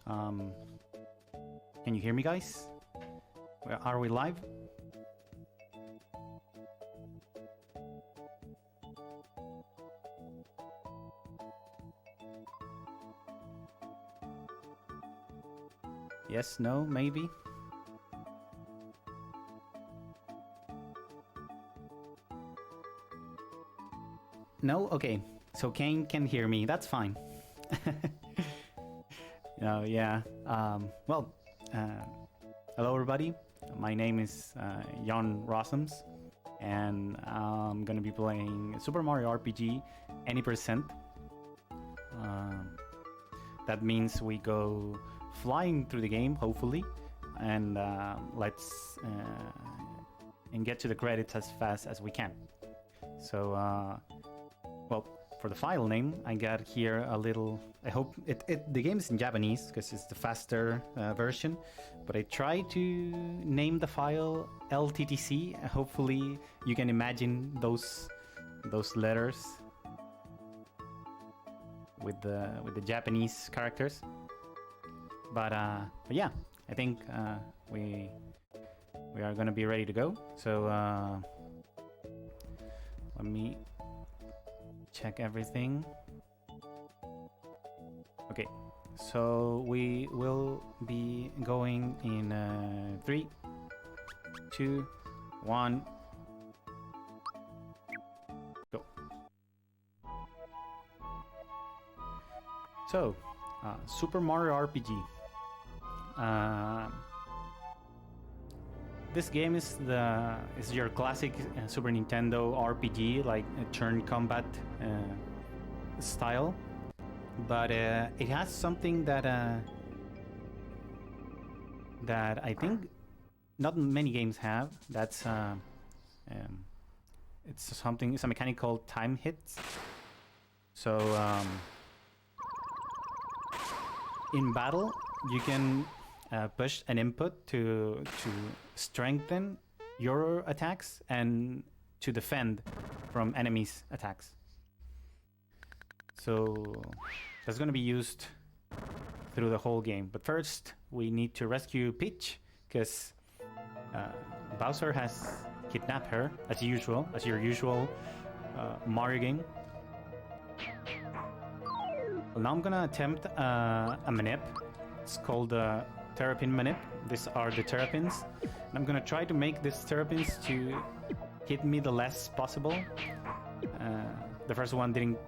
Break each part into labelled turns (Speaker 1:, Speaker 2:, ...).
Speaker 1: Um, can you hear me, guys? Are we live? Yes, no, maybe? No? Okay. So Kane can hear me. That's fine. Yeah. Well, hello everybody. My name is JohnRossums, and I'm gonna be playing Super Mario RPG any percent. That means we go flying through the game, hopefully, and let's and get to the credits as fast as we can. So, well, for the file name, I got here a little. I hope the game is in Japanese because it's the faster version, but I tried to name the file LTTC. Hopefully, you can imagine those letters with the Japanese characters. But yeah, I think we are gonna be ready to go. So let me check everything. Okay, so we will be going in 3, 2, 1, go. So, Super Mario RPG. This game is your classic Super Nintendo RPG, like a turn combat style, but it has something that I think not many games have. That's it's a mechanic called time hits. So in battle, you can push an input to strengthen your attacks and to defend from enemies' attacks. So that's going to be used through the whole game. But first, we need to rescue Peach because Bowser has kidnapped her, as usual, as your usual Mario game. Well, now I'm gonna attempt a manip. It's called Terrapin Manip. These are the terrapins. And I'm gonna try to make these terrapins to hit me the less possible. The first one didn't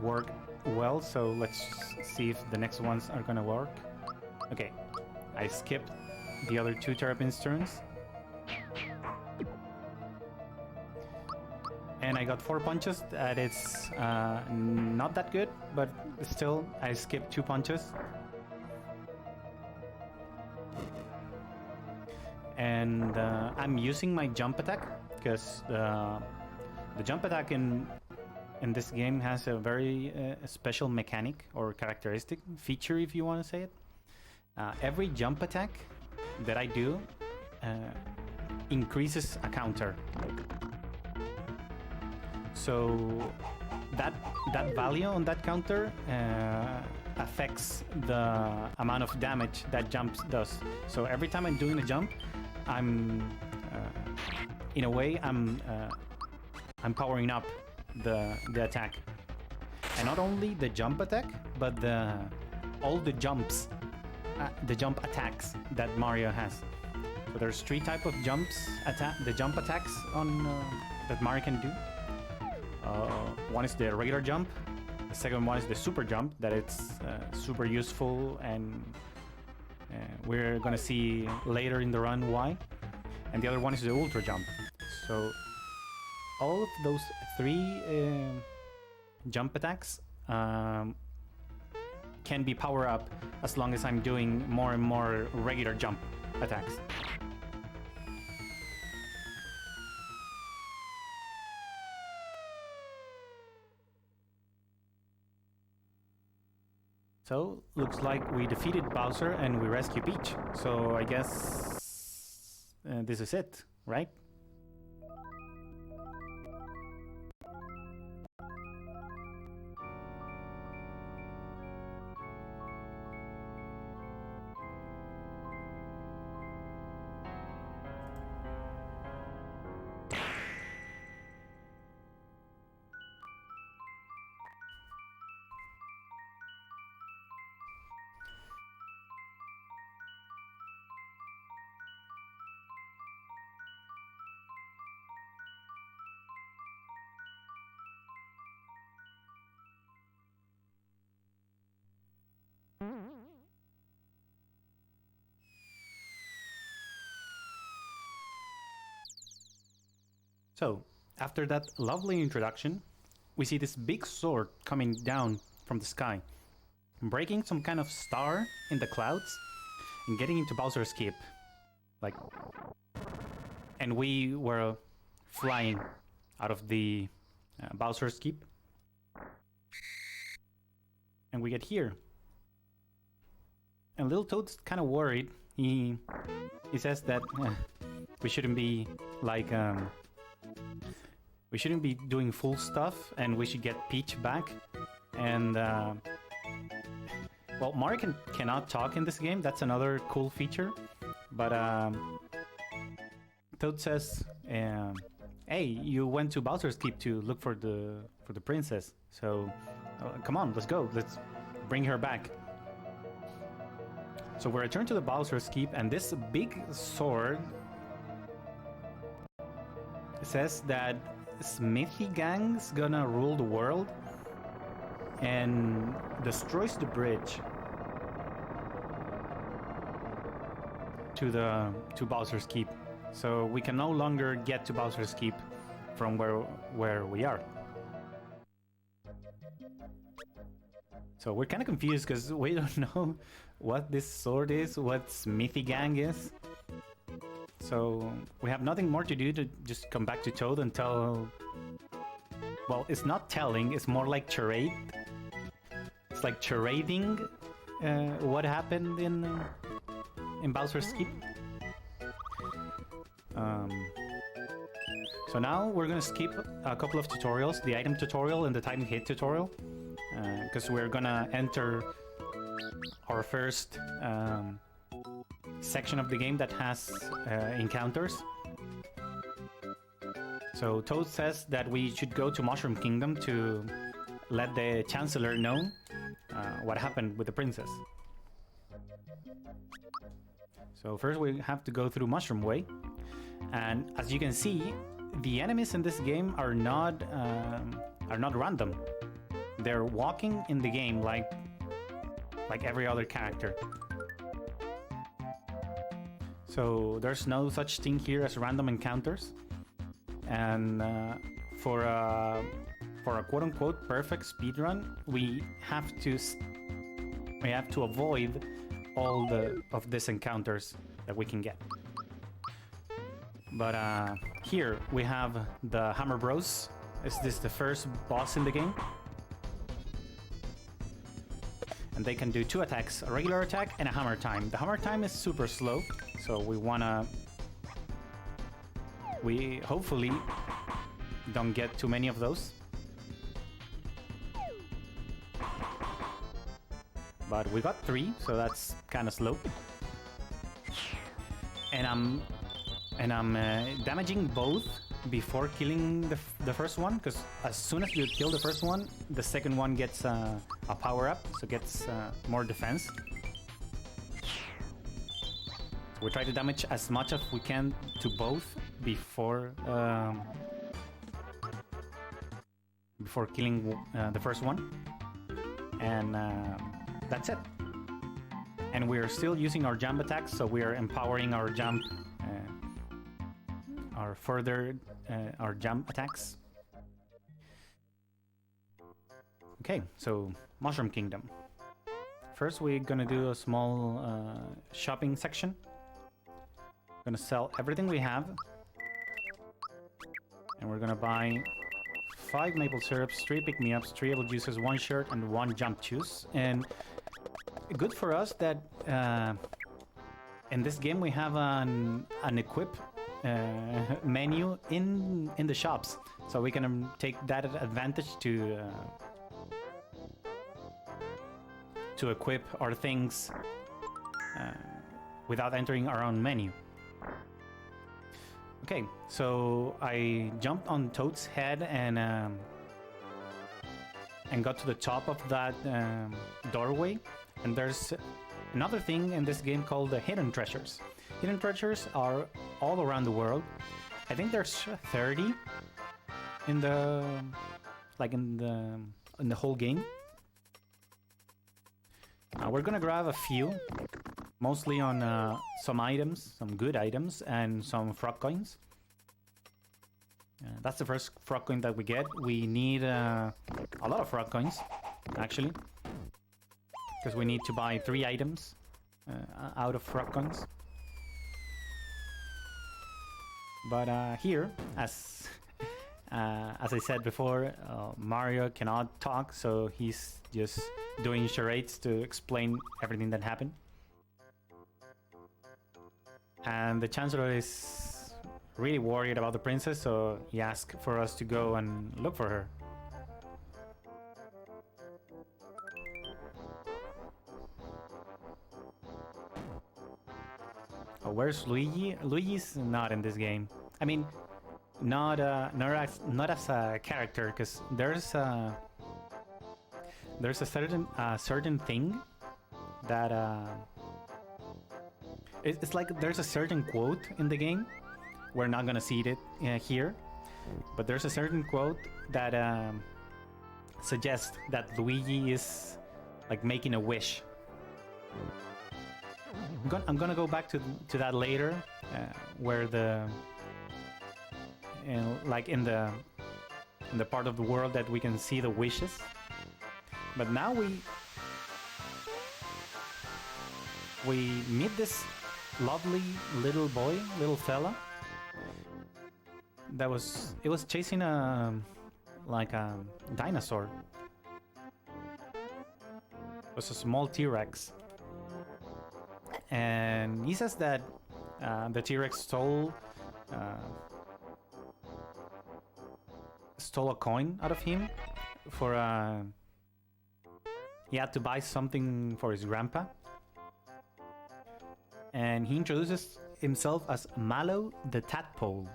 Speaker 1: work well, so let's see if the next ones are gonna work. Okay, I skipped the other 2 terrapins' turns. And I got 4 punches. That is not that good, but still, I skipped 2 punches. And I'm using my jump attack because the jump attack in this game has a very special mechanic or characteristic feature, if you want to say it. Every jump attack that I do increases a counter. So that value on that counter affects the amount of damage that jump does. So every time I'm doing a jump, I'm in a way I'm powering up the attack, and not only the jump attack, but all the jumps, the jump attacks that Mario has. So there's 3 types of the jump attacks on that Mario can do. One is the regular jump. The second one is the super jump, that it's super useful, and we're gonna see later in the run why. And the other one is the ultra jump. So all of those 3 jump attacks can be powered up as long as I'm doing more and more regular jump attacks. So, looks like we defeated Bowser and we rescue Peach. So, I guess this is it, right? So, after that lovely introduction, we see this big sword coming down from the sky, breaking some kind of star in the clouds, and getting into Bowser's Keep. Like, and we were flying out of the Bowser's Keep. And we get here. And Little Toad's kind of worried. He says that we shouldn't be like we shouldn't be doing full stuff, and we should get Peach back. And well, Mario cannot talk in this game. That's another cool feature. But Toad says, "Hey, you went to Bowser's Keep to look for the princess. So come on, let's go. Let's bring her back." So we return to the Bowser's Keep, and this big sword says that Smithy Gang's gonna rule the world and destroys the bridge to Bowser's Keep. So we can no longer get to Bowser's Keep from where we are. So we're kind of confused because we don't know what this sword is, what Smithy Gang is. So we have nothing more to do to just come back to Toad and tell... Well, it's not telling, it's more like charade. It's like charading what happened in Bowser's Keep. So now we're gonna skip a couple of tutorials, the item tutorial and the time hit tutorial, because we're gonna enter our first section of the game that has encounters. So Toad says that we should go to Mushroom Kingdom to let the Chancellor know what happened with the princess. So first we have to go through Mushroom Way, and as you can see, the enemies in this game are not random. They're walking in the game like every other character. So there's no such thing here as random encounters, and for a quote-unquote perfect speedrun, we have to avoid all of these encounters that we can get. But here we have the Hammer Bros. Is this the first boss in the game? And they can do two attacks, a regular attack and a hammer time. The hammer time is super slow, so we hopefully don't get too many of those. But we got 3, so that's kind of slow. And I'm damaging both before killing the first one, because as soon as you kill the first one, the second one gets a power-up, so gets more defense. So we try to damage as much as we can to both before killing the first one. And that's it. And we're still using our jump attacks, so we're empowering our jump, our jump attacks. Okay, so Mushroom Kingdom. First, we're gonna do a small shopping section. Gonna sell everything we have, and we're gonna buy 5 maple syrups, 3 pick-me-ups, 3 apple juices, 1 shirt, and 1 jump juice. And good for us that in this game we have an equip menu in the shops, so we can take that advantage to equip our things without entering our own menu. Okay, so I jumped on Toad's head and got to the top of that doorway. And there's another thing in this game called the hidden treasures. Hidden treasures are all around the world. I think there's 30 in the whole game. We're gonna grab a few, mostly on some items, some good items, and some frog coins. That's the first frog coin that we get. We need a lot of frog coins, actually, because we need to buy 3 items out of frog coins. But here, as I said before, Mario cannot talk, so he's just doing charades to explain everything that happened. And the Chancellor is really worried about the princess, so he asked for us to go and look for her. Oh, where's Luigi? Luigi's not in this game. I mean, not as a character, because there's a certain thing that it's like there's a certain quote in the game. We're not gonna see it here, but there's a certain quote that suggests that Luigi is like making a wish. I'm gonna go back to that later, where like in the part of the world that we can see the wishes. But now we meet this lovely little boy, little fella. It was chasing like a dinosaur. It was a small T-Rex. And he says that the T-Rex stole a coin out of him for he had to buy something for his grandpa. And he introduces himself as Mallow the Tadpole.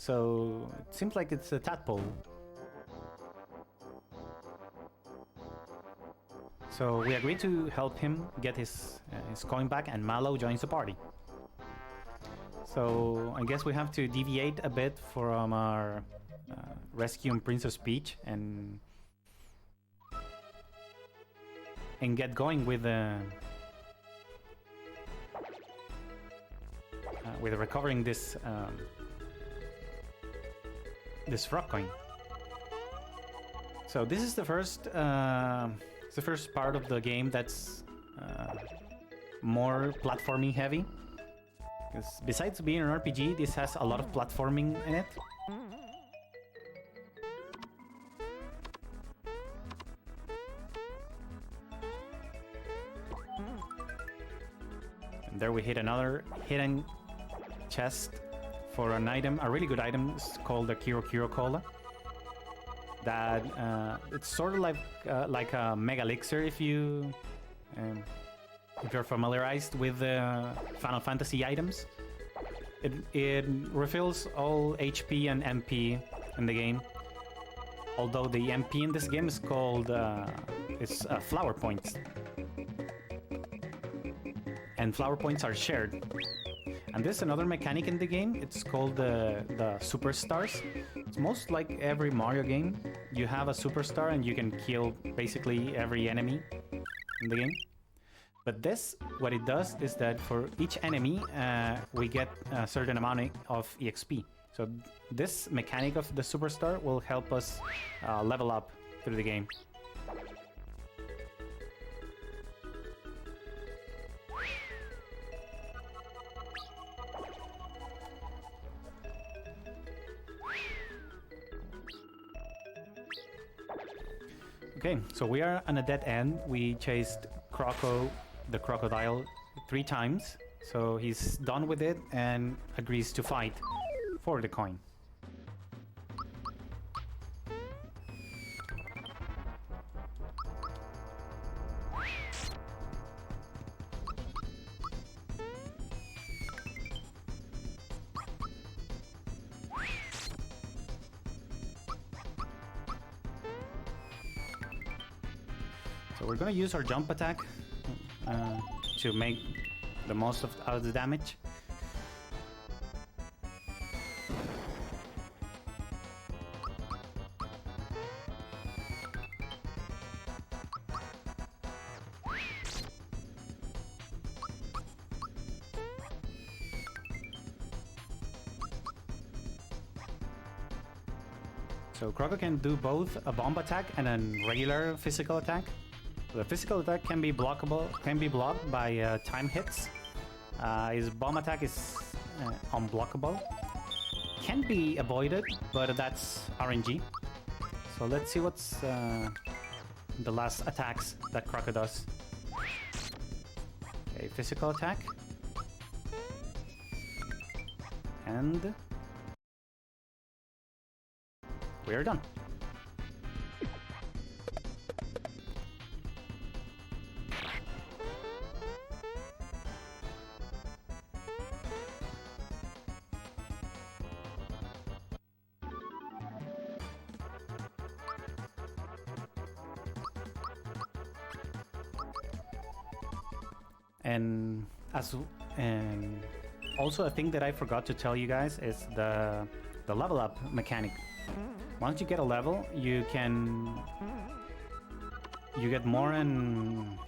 Speaker 1: So it seems like it's a tadpole. So we agreed to help him get his coin back, and Mallow joins the party. So I guess we have to deviate a bit from our rescuing princess speech and get going with recovering this this frog coin. So this is the first part of the game that's more platforming heavy. Because besides being an RPG, this has a lot of platforming in it. And there we hit another hidden chest for an item, a really good item. It's called the Kiro Cola. That it's sort of like a mega elixir if you're familiarized with the Final Fantasy items. It refills all HP and MP in the game. Although the MP in this game is called flower points, and flower points are shared. And there's another mechanic in the game. It's called the superstars. It's most like every Mario game. You have a superstar and you can kill basically every enemy in the game. But this, what it does is that for each enemy, we get a certain amount of EXP. So this mechanic of the superstar will help us level up through the game. Okay, so we are on a dead end. We chased the crocodile 3 times. So he's done with it and agrees to fight for the coin. So we're gonna use our jump attack to make the most out of the damage. So Croco can do both a bomb attack and a regular physical attack. The physical attack can be blocked by time hits. His bomb attack is unblockable. Can be avoided, but that's RNG. So let's see what's the last attacks that Croco does. Okay, physical attack. And we are done. And also a thing that I forgot to tell you guys is the level up mechanic. Once you get a level, you get more and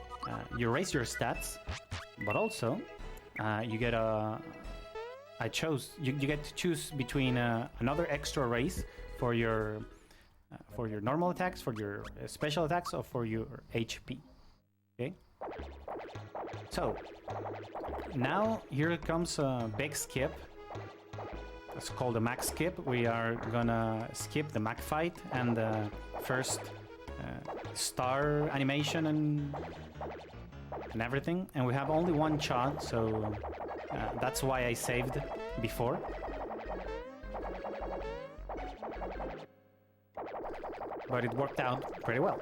Speaker 1: you raise your stats, but also you get you get to choose between another extra raise for your normal attacks, for your special attacks, or for your HP. Okay. So now here comes a big skip. It's called a max skip. We are gonna skip the Mac fight and the first star animation and everything. And we have only one shot, so that's why I saved before. But it worked out pretty well.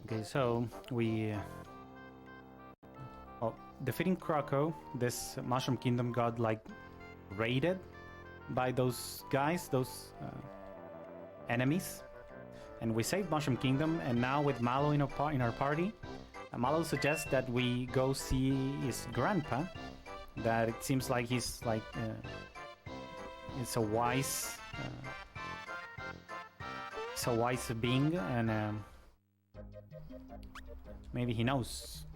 Speaker 1: Okay, so we... well, defeating Croco, this Mushroom Kingdom got, like, raided by those guys, those enemies. And we saved Mushroom Kingdom, and now with Mallow in our party, Mallow suggests that we go see his grandpa. That it seems like he's, like, it's a wise being, and maybe he knows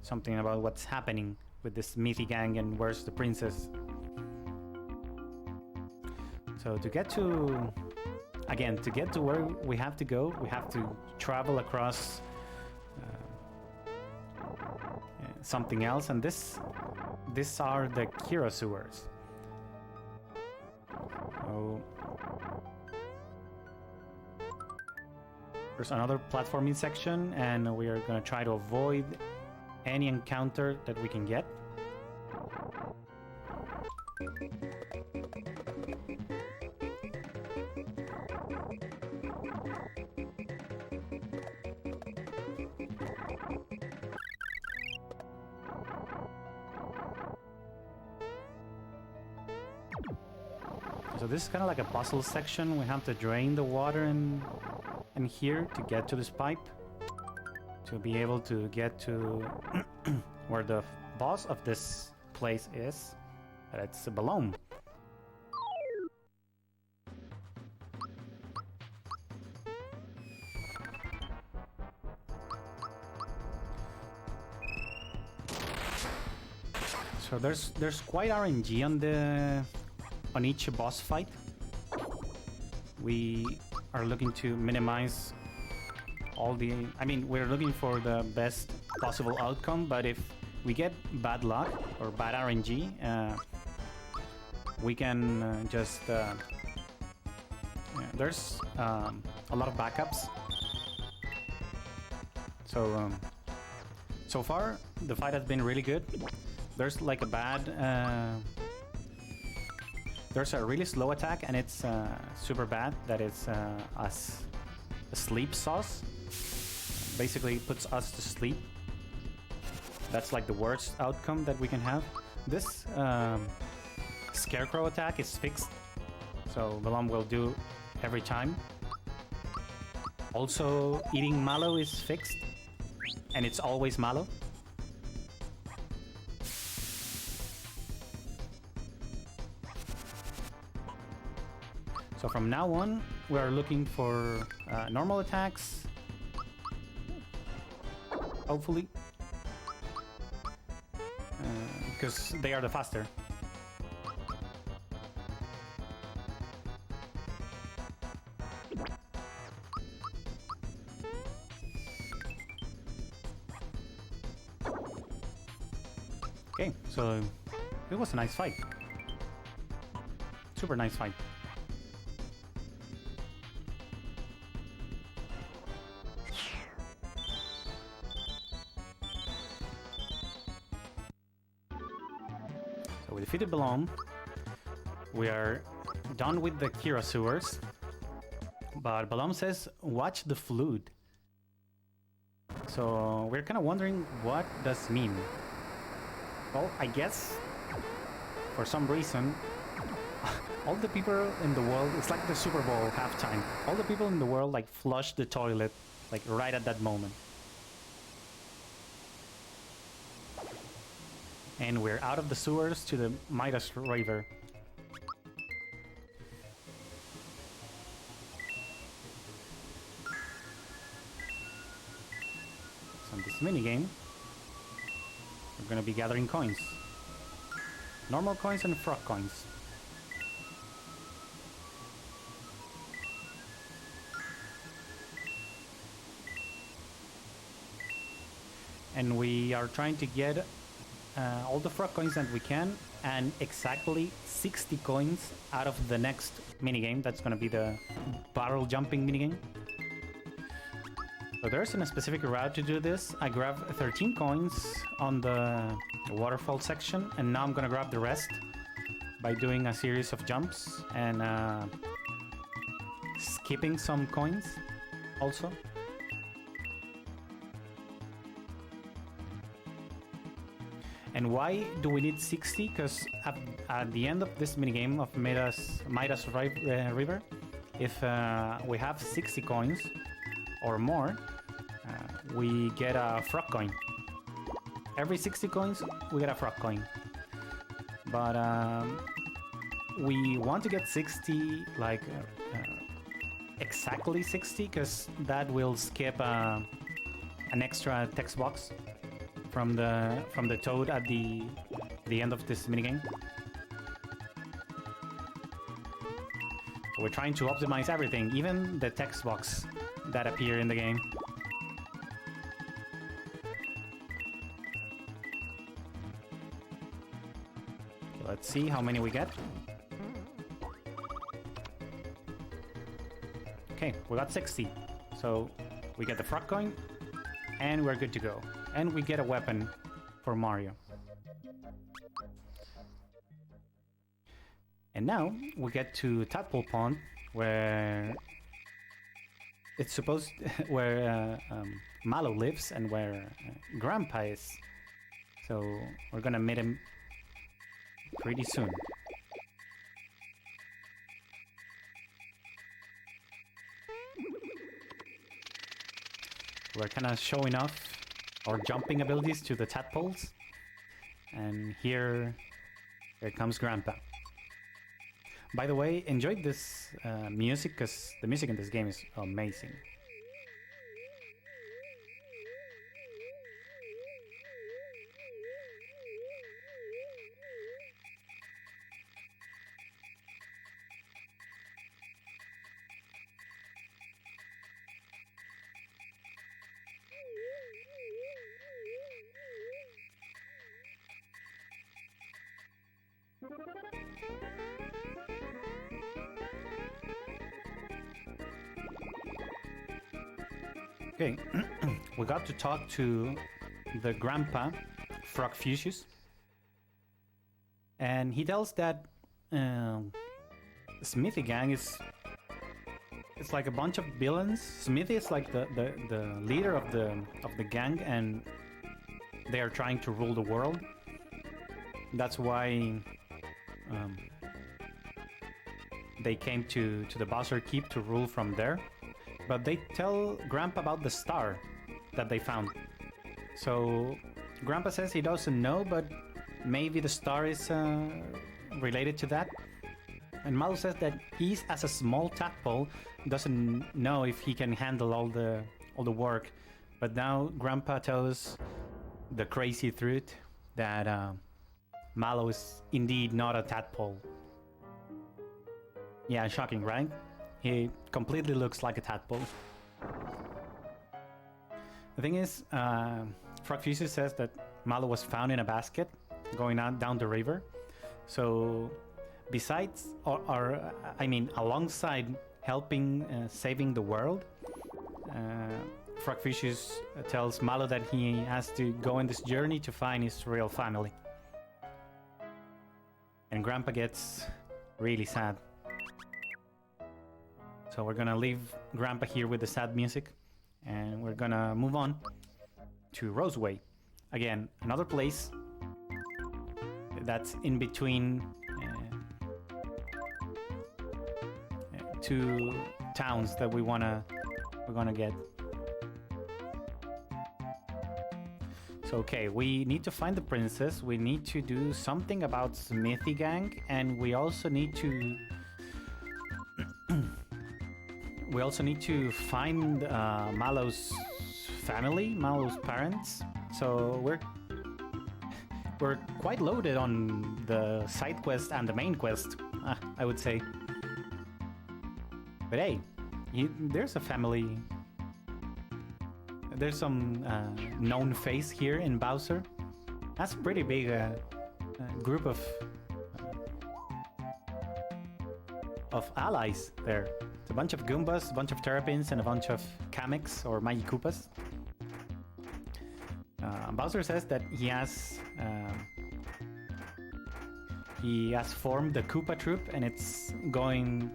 Speaker 1: something about what's happening with this Mithy gang and where's the princess. So to get to... again, to get to where we have to go, we have to travel across something else, and these are the Kira sewers. So there's another platforming section, and we are going to try to avoid any encounter that we can get. So this is kind of like a puzzle section. We have to drain the water in here to get to this pipe, to be able to get to where the boss of this place is. It's below. So there's quite RNG on each boss fight. We are looking to minimize all the... I mean, we're looking for the best possible outcome, but if we get bad luck or bad RNG, we can just... there's a lot of backups. So, so far, the fight has been really good. There's like a bad... there's a really slow attack, and it's super bad. That it's a sleep sauce. Basically, it puts us to sleep. That's like the worst outcome that we can have. This scarecrow attack is fixed, so Velom will do every time. Also, eating mallow is fixed, and it's always mallow. So from now on, we are looking for normal attacks, hopefully, because they are the faster. Okay, so it was a nice fight. Super nice fight. So we defeated Balom. We are done with the Kira sewers. But Balom says, watch the flute. So we're kind of wondering what does it mean. Well, I guess for some reason all the people in the world, it's like the Super Bowl halftime. All the people in the world like flush the toilet like right at that moment. And we're out of the sewers to the Midas River. So in this minigame, we're gonna be gathering coins. Normal coins and frog coins. And we are trying to get all the frog coins that we can, and exactly 60 coins out of the next minigame. That's gonna be the barrel jumping minigame. So there's a specific route to do this. I grabbed 13 coins on the waterfall section, and now I'm gonna grab the rest by doing a series of jumps and skipping some coins also. And why do we need 60? Because at the end of this minigame of Midas River, if we have 60 coins or more, we get a frog coin. Every 60 coins, we get a frog coin. But we want to get 60, like exactly 60, because that will skip an extra text box from the toad at the end of this minigame. So we're trying to optimize everything, even the text box that appear in the game. So let's see how many we get. Okay, we got 60. So we get the frog coin, and we're good to go. And we get a weapon for Mario. And now we get to Tadpole Pond, where it's supposed where Mallow lives and where Grandpa is. So we're gonna meet him pretty soon. We're kind of showing off our jumping abilities to the tadpoles. And here comes Grandpa. By the way, enjoyed this music, because the music in this game is amazing. Okay, we got to talk to the Grandpa, Frog Fuchsius, and he tells that Smithy Gang is like a bunch of villains. Smithy is like the leader of the gang, and they are trying to rule the world. That's why they came to the Bowser Keep to rule from there. but they tell Grandpa about the star that they found. So Grandpa says he doesn't know, but maybe the star is related to that. And Malo says that he, as a small tadpole, doesn't know if he can handle all the work. But now Grandpa tells the crazy truth that Malo is indeed not a tadpole. Yeah, shocking, right? He completely looks like a tadpole. The thing is, Frog Fuses says that Malo was found in a basket going on down the river. So besides, or I mean, alongside helping saving the world, Frog Fuses tells Malo that he has to go on this journey to find his real family. And Grandpa gets really sad. So we're gonna leave Grandpa here with the sad music, and we're gonna move on to Roseway. Again, another place that's in between two towns that we're gonna get. So okay, we need to find the princess. We need to do something about Smithy Gang, and we also need to find Malo's family, Malo's parents. So we're quite loaded on the side quest and the main quest, I would say. But hey, there's a family. There's some known face here in Bowser. That's a pretty big group of allies there. It's a bunch of Goombas, a bunch of Terrapins, and a bunch of Kameks or Magikoopas. Bowser says that he has formed the Koopa Troop, and it's going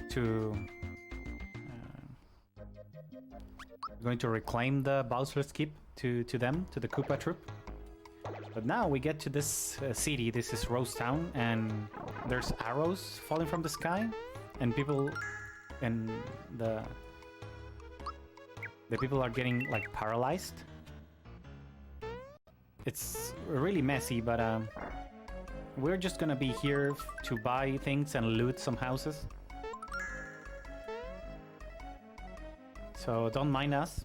Speaker 1: to reclaim the Bowser's Keep to the Koopa Troop. But now we get to this city. This is Rose Town, and there's arrows falling from the sky, and people the people are getting like paralyzed. It's really messy, but we're just gonna be here to buy things and loot some houses. So don't mind us.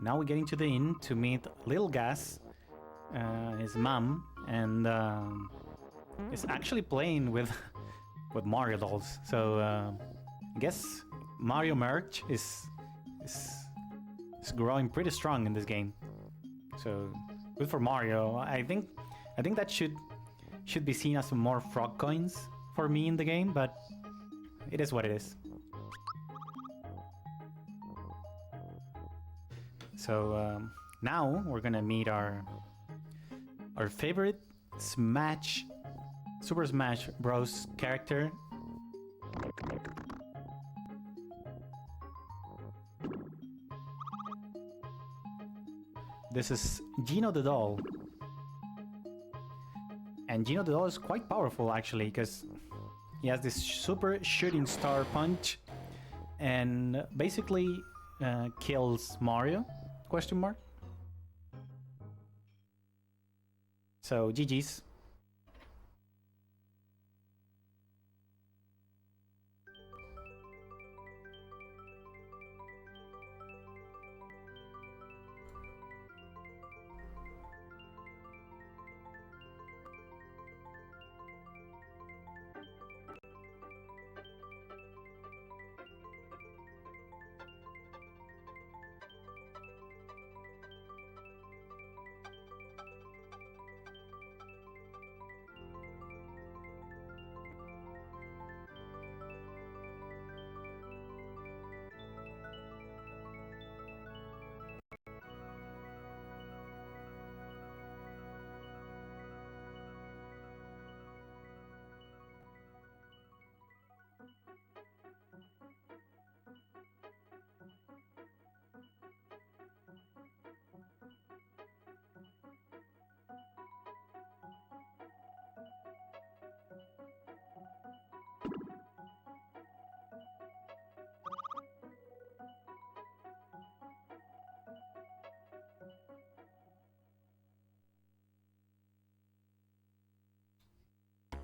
Speaker 1: Now we're getting to the inn to meet Lil Gas, his mom, and is actually playing with Mario dolls. So I guess Mario merch is growing pretty strong in this game. So good for Mario. I think that should be seen as some more frog coins for me in the game, but it is what it is. So now we're gonna meet our favorite Super Smash Bros. Character. This is Gino the Doll. And Gino the Doll is quite powerful actually, because he has this super shooting star punch and basically kills Mario, ? So GG's.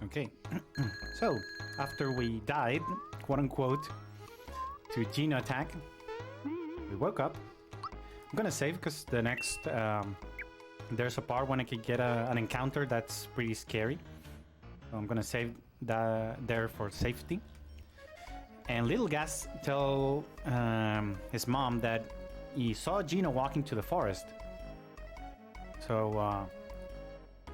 Speaker 1: Okay, so after we died, quote unquote, to Geno attack, we woke up. I'm gonna save because the next there's a part when I could get an encounter that's pretty scary. So I'm gonna save that there for safety. And Little Gas tell his mom that he saw Geno walking to the forest. So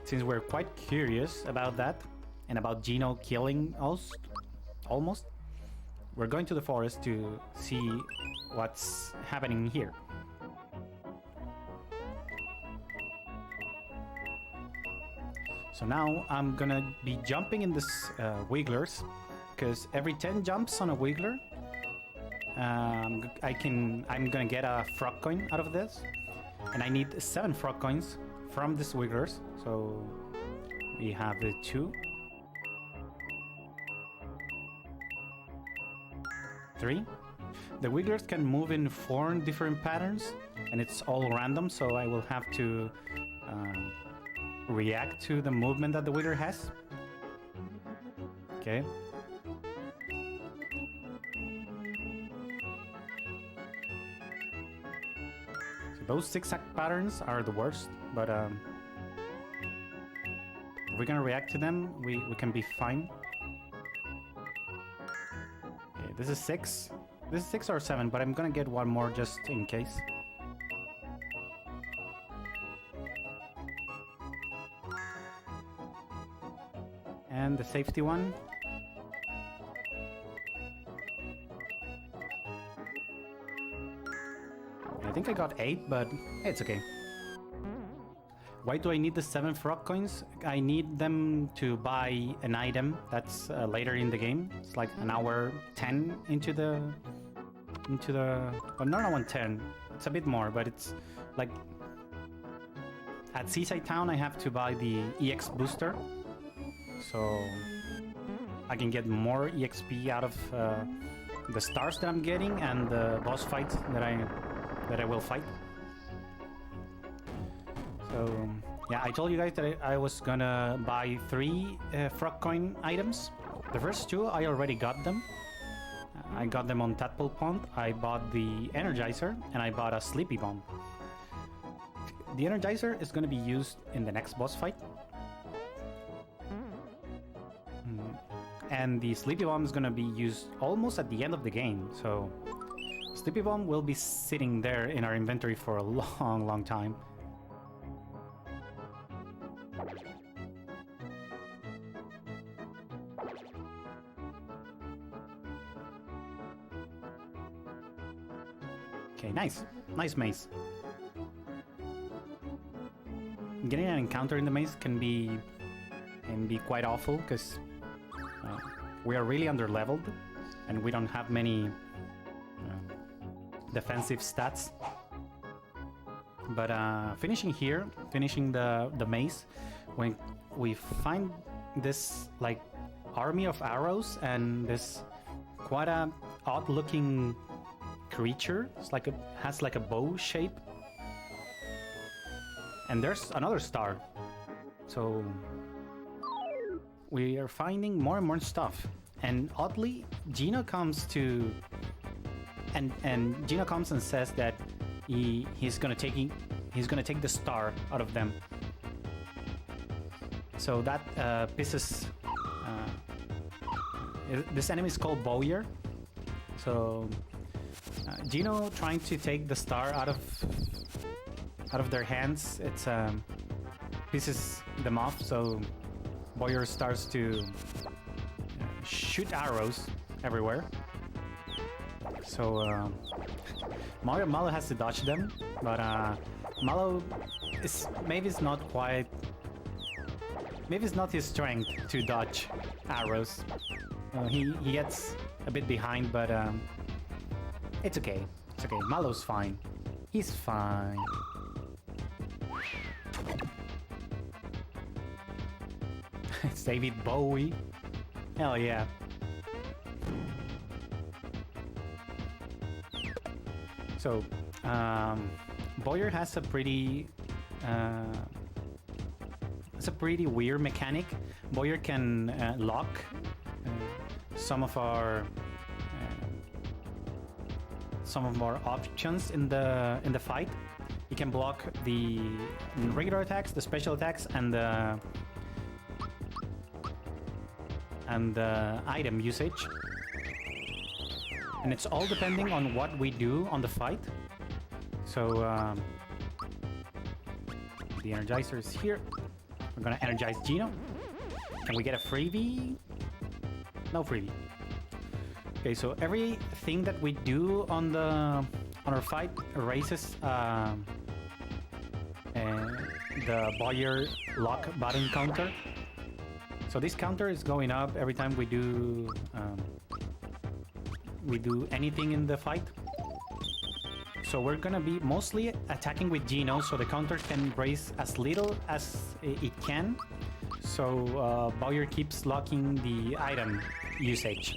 Speaker 1: since we're quite curious about that and about Geno killing us, almost, we're going to the forest to see what's happening here. So now I'm gonna be jumping in this Wigglers, because every 10 jumps on a Wiggler, I'm gonna get a frog coin out of this, and I need 7 frog coins from this Wigglers. So we have the 2, 3. The Wigglers can move in 4 different patterns, and it's all random, so I will have to react to the movement that the Wiggler has. Okay. So those zigzag patterns are the worst, but if we're gonna react to them, we can be fine. Okay, this is 6. This is 6 or 7, but I'm gonna get one more just in case. And the safety one. I think I got 8, but it's okay. Why do I need the 7 frog coins? I need them to buy an item that's later in the game. It's like an hour 10 into the... Well, not 110. It's a bit more, but it's like... At Seaside Town I have to buy the EX booster. So I can get more EXP out of the stars that I'm getting and the boss fights that I will fight. So yeah, I told you guys that I was gonna buy 3 frog coin items. The first 2 I already got them. I got them on Tadpole Pond. I bought the Energizer and I bought a Sleepy Bomb. The Energizer is gonna be used in the next boss fight. And the Sleepy Bomb is gonna be used almost at the end of the game, so Sleepy Bomb will be sitting there in our inventory for a long time. Okay, nice maze. Getting an encounter in the maze can be quite awful, because we are really under-leveled, and we don't have many defensive stats. But finishing the maze, when we find this like army of arrows and this quite a odd-looking creature. It's like has like a bow shape, and there's another star. So we are finding more and more stuff, and oddly, Geno comes and says that he's gonna take the star out of them. So that pisses. This enemy is called Bowyer. So Geno trying to take the star out of their hands. It's pisses them off. So Bowyer starts to shoot arrows everywhere. So Mallow has to dodge them, but Mallow is maybe it's not his strength to dodge arrows. He gets a bit behind, but it's okay. It's okay. Mallow's fine. He's fine. It's David Bowie. Hell yeah. So, Bowyer has a pretty it's a pretty weird mechanic. Boyer can lock some of our options in the fight. He can block the regular attacks, the special attacks, and the item usage. And it's all depending on what we do on the fight. So the Energizer is here. We're gonna energize Gino. Can we get a freebie? No freebie. Okay, so everything that we do on our fight raises the Boyer lock button counter. So this counter is going up every time we do anything in the fight. So we're gonna be mostly attacking with Gino, so the counter can raise as little as it can. So Boyer keeps locking the item usage.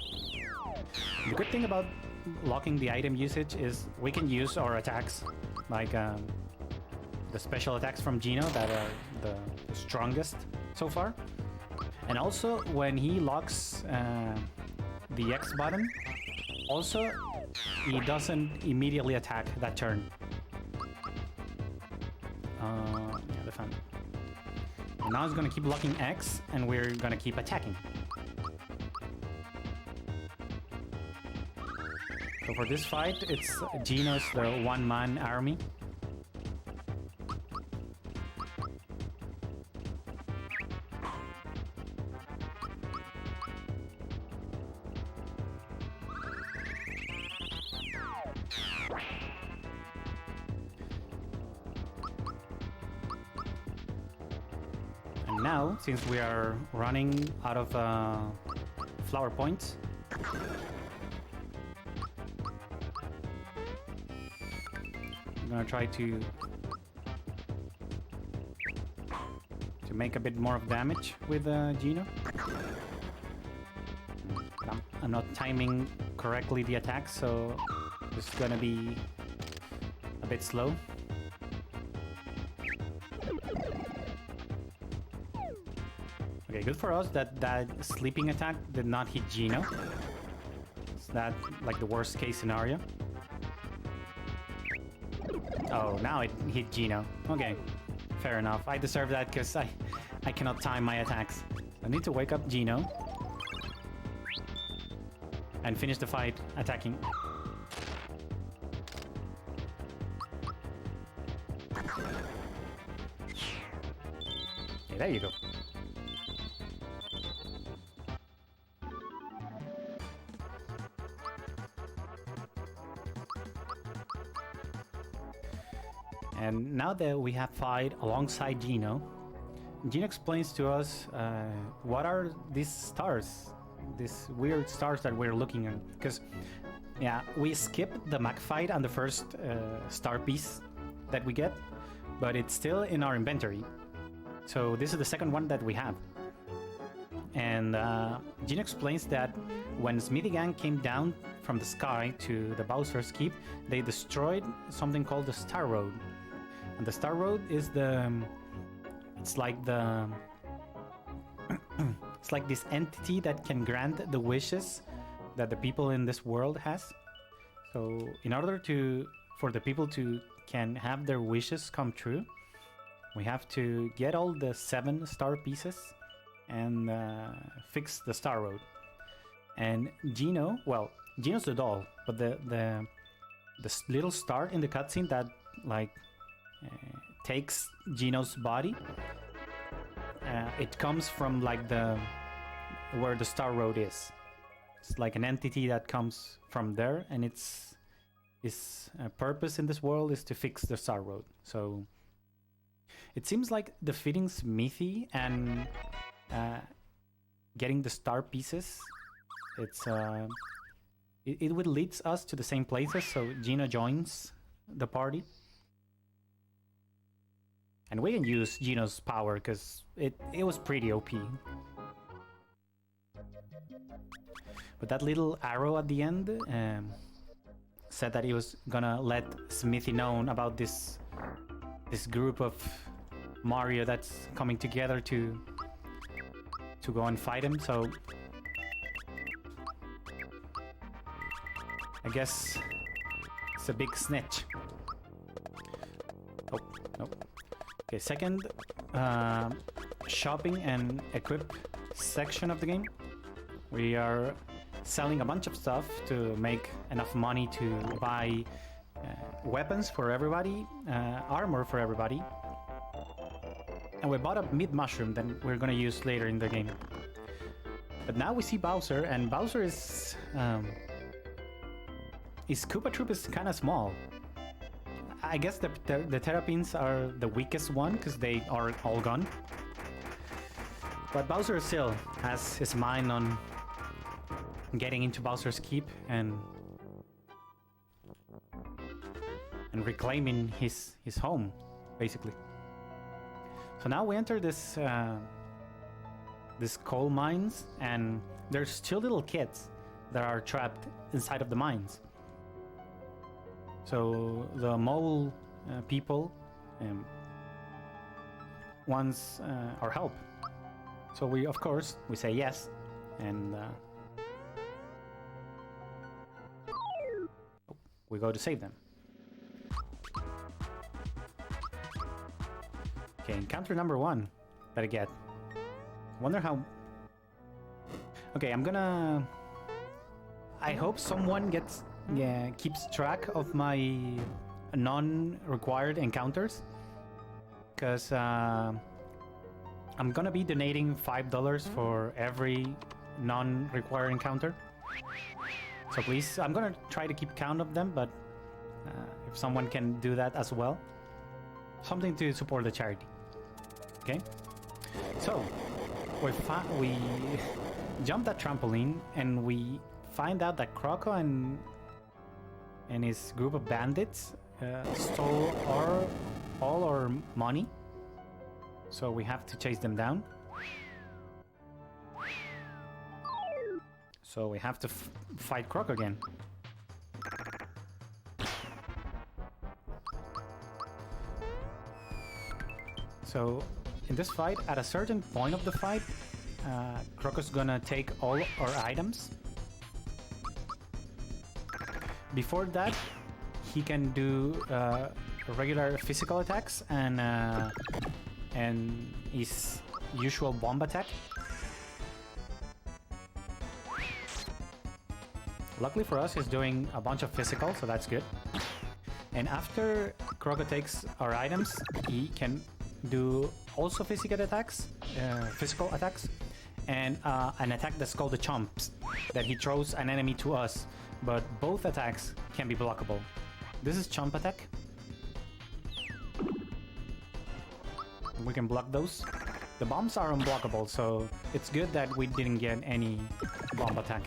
Speaker 1: The good thing about locking the item usage is we can use our attacks, like the special attacks from Gino that are the strongest so far. And also when he locks the X button, also he doesn't immediately attack that turn. Yeah, the fan. And now he's gonna keep locking X, and we're gonna keep attacking. So for this fight, it's Gino's the one-man army. And now, since we are running out of flower points, I'm gonna try to make a bit more of damage with Gino. I'm not timing correctly the attack, so it's gonna be a bit slow. Okay, good for us that that sleeping attack did not hit Gino. Is that like the worst case scenario? Oh, now it hit Gino. Okay, fair enough. I deserve that because I cannot time my attacks. I need to wake up Gino and finish the fight attacking. Okay, there you go. And now that we have fight alongside Gino, Gino explains to us what are these stars, these weird stars that we're looking at. Because, yeah, we skipped the Mac fight on the first star piece that we get, but it's still in our inventory. So this is the second one that we have. And Gino explains that when Smithy Gang came down from the sky to the Bowser's Keep, they destroyed something called the Star Road. And the Star Road is it's like this entity that can grant the wishes that the people in this world has. So in order for the people to can have their wishes come true, we have to get all the 7 star pieces and fix the Star Road. And Gino, well, Gino's the doll, but the little star in the cutscene that like takes Gino's body, it comes from like where the Star Road is. It's like an entity that comes from there, and its purpose in this world is to fix the Star Road. So it seems like defeating Smithy and getting the star pieces, it would lead us to the same places. So Gino joins the party. And we can use Gino's power because it was pretty OP. But that little arrow at the end said that he was gonna let Smithy know about this group of Mario that's coming together to go and fight him. So I guess it's a big snitch. Oh, nope. Okay, second shopping and equip section of the game. We are selling a bunch of stuff to make enough money to buy weapons for everybody, armor for everybody. And we bought a meat mushroom that we're gonna use later in the game. But now we see Bowser, and Bowser is... his Koopa Troop is kind of small. I guess the Terrapins are the weakest one because they are all gone. But Bowser still has his mind on getting into Bowser's Keep and reclaiming his home, basically. So now we enter this coal mines, and there's two little kids that are trapped inside of the mines. So the mole people wants our help. So we, of course, we say yes, and we go to save them. Okay, encounter number 1 that I get. Wonder how... Okay, I'm gonna... I hope someone keeps track of my non-required encounters, because I'm gonna be donating $5 for every non-required encounter. So please, I'm gonna try to keep count of them, but if someone can do that as well, something to support the charity. Okay, so we jump that trampoline and we find out that Croco and his group of bandits stole all our money. So we have to chase them down. So we have to fight Croc again. So in this fight, at a certain point of the fight, Croc's gonna take all our items. Before that, he can do regular physical attacks and his usual bomb attack. Luckily for us, he's doing a bunch of physical, so that's good. And after Croco takes our items, he can do also physical attacks, and an attack that's called the Chomps, that he throws an enemy to us, but both attacks can be blockable. This is Chomp attack. We can block those. The bombs are unblockable, so it's good that we didn't get any bomb attack.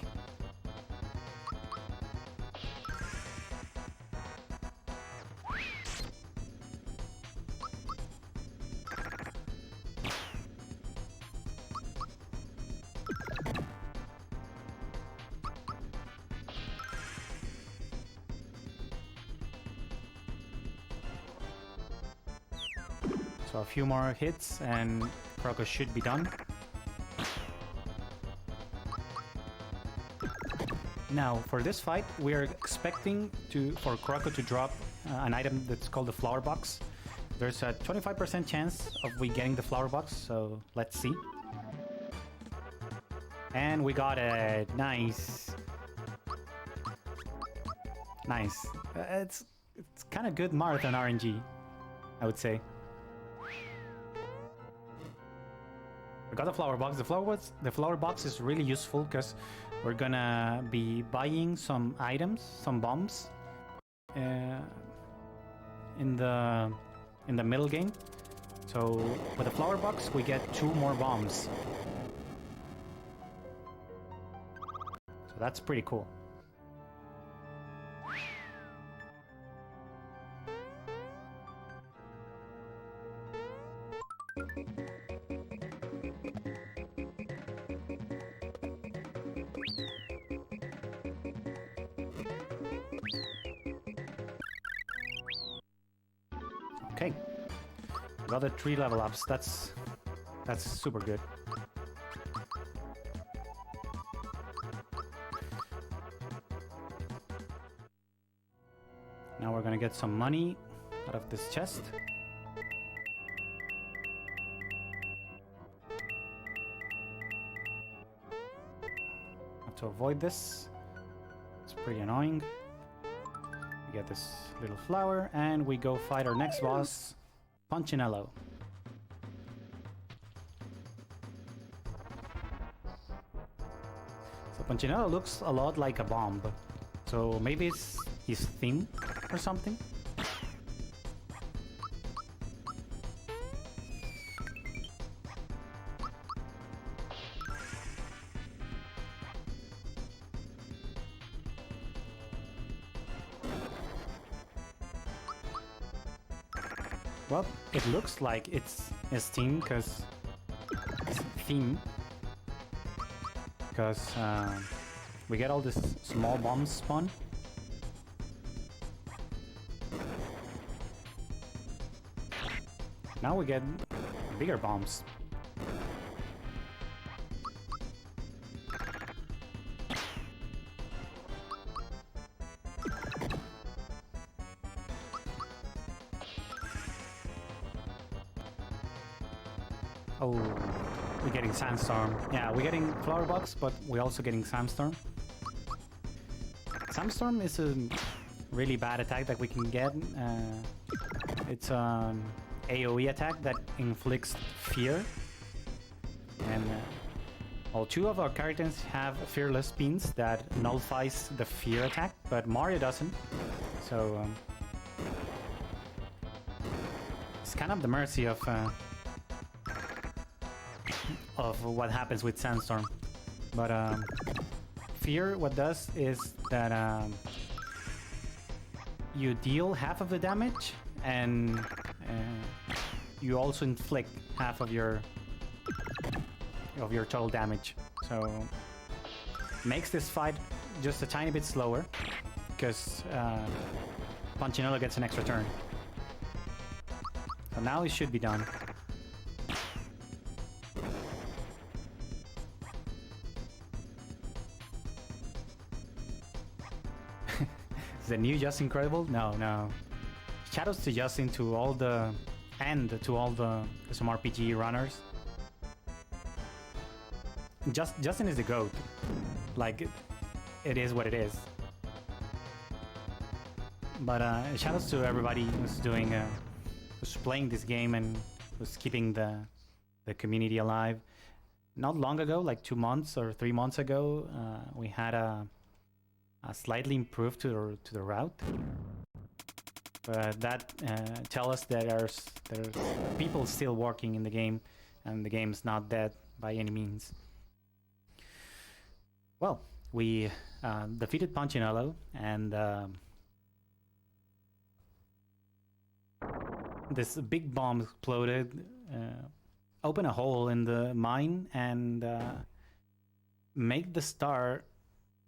Speaker 1: So a few more hits and Croco should be done. Now for this fight, we are expecting for Croco to drop an item that's called the flower box. There's a 25% chance of we getting the flower box, so let's see. And we got it. Nice. Nice. It's kind of good marathon RNG, I would say. We got the flower box. The flower box is really useful because we're gonna be buying some items, some bombs, in the middle game. So with the flower box, we get 2 more bombs. So that's pretty cool. Okay, Got the 3 level ups. That's super good. Now we're gonna get some money out of this chest. Have to avoid this. It's pretty annoying. We get this little flower and we go fight our next boss, Punchinello. So Punchinello looks a lot like a bomb. So maybe it's his theme or something. Well, it looks like it's his theme because we get all this small bombs spawn. Now we get bigger bombs. Oh, we're getting Sandstorm. Yeah, we're getting Flower Box, but we're also getting Sandstorm. Sandstorm is a really bad attack that we can get. It's an AoE attack that inflicts fear. And all 2 of our characters have Fearless Beans that nullifies the fear attack, but Mario doesn't. So it's kind of the mercy of what happens with Sandstorm. But Fear, what does is that you deal half of the damage and you also inflict half of your total damage. So makes this fight just a tiny bit slower because Punchinello gets an extra turn. So now it should be done. Is the new Just Incredible? No. Shoutouts to Justin, to all the some RPG runners. Justin is the GOAT. Like, it is what it is. But shoutouts to everybody who's playing this game and who's keeping the community alive. Not long ago, like 2 months or 3 months ago, we had a slightly improved to the route. But that tells us that there's people still working in the game, and the game's not dead by any means. Well, we defeated Punchinello, and this big bomb exploded, opened a hole in the mine, and made the star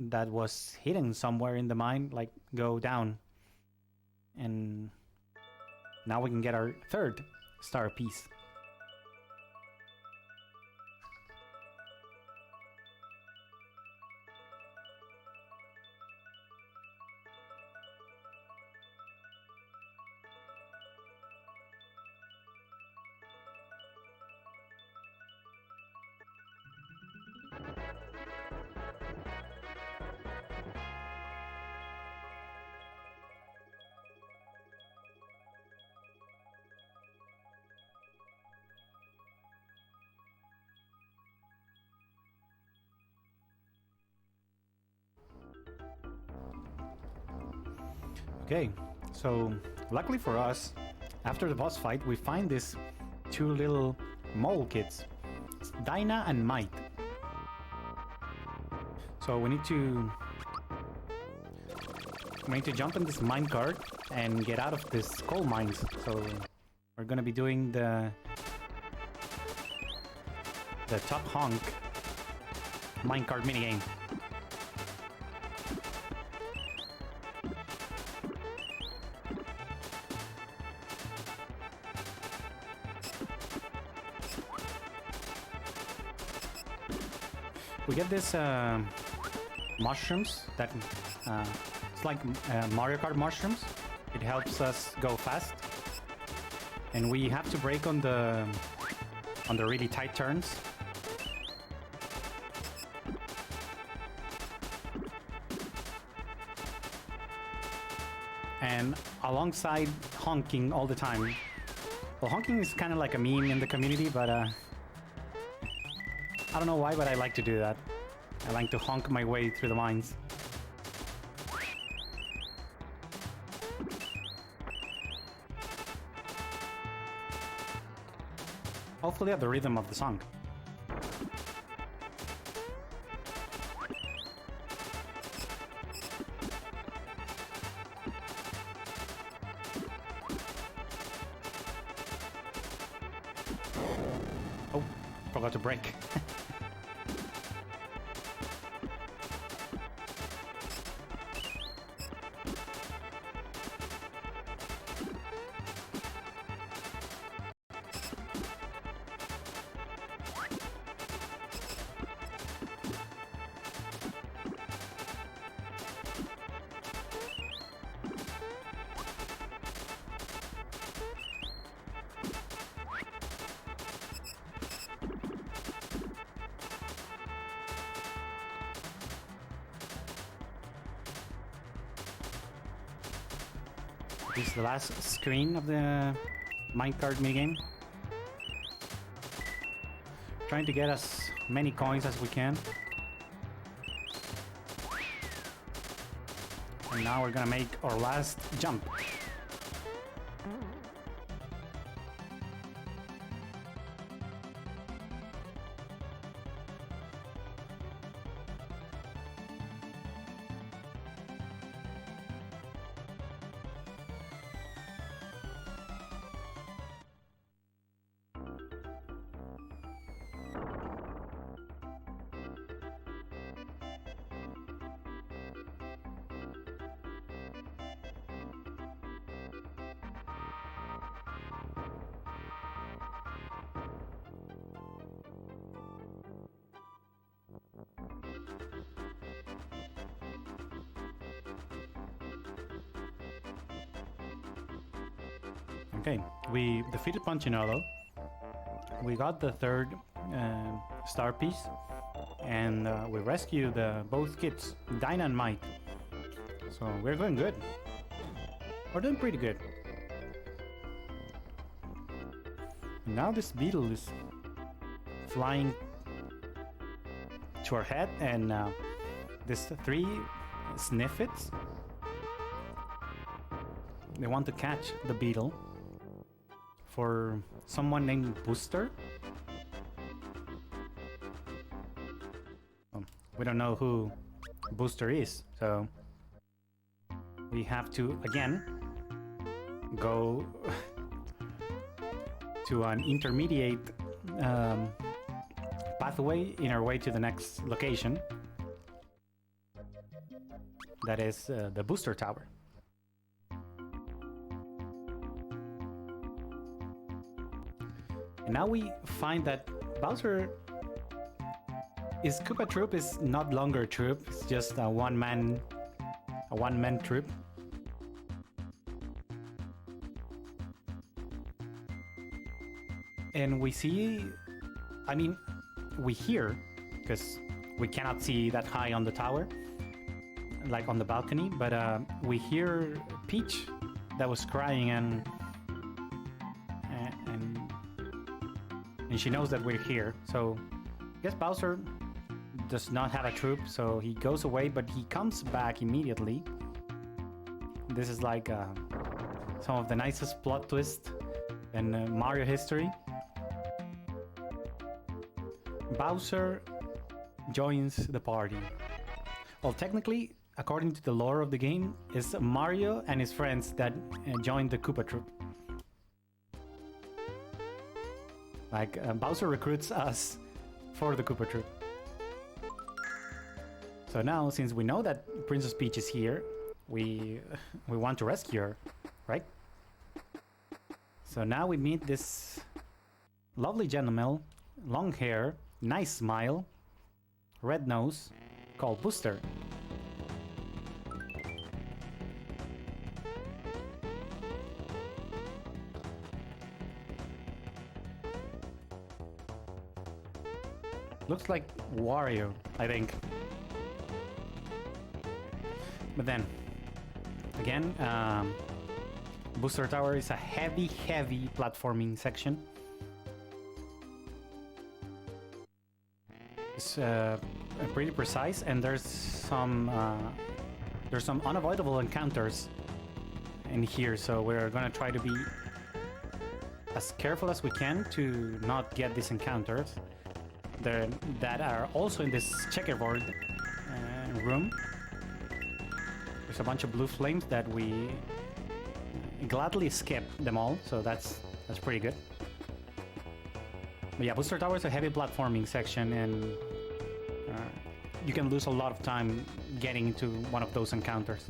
Speaker 1: that was hidden somewhere in the mine like go down. And now we can get our 3rd star piece. Okay, so luckily for us, after the boss fight, we find these 2 little mole kids. It's Dinah and Might. So we need to jump in this minecart and get out of this coal mines. So we're gonna be doing the top honk minecart minigame. we get this mushrooms that it's like Mario Kart mushrooms. It helps us go fast, and we have to brake on the really tight turns. And alongside honking all the time. Well, honking is kind of like a meme in the community, but I don't know why, but I like to do that. I like to honk my way through the mines. Hopefully at the rhythm of the song. Oh, forgot to brake. This is the last screen of the minecart minigame. Trying to get as many coins as we can. And now we're gonna make our last jump. Okay, we defeated Punchinello. We got the third star piece, and we rescued both kids, Dinah and Mike. So we're going good. We're doing pretty good. Now this beetle is flying to our head, and these three sniffets, they want to catch the beetle for someone named Booster. We don't know who Booster is, so we have to again go to an intermediate pathway in our way to the next location. That is the Booster Tower. And now we find that Bowser is Koopa Troop is not longer a troop, it's just a one-man troop. And we see, I mean, we hear, because we cannot see that high on the tower, like on the balcony, but we hear Peach that was crying, and she knows that we're here. So I guess Bowser does not have a troop, so he goes away, but he comes back immediately. This is like some of the nicest plot twists in Mario history. Bowser joins the party. Well, technically, according to the lore of the game, it's Mario and his friends that joined the Koopa Troop. Like, Bowser recruits us for the Koopa Troop. So now, since we know that Princess Peach is here, we want to rescue her, right? So now we meet this lovely gentleman, long hair, nice smile, red nose called Booster. Looks like Wario, I think. But then, again, Booster Tower is a heavy platforming section. It's pretty precise, and there's some unavoidable encounters in here, so we're gonna try to be as careful as we can to not get these encounters that are also in this checkerboard room. There's a bunch of blue flames that we gladly skip them all, so that's pretty good. But yeah, Booster Tower is a heavy platforming section, and you can lose a lot of time getting into one of those encounters.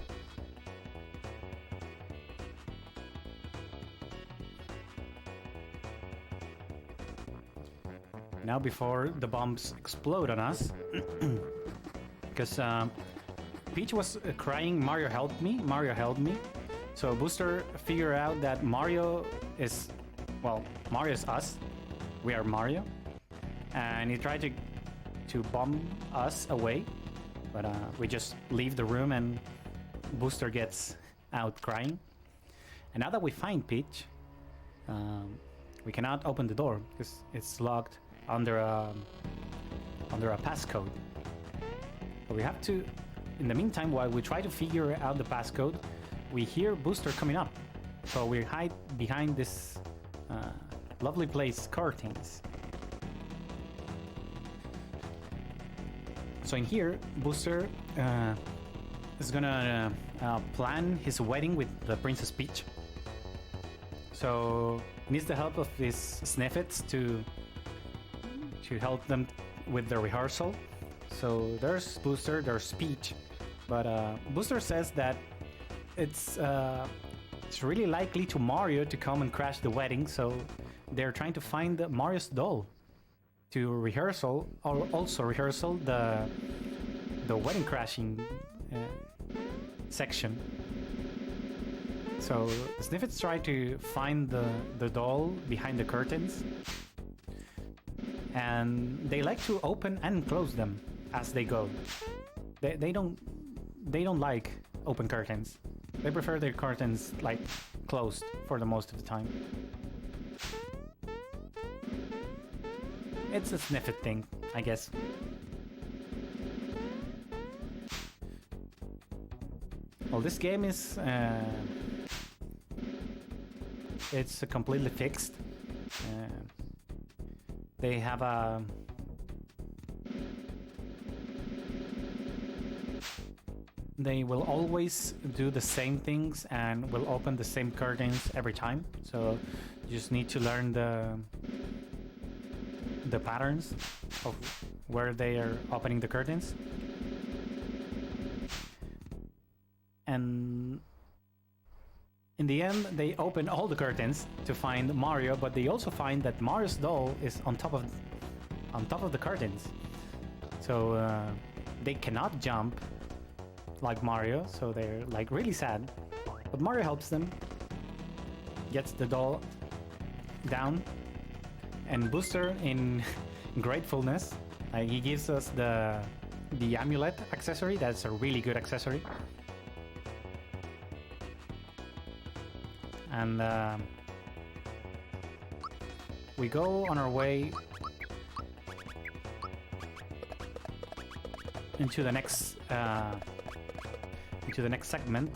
Speaker 1: Now, before the bombs explode on us, because Peach was crying, Mario helped me, Mario helped me. So Booster figured out that Mario is, well, Mario is us. We are Mario. And he tried to bomb us away. But we just leave the room and Booster gets out crying. And now that we find Peach, we cannot open the door because it's locked under a passcode. But we have to, in the meantime, while we try to figure out the passcode, we hear Booster coming up. So we hide behind this lovely place, curtains. So in here, Booster is gonna plan his wedding with the Princess Peach. So he needs the help of his Sniffets to help them with the rehearsal. So there's Booster, there's Peach, but Booster says that it's really likely to Mario to come and crash the wedding, so they're trying to find Mario's doll to rehearsal, or also rehearsal the wedding crashing section. So the Sniffets try to find the doll behind the curtains, and they like to open and close them as they go. They don't like open curtains. They prefer their curtains like closed for the most of the time. It's a Sniffet thing, I guess. Well, this game is it's completely fixed. They have a they will always do the same things and will open the same curtains every time. So you just need to learn the patterns of where they are opening the curtains. And in the end, they open all the curtains to find Mario, but they also find that Mario's doll is on top of the curtains. So they cannot jump like Mario, so they're like really sad. But Mario helps them, gets the doll down, and Booster, in gratefulness, he gives us the amulet accessory. That's a really good accessory. And we go on our way into the next segment.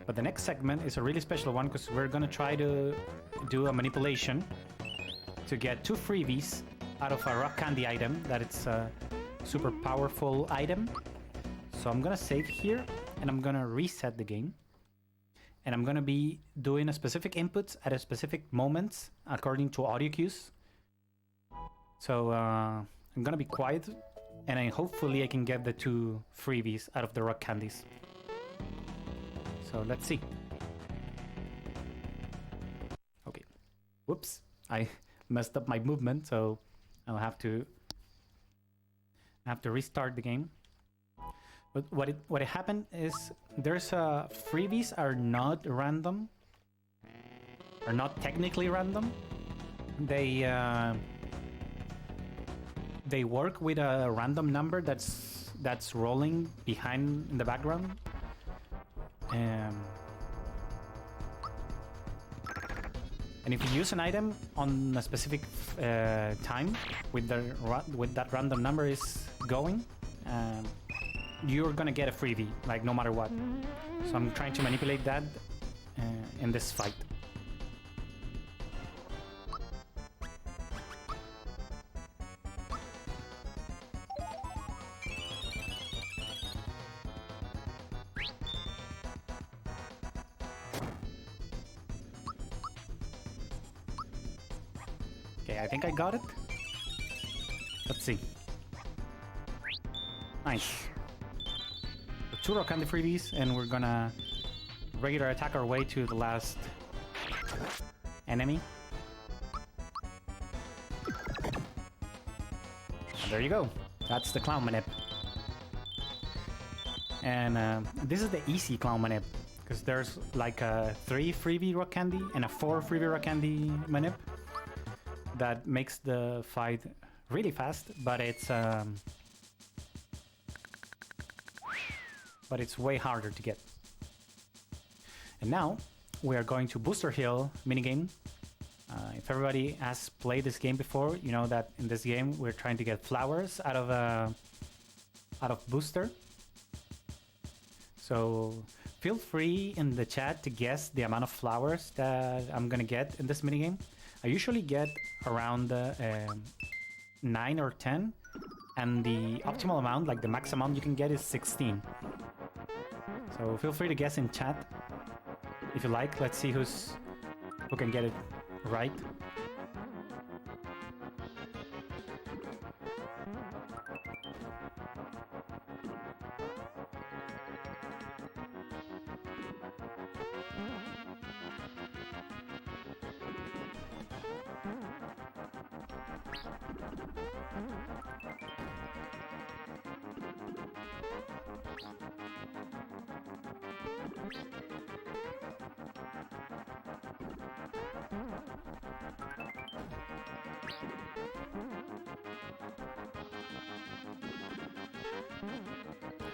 Speaker 1: But the next segment is a really special one because we're gonna try to do a manipulation to get 2 freebies out of a rock candy item that it's a super powerful item. So I'm gonna save here and I'm gonna reset the game. And I'm gonna be doing a specific inputs at a specific moments according to audio cues. So I'm gonna be quiet, and hopefully I can get the 2 freebies out of the rock candies. So let's see. Okay. Whoops, I messed up my movement, so I'll have to I have to restart the game. But what it happened is there's freebies are not random, are not technically random. They work with a random number that's rolling behind in the background. And if you use an item on a specific time with that random number is going, you're gonna get a freebie, like no matter what. So I'm trying to manipulate that in this fight. Okay, I think I got it. Let's see. Nice. The 2 rock candy freebies, and we're gonna regular attack our way to the last enemy. And there you go. That's the clown manip. And this is the easy clown manip, because there's like a 3 freebie rock candy and a 4 freebie rock candy manip. That makes the fight really fast, but it's way harder to get. And now we are going to Booster Hill minigame. If everybody has played this game before, you know that in this game we're trying to get flowers out of Booster. So feel free in the chat to guess the amount of flowers that I'm gonna get in this minigame. I usually get around 9 or 10, and the optimal amount, like the max amount you can get, is 16. So feel free to guess in chat if you like. Let's see who can get it right.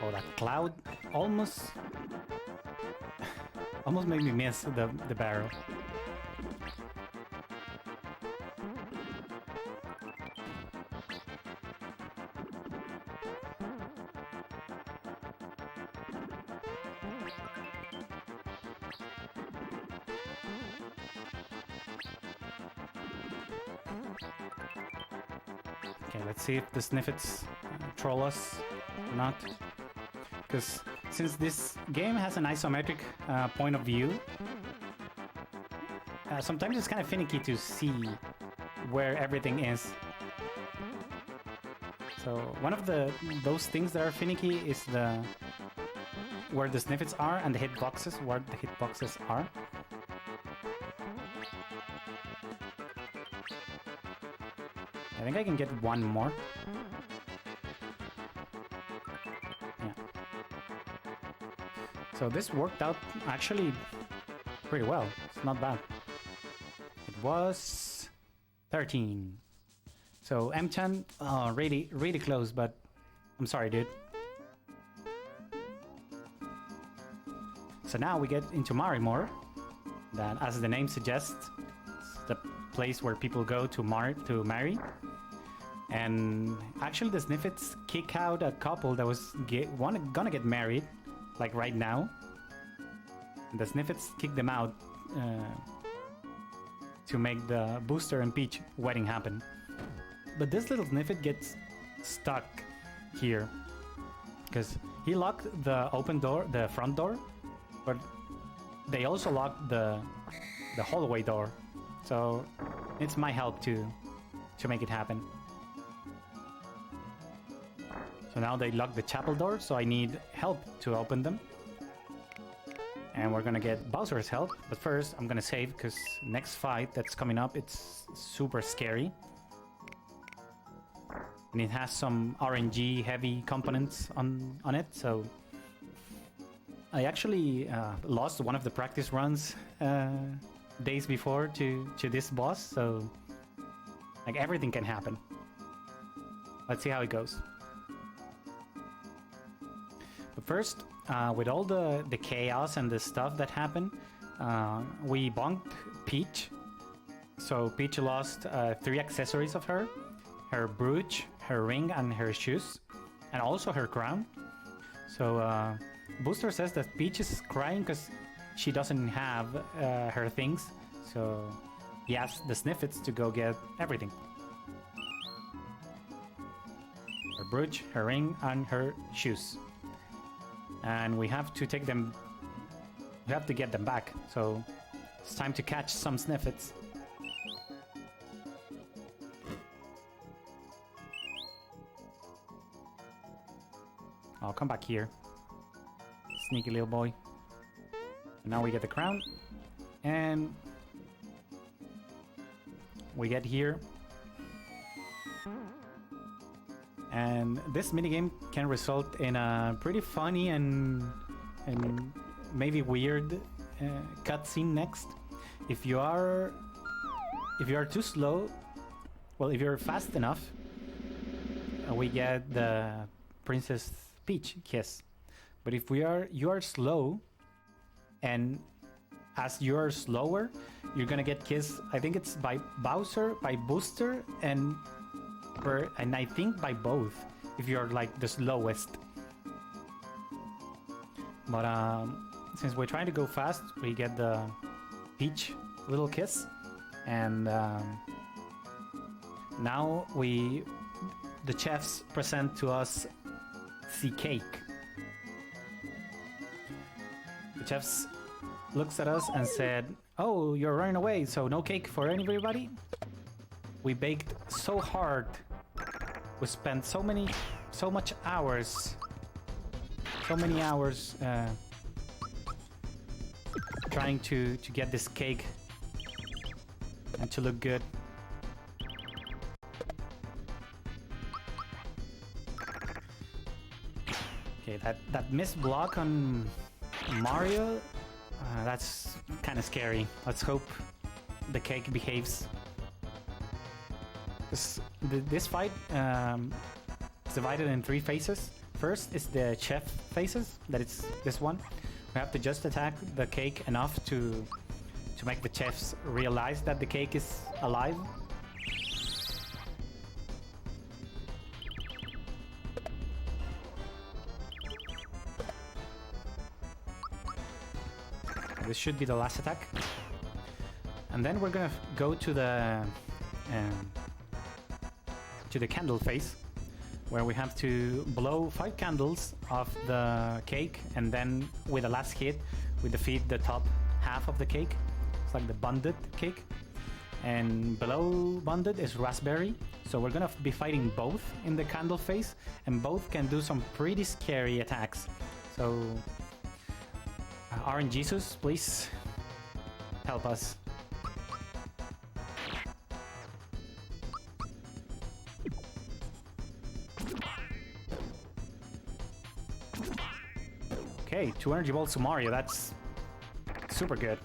Speaker 1: Oh, that cloud almost made me miss the barrel. Okay, let's see if the Sniffets troll us or not. Because since this game has an isometric point of view, sometimes it's kind of finicky to see where everything is. So one of those things that are finicky is where the Sniffets are and the hitboxes, where the hitboxes are. I think I can get one more. So this worked out actually pretty well. It's not bad. It was 13. So M10, really, really close, but I'm sorry, dude. So now we get into Marimore, that, as the name suggests, it's the place where people go to marry. And actually the Sniffets kick out a couple that was gonna get married, like right now. The Sniffets kick them out to make the Booster and Peach wedding happen. But this little Sniffet gets stuck here because he locked the open door, the front door, but they also locked the hallway door. So it's my help to make it happen. So now they lock the chapel door, so I need help to open them. And we're gonna get Bowser's help, but first I'm gonna save because next fight that's coming up, it's super scary. and it has some RNG heavy components on it. So I actually lost one of the practice runs days before to this boss. So like everything can happen. Let's see how it goes. But first, with all the chaos and the stuff that happened, we bonked Peach. So Peach lost 3 accessories of her. Her brooch, her ring, and her shoes. And also her crown. So Booster says that Peach is crying because she doesn't have her things. So he asked the Sniffets to go get everything. Her brooch, her ring, and her shoes. And we have to take them... We have to get them back. So it's time to catch some Sniffets. I'll come back here. Sneaky little boy. And now we get the crown. And we get here. And this minigame can result in a pretty funny and maybe weird cutscene next. If you are too slow, well, if you're fast enough, we get the Princess Peach kiss. But if you are slow, and as you are slower, you're gonna get kissed. I think it's by Bowser, by Booster, and I think by both. If you're like the slowest. But since we're trying to go fast, we get the Peach little kiss, and now the chefs present to us the cake. The chefs looks at us and said, "Oh, you're running away, so no cake for everybody?" We baked so hard. We spent so many hours trying to get this cake and to look good. Okay, that missed block on Mario, that's kind of scary. Let's hope the cake behaves. This fight is divided in 3 phases. First is the chef phases, that is this one. We have to just attack the cake enough to make the chefs realize that the cake is alive. This should be the last attack. And then we're gonna go to the candle phase, where we have to blow 5 candles off the cake, and then with the last hit, we defeat the top half of the cake. It's like the bonded cake. And below bonded is raspberry. So we're gonna be fighting both in the candle phase, and both can do some pretty scary attacks. So RNGesus, please help us. Okay, 2 energy balls to Mario, that's super good.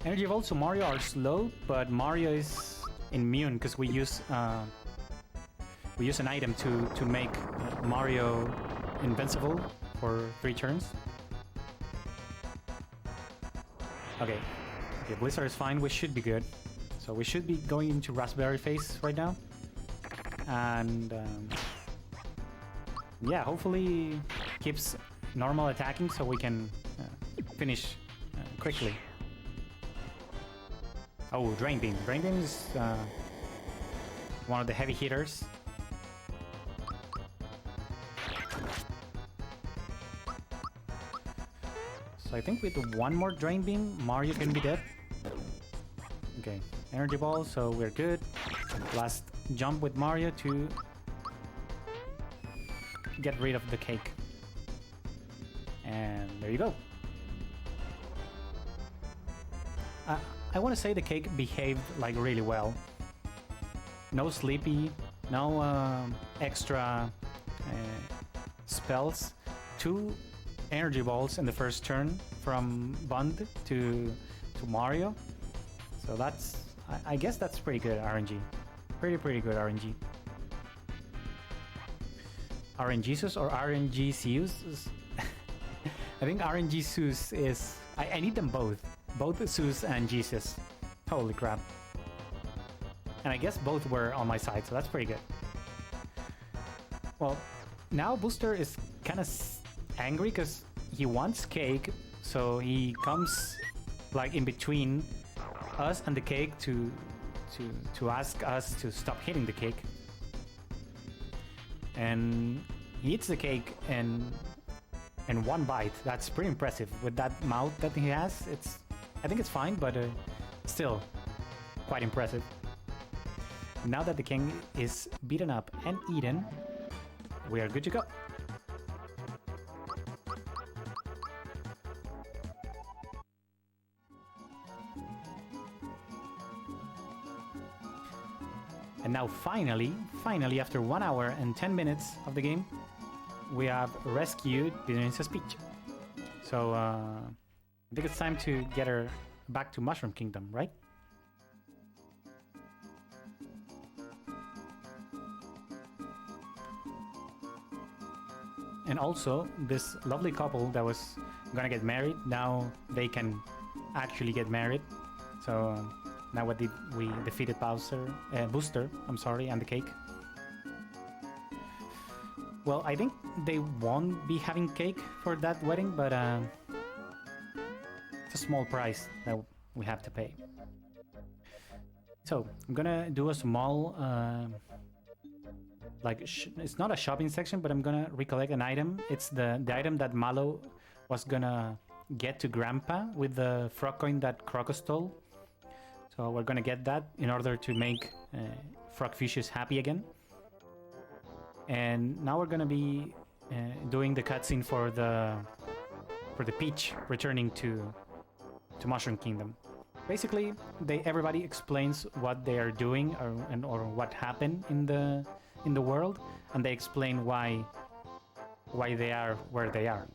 Speaker 1: Energy balls to Mario are slow, but Mario is immune because we use an item to make Mario invincible for 3 turns. Okay, Blizzard is fine, we should be good. So we should be going into raspberry phase right now. And yeah, hopefully keeps normal attacking so we can finish quickly. Oh, Drain Beam. Drain Beam is one of the heavy hitters. So I think with one more Drain Beam, Mario can be dead. Okay, Energy Ball, so we're good. Last jump with Mario to get rid of the cake. And there you go. I want to say the cake behaved like really well. no sleepy, no extra spells. 2 energy balls in the first turn from Bond to Mario. So that's, I guess that's pretty good RNG. Pretty good RNG. RNGesus or RNGCus? I think RNGesus is... I need them both. Both Zeus and Jesus. Holy crap. And I guess both were on my side, so that's pretty good. Well, now Booster is kind of angry because he wants cake, so he comes like in between us and the cake to ask us to stop hitting the cake. And he eats the cake in one bite. That's pretty impressive with that mouth that he has. I think it's fine, but still quite impressive. Now that the king is beaten up and eaten, we are good to go. And now finally, after 1 hour and 10 minutes of the game, we have rescued Princess Peach. So I think it's time to get her back to Mushroom Kingdom, right? And also, this lovely couple that was gonna get married, now they can actually get married. So now we defeated Booster, I'm sorry, and the cake. Well, I think they won't be having cake for that wedding, but it's a small price that we have to pay. So I'm gonna do a small, it's not a shopping section, but I'm gonna recollect an item. It's the item that Malo was gonna get to Grandpa with the frog coin that Croco stole. So we're gonna get that in order to make Frogfishes happy again. And now we're gonna be doing the cutscene for the Peach returning to Mushroom Kingdom. Basically, everybody explains what they are doing or what happened in the world, and they explain why they are where they are.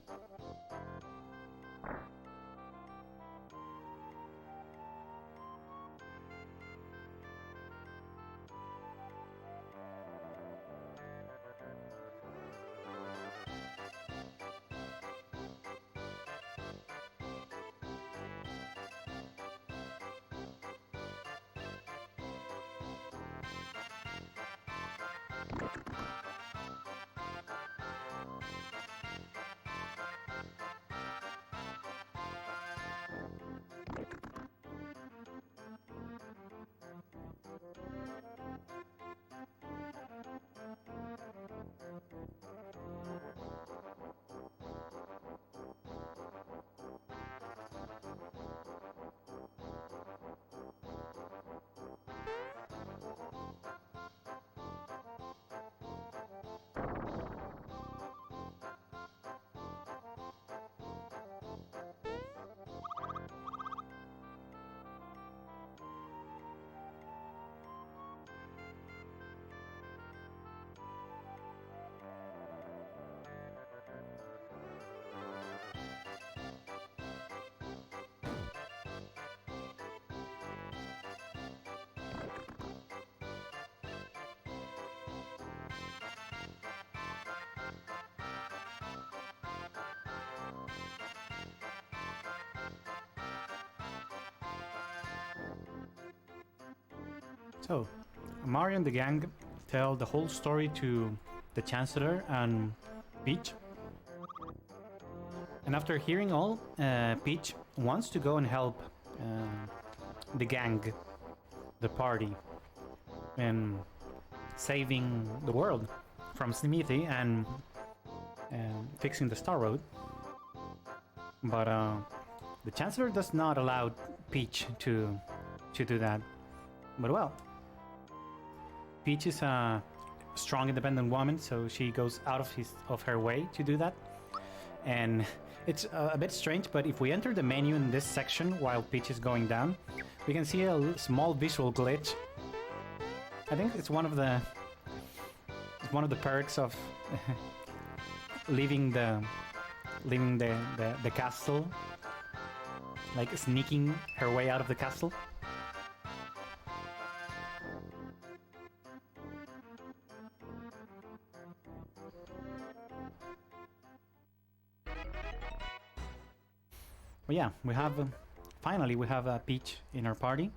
Speaker 1: So, Mario and the gang tell the whole story to the Chancellor and Peach. And after hearing all, Peach wants to go and help the gang, the party, in saving the world from Smithy and fixing the Star Road. But the Chancellor does not allow Peach to do that. But well, Peach is a strong, independent woman, so she goes out of her way to do that. And it's a bit strange, but if we enter the menu in this section while Peach is going down, we can see a small visual glitch I think it's one of the perks of leaving the castle, like sneaking her way out of the castle. But yeah, we have finally we have Peach in our party,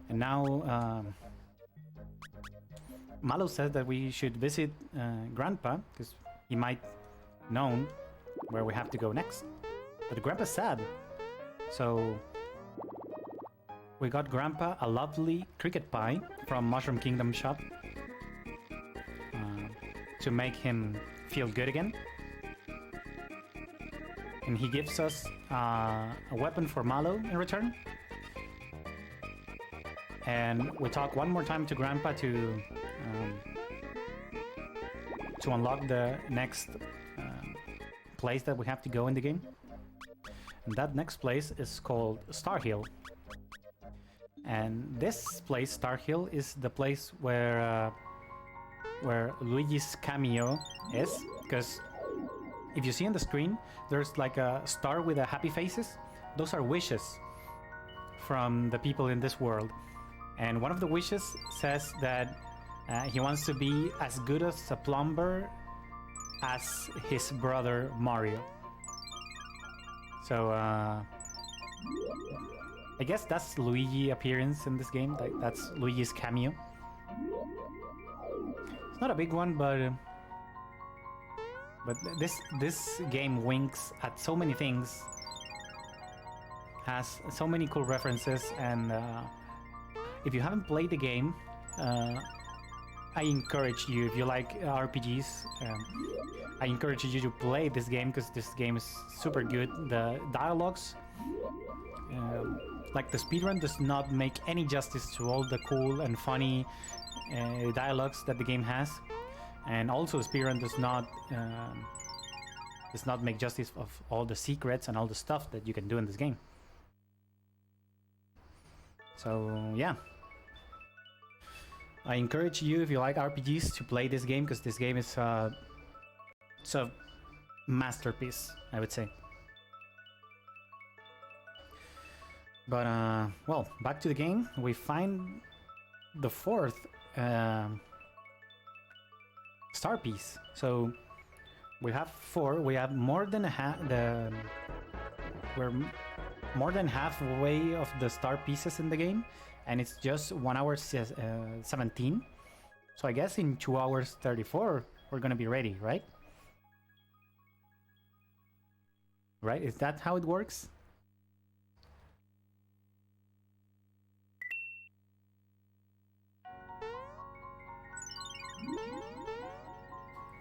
Speaker 1: and now Malo said that we should visit Grandpa because he might know where we have to go next. But Grandpa's sad, so we got Grandpa a lovely cricket pie from Mushroom Kingdom shop to make him feel good again. And he gives us a weapon for Malo in return. And we talk one more time to Grandpa to unlock the next place that we have to go in the game. And that next place is called Star Hill. And this place, Star Hill, is the place where Luigi's cameo is, because if you see on the screen, there's like a star with a happy faces. Those are wishes from the people in this world. And one of the wishes says that he wants to be as good as a plumber as his brother Mario. So I guess that's Luigi appearance in this game. That's Luigi's cameo. It's not a big one, but this game winks at so many things, has so many cool references, and if you haven't played the game, I encourage you, if you like RPGs, I encourage you to play this game because this game is super good. The dialogues, like the speedrun does not make any justice to all the cool and funny dialogues that the game has. And also speedrun does not make justice of all the secrets and all the stuff that you can do in this game. So yeah, I encourage you, if you like RPGs, to play this game because this game is it's a masterpiece, I would say. But well, back to the game. We find the fourth star piece. So we have four. We have more than we're more than halfway of the star pieces in the game, and it's just 1 hour 17. So I guess in 2 hours 34 we're gonna be ready, right? Right? Is that how it works?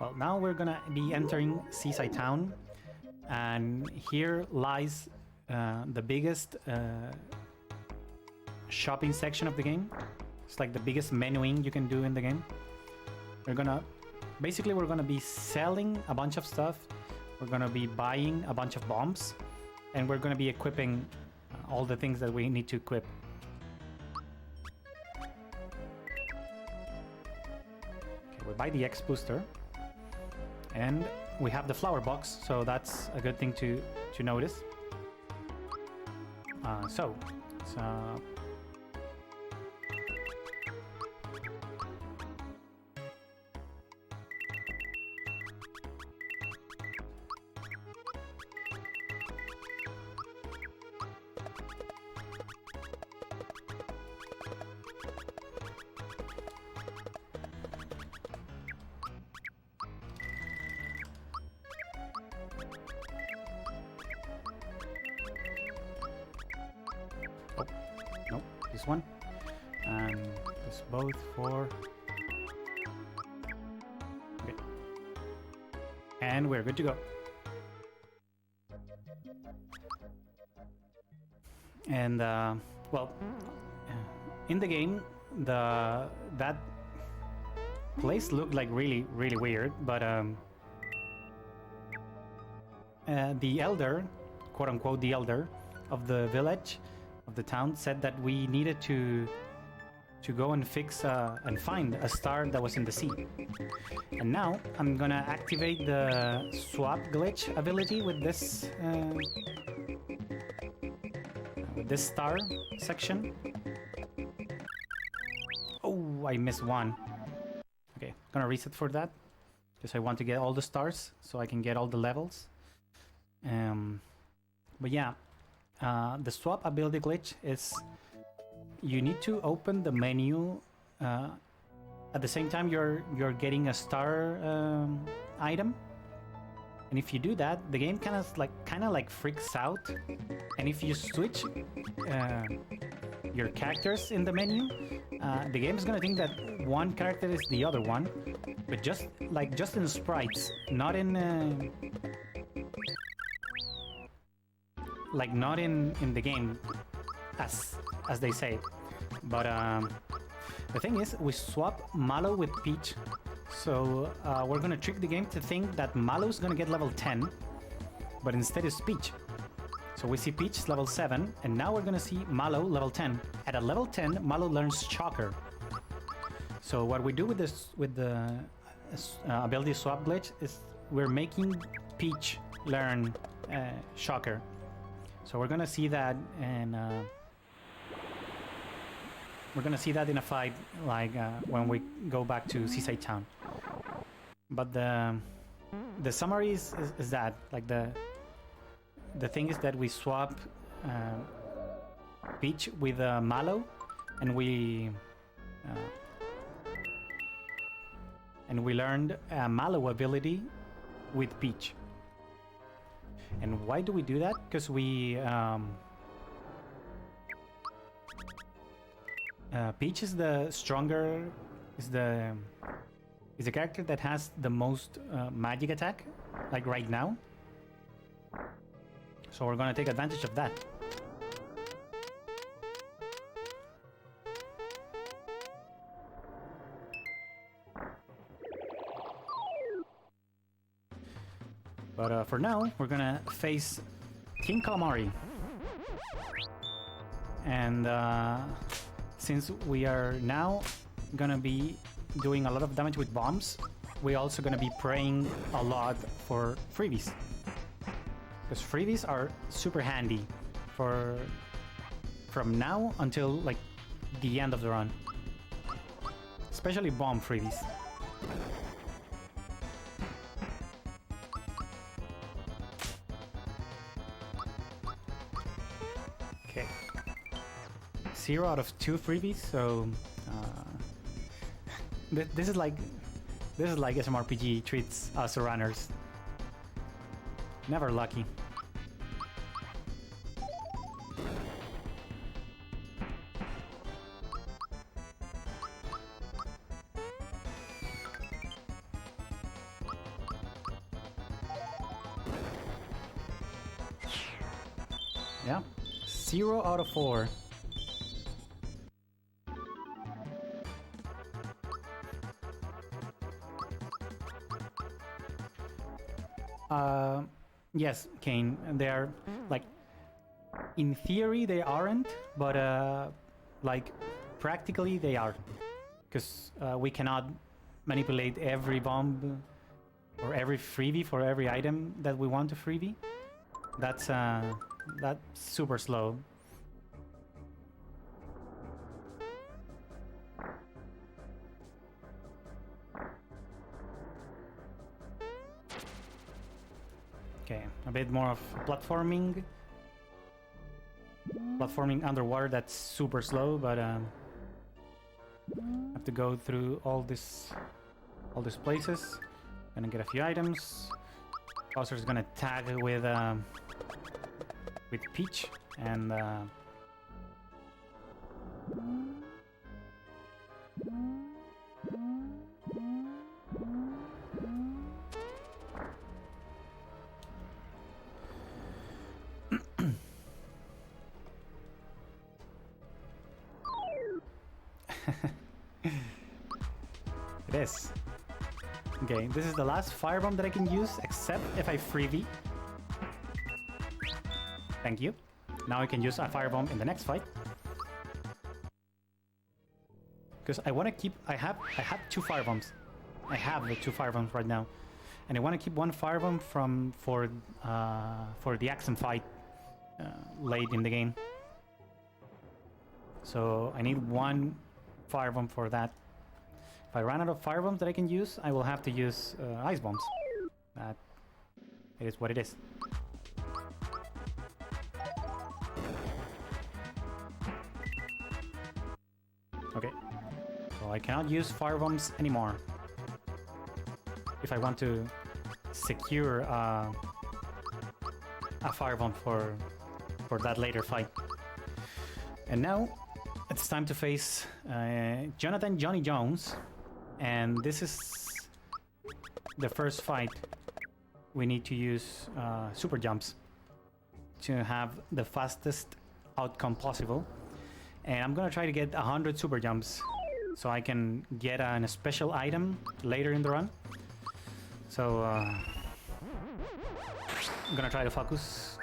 Speaker 1: Well, now we're gonna be entering Seaside Town, and here lies the biggest shopping section of the game. It's like the biggest menuing you can do in the game. We're gonna be selling a bunch of stuff. We're gonna be buying a bunch of bombs, and we're gonna be equipping all the things that we need to equip. Okay, we buy the X booster. And we have the flower box, so that's a good thing to notice. So oh, no, this one, and this both for, okay, and we're good to go. And well, in the game, that place looked like really weird, but the elder, quote unquote, the elder of the village, of the town, said that we needed to to go and fix and find a star that was in the sea. And now I'm gonna activate the swap glitch ability with this star section. Oh, I missed one. Okay, gonna reset for that because I want to get all the stars so I can get all the levels. But yeah, the swap ability glitch is you need to open the menu at the same time you're getting a star item, and if you do that, the game kind of like freaks out. And if you switch your characters in the menu, the game is gonna think that one character is the other one, but just in sprites, not in not in the game as they say. But the thing is, we swap Mallow with Peach, so we're gonna trick the game to think that Mallow's gonna get level 10, but instead it's Peach. So we see Peach level 7, and now we're gonna see Mallow level 10. At a level 10, Mallow learns Shocker. So what we do with this, with the ability swap glitch, is we're making Peach learn Shocker. So we're gonna see that, and we're gonna see that in a fight, like when we go back to Seaside Town. But the summary is that, like, the thing is that we swap Peach with Mallow, and we learned a Mallow ability with Peach. And why do we do that? Because we Peach is the stronger, is the character that has the most magic attack, like right now. So we're gonna take advantage of that. But for now, we're gonna face King Calamari. And since we are now gonna be doing a lot of damage with bombs, we're also gonna be praying a lot for freebies. Because freebies are super handy from now until like the end of the run. Especially bomb freebies. Okay. 0 out of 2 freebies, so this is like SMRPG treats us runners. Never lucky. Yeah, 0 out of 4. Yes, Kane, they are, like, in theory they aren't, but like, practically they are. Because we cannot manipulate every bomb or every freebie for every item that we want to freebie. That's super slow. Okay, a bit more of platforming underwater. That's super slow, but have to go through all these places. Gonna get a few items. Bowser's gonna tag with Peach, and it is. Okay, this is the last firebomb that I can use, except if I freebie. Thank you. Now I can use a firebomb in the next fight. because I want to keep. I have 2 fire bombs. I have the 2 fire bombs right now, and I want to keep 1 fire bomb for the Axum fight late in the game. So I need 1 fire bomb for that. If I run out of fire bombs that I can use, I will have to use ice bombs. That it is what it is. Okay, so I cannot use fire bombs anymore if I want to secure a fire bomb for that later fight. And now it's time to face Jonathan Johnny Jones, and this is the first fight. We need to use super jumps to have the fastest outcome possible. And I'm gonna try to get 100 super jumps so I can get a special item later in the run. So I'm gonna try to focus.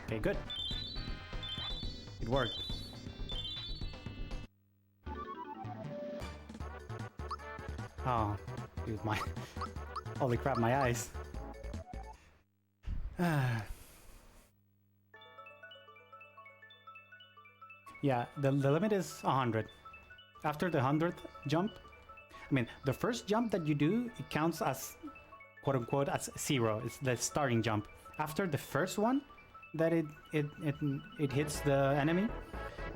Speaker 1: Okay, good. It worked. Oh, dude, my... Holy crap, my eyes. Yeah, the limit is 100. After the 100th jump, I mean, the first jump that you do, it counts as, quote-unquote, as 0. It's the starting jump. After the first one, that it hits the enemy,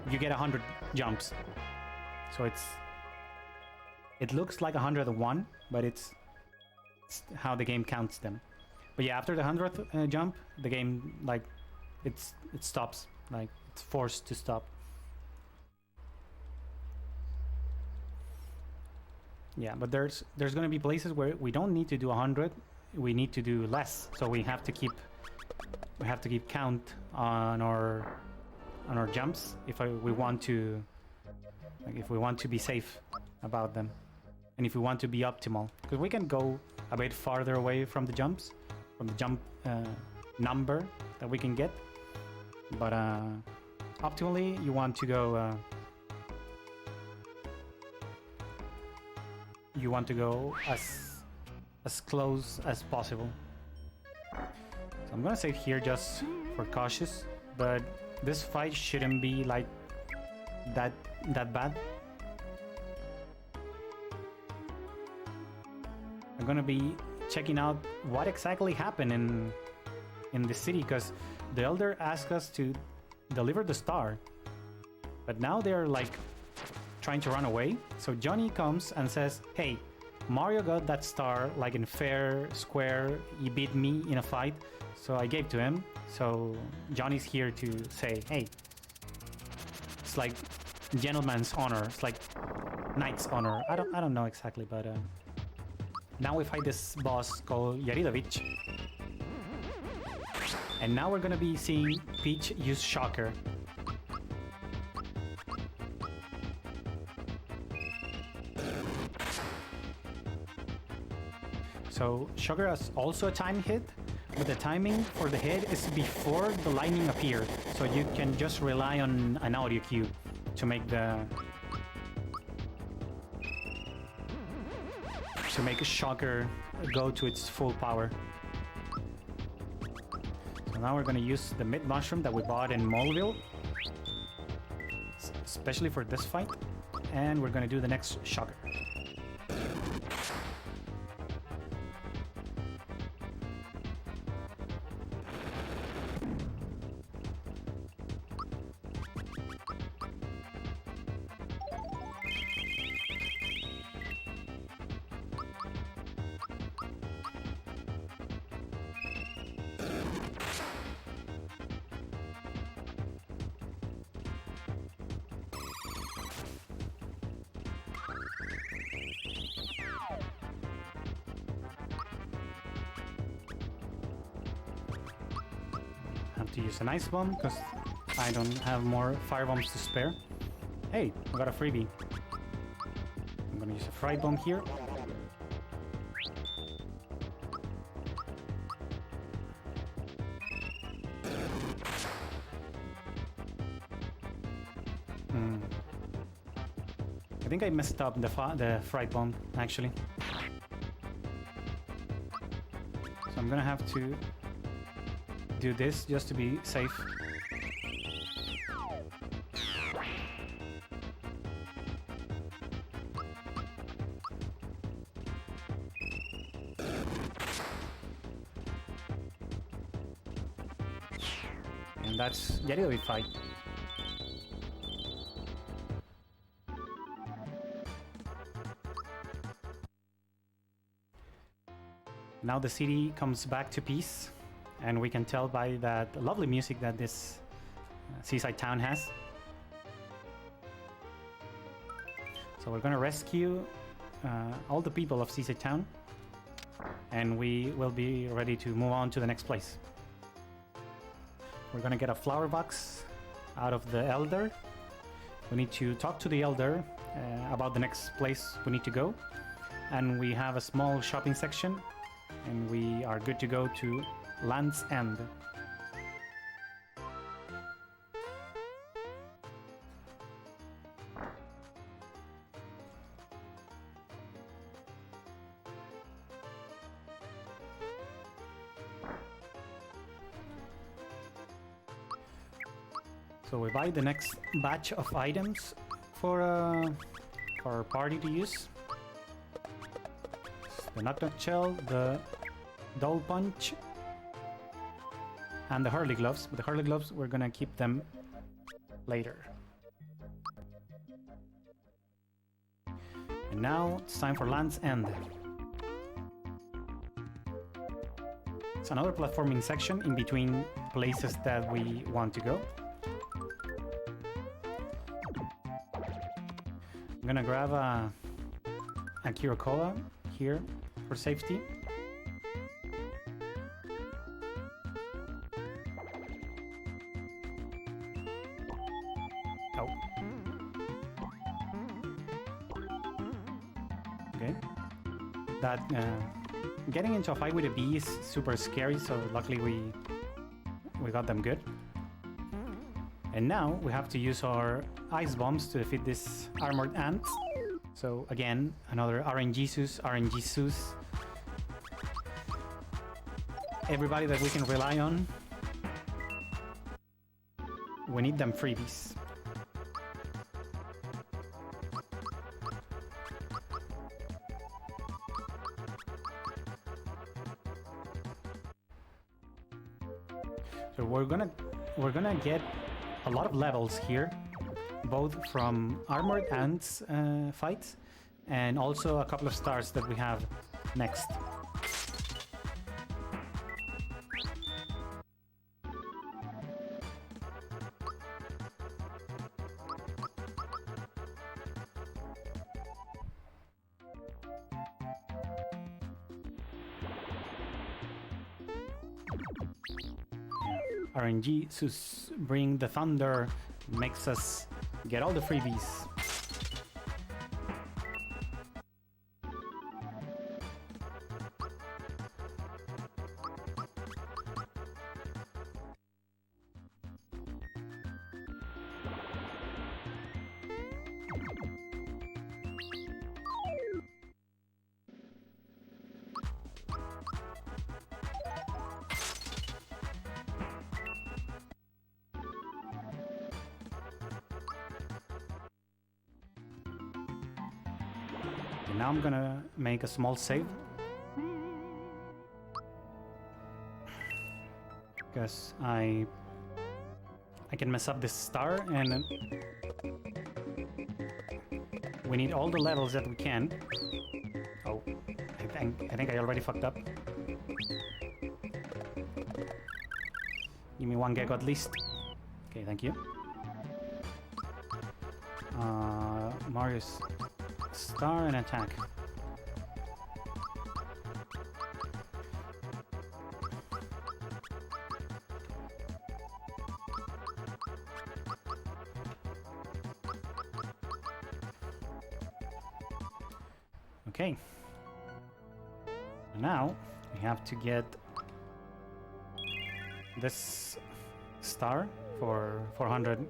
Speaker 1: you get 100 jumps. So it looks like 101, but it's how the game counts them. But yeah, after the 100th jump, the game, like, it stops. Like, it's forced to stop. Yeah, but there's gonna be places where we don't need to do 100. We need to do less. So we have to keep count on our jumps we want to, like, if we want to be safe about them, and if we want to be optimal, because we can go a bit farther away from the jumps, from the jump number that we can get, but optimally you want to go as close as possible. So I'm gonna save here just for cautious, but this fight shouldn't be like that bad. I'm gonna be checking out what exactly happened in the city, because the Elder asked us to deliver the star, but now they're like trying to run away. So Johnny comes and says, hey, Mario got that star like in fair, square, he beat me in a fight, so I gave to him. So Johnny's here to say, hey, it's like gentleman's honor, it's like knight's honor. I don't know exactly, but now we fight this boss called Yaridovich. And now we're gonna be seeing Peach use Shocker. So Shocker has also a time hit, but the timing for the hit is before the lightning appears. So you can just rely on an audio cue to make a Shocker go to its full power. So now we're gonna use the mid mushroom that we bought in Moleville, especially for this fight, and we're gonna do the next Shocker. Have to use an ice bomb because I don't have more fire bombs to spare. Hey, I got a freebie. I'm gonna use a fried bomb here. I think I messed up the fried bomb actually. So I'm gonna have to do this just to be safe. And that's getting a bit fight. Now the city comes back to peace. And we can tell by that lovely music that this seaside town has. So we're gonna rescue all the people of seaside town, and we will be ready to move on to the next place. We're gonna get a flower box out of the elder. We need to talk to the elder about the next place we need to go, and we have a small shopping section, and we are good to go to Land's End. So we buy the next batch of items for our party to use. The Knock Knock Shell, the Dull Punch, and the Hurley Gloves. But the Hurley Gloves, we're gonna keep them later. And now it's time for Land's End. It's another platforming section in between places that we want to go. I'm gonna grab a Kira Cola here for safety. Oh. Okay. That getting into a fight with a bee is super scary, so luckily we got them good. And now we have to use our ice bombs to defeat this armored ant. So again, another RNG-sus. Everybody that we can rely on. We need them freebies. So we're gonna get a lot of levels here, both from armored ants fights and also a couple of stars that we have next. RNG, Sus bring the thunder, makes us get all the freebies. Now I'm gonna make a small save because I can mess up this star, and we need all the levels that we can. Oh, I think I already fucked up. Give me one gecko at least. Okay, thank you. Marius. Star and attack. Okay. Now we have to get this star for 400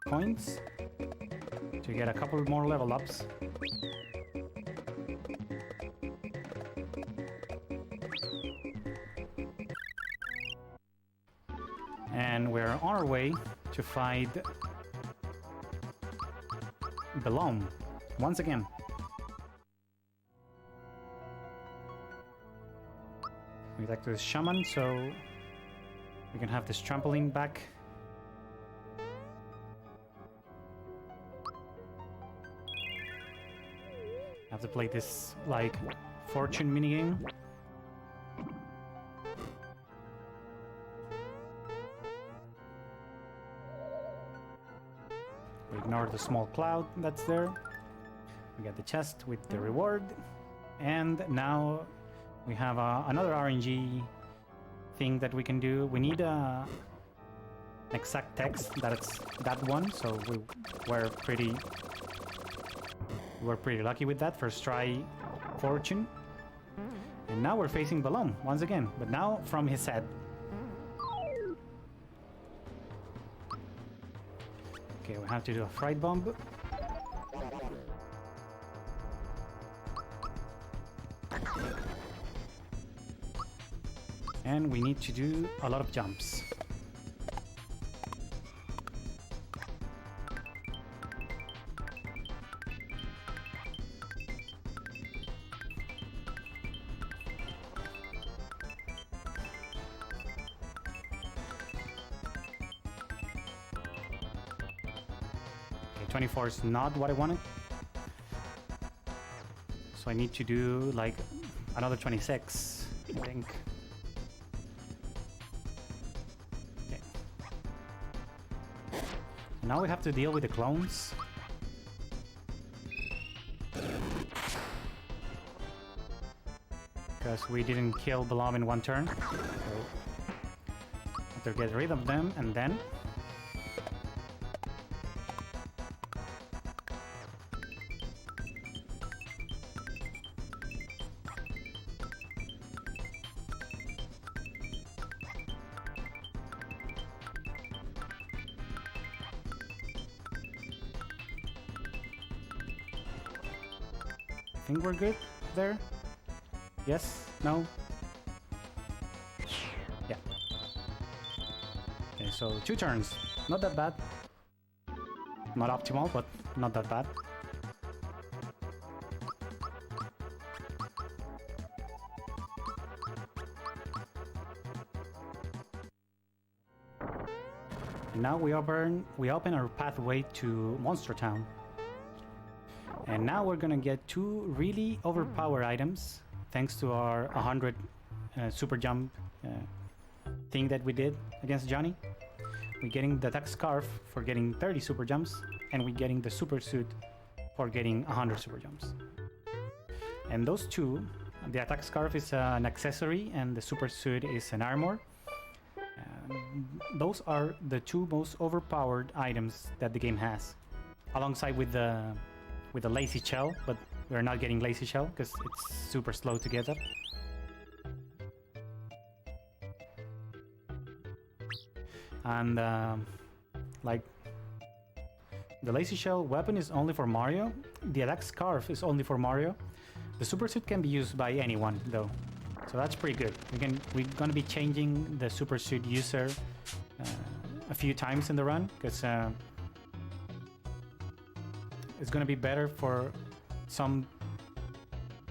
Speaker 1: coins to get a couple more level ups. And we're on our way to fight Belom once again. We attack to the shaman so we can have this trampoline back. Have to play this like fortune minigame. We ignore the small cloud that's there. We get the chest with the reward, and now we have another RNG thing that we can do. We need a exact text that's that one, so we're pretty lucky with that. First try fortune, and now we're facing Belom once again, but now from his head. Okay, we have to do a fright bomb. And we need to do a lot of jumps. Okay, 24 is not what I wanted. So I need to do like another 26, I think. Now we have to deal with the clones. Because we didn't kill Belom in one turn. So have to get rid of them, and then I think we're good there. Yes? No? Yeah. Okay, so 2 turns. Not that bad. Not optimal, but not that bad. And now we open our pathway to Monster Town. And now we're gonna get 2 really overpowered items thanks to our 100 super jump thing that we did against Johnny. We're getting the attack scarf for getting 30 super jumps, and we're getting the super suit for getting 100 super jumps. And those 2, the attack scarf is an accessory and the super suit is an armor. those are the two most overpowered items that the game has, alongside with the lazy shell, but we're not getting lazy shell because it's super slow to get that. And like the lazy shell weapon is only for Mario. The attack scarf is only for Mario. The super suit can be used by anyone though, so that's pretty good. We're gonna be changing the super suit user a few times in the run because it's gonna be better for some.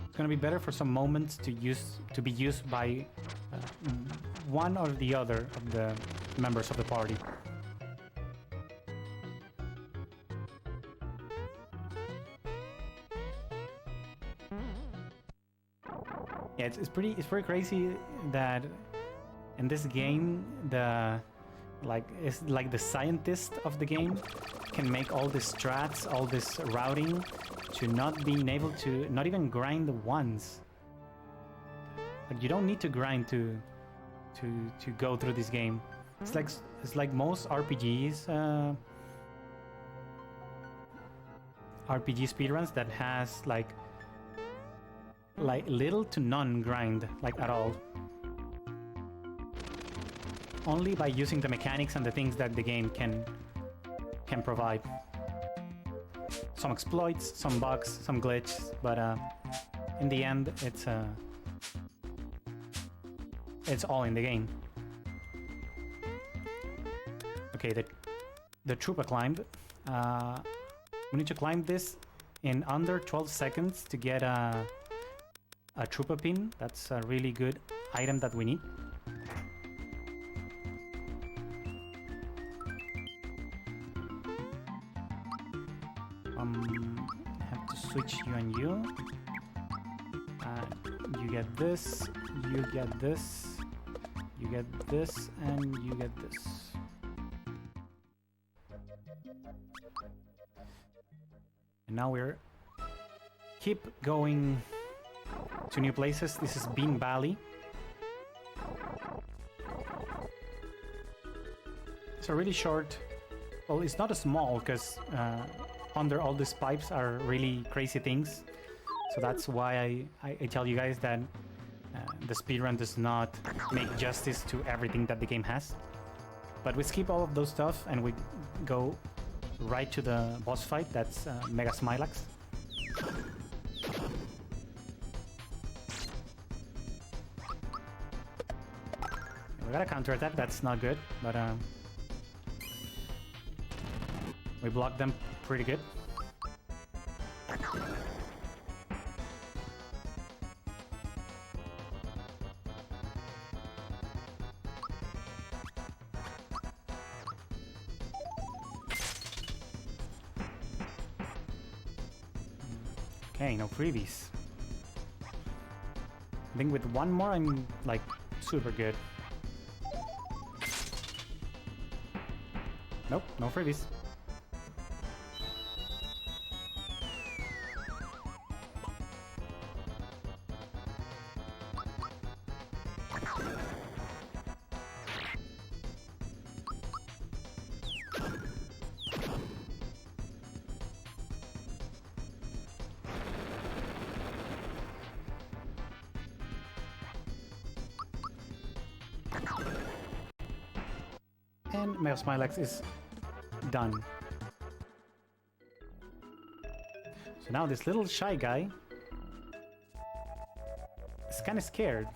Speaker 1: It's gonna be better for some moments to be used by one or the other of the members of the party. Yeah, it's pretty crazy that in this game it's like the scientist of the game can make all these strats, all this routing to not being able to not even grind once. Like you don't need to grind to go through this game. It's like most RPGs, RPG speedruns that has like little to none grind, like at all. Only by using the mechanics and the things that the game can provide. Some exploits, some bugs, some glitches, but in the end, it's all in the game. Okay, the trooper climbed. We need to climb this in under 12 seconds to get a trooper pin. That's a really good item that we need. Have to switch you and you. You get this, you get this, you get this, and you get this. And now we're keep going to new places. This is Bean Valley. It's a really short. Well, it's not a small because under all these pipes are really crazy things. So that's why I tell you guys that the speedrun does not make justice to everything that the game has. But we skip all of those stuff and we go right to the boss fight. That's Mega Smilax. We got a counterattack, that's not good, but we blocked them pretty good. Okay, no freebies. I think with one more I'm like super good. Nope, no freebies. And Mega Smilax is done. So now this little shy guy is kind of scared.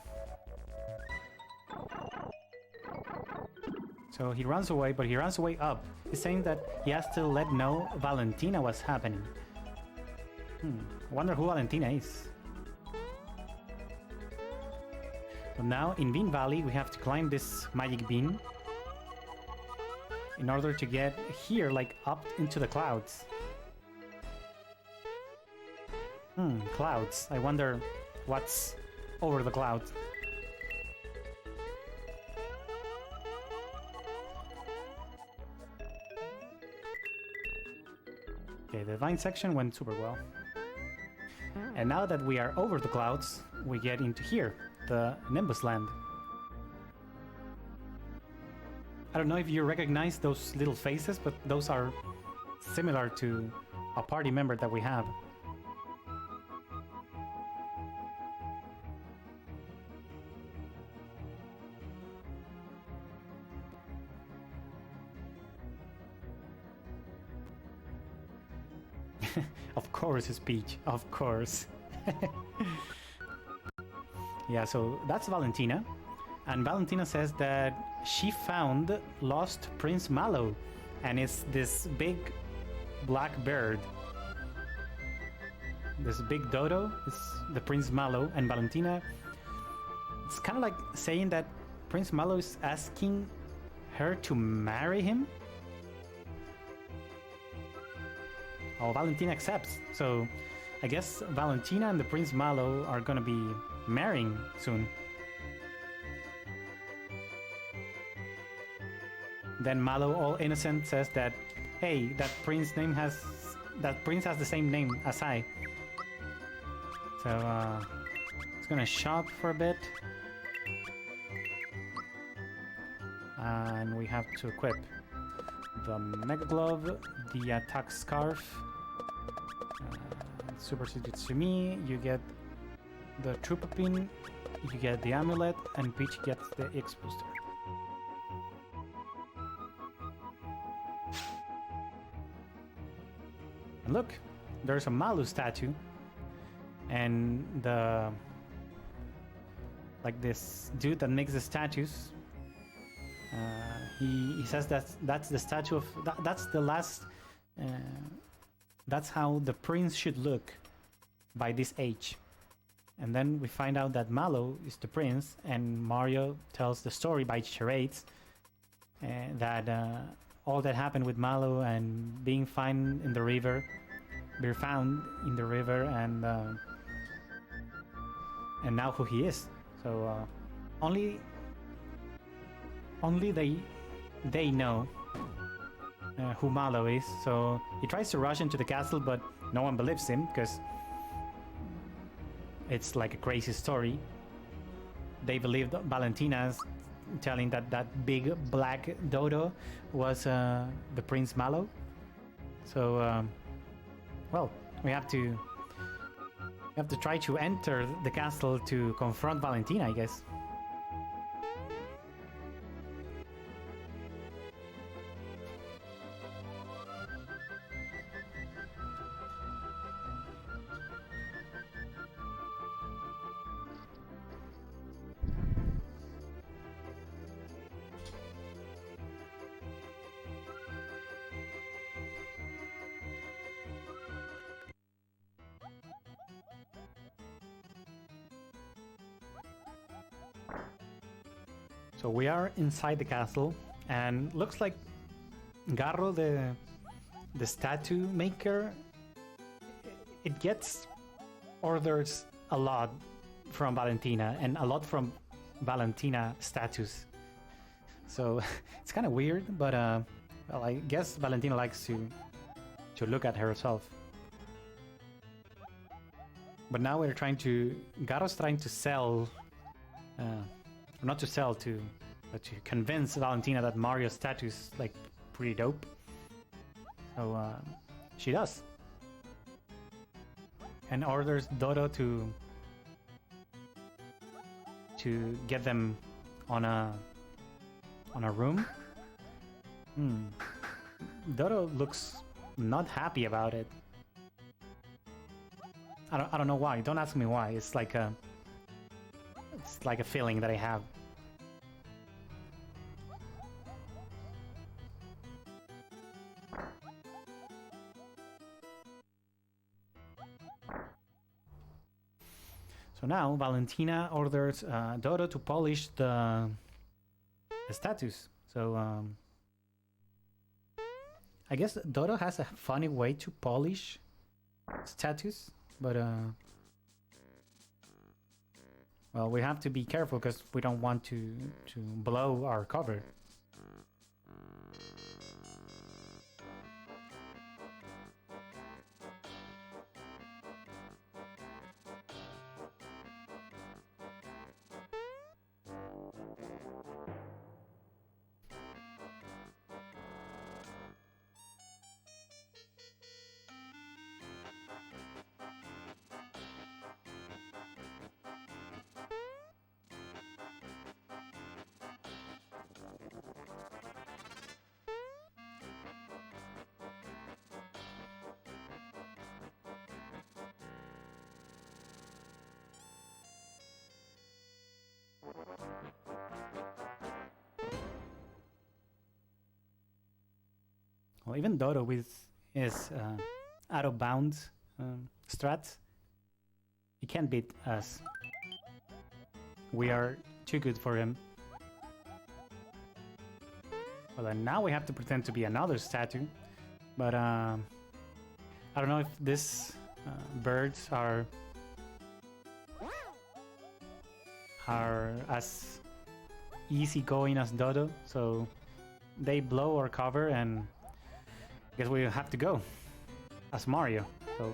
Speaker 1: So he runs away, but he runs away up. He's saying that he has to let know Valentina what's happening. I wonder who Valentina is. But now in Bean Valley we have to climb this magic bean in order to get here, like up into the clouds. Clouds. I wonder what's over the clouds. Okay, the vine section went super well. And now that we are over the clouds, we get into here, the Nimbus Land. I don't know if you recognize those little faces, but those are similar to a party member that we have. Of course, it's Peach. Of course. Yeah, so that's Valentina. And Valentina says that she found lost Prince Mallow. And it's this big black bird. This big dodo is the Prince Mallow. And Valentina, it's kind of like saying that Prince Mallow is asking her to marry him. Oh, Valentina accepts. So I guess Valentina and the Prince Mallow are gonna be marrying soon. Then Mallow, all innocent, says that, hey, that prince has the same name as I. So it's gonna shop for a bit. And we have to equip the Mega Glove, the Attack Scarf, Super Suitsumi, you get the Trooper Pin, you get the Amulet, and Peach gets the X Booster. And look, there's a Malu statue, and this dude that makes the statues, he says that's the statue of that's the last. That's how the prince should look by this age. And then we find out that Mallow is the prince, and Mario tells the story by charades that all that happened with Mallow and being found in the river, and now who he is. So only they know who Mallow is. So he tries to rush into the castle, but no one believes him because it's like a crazy story. They believed Valentina's telling that big black dodo was the Prince Mallow. So well, we have to try to enter the castle to confront Valentina, I guess. So we are inside the castle, and looks like Garro, the statue maker, it gets orders a lot from Valentina and a lot from Valentina statues. So it's kind of weird, but well, I guess Valentina likes to look at herself. But now Garro's trying to sell. Not to sell, but to convince Valentina that Mario's statue is like pretty dope. So she does, and orders Dodo to get them on a room. Dodo looks not happy about it. I don't know why. Don't ask me why. It's like a feeling that I have. So now Valentina orders Dodo to polish the statues. So I guess Dodo has a funny way to polish statues, but well, we have to be careful because we don't want to blow our cover. Well, even Dodo with his out of bounds strats, he can't beat us. We are too good for him. Well, and now we have to pretend to be another statue, but I don't know if these birds are as easygoing as Dodo, so they blow our cover, and I guess we have to go as Mario. So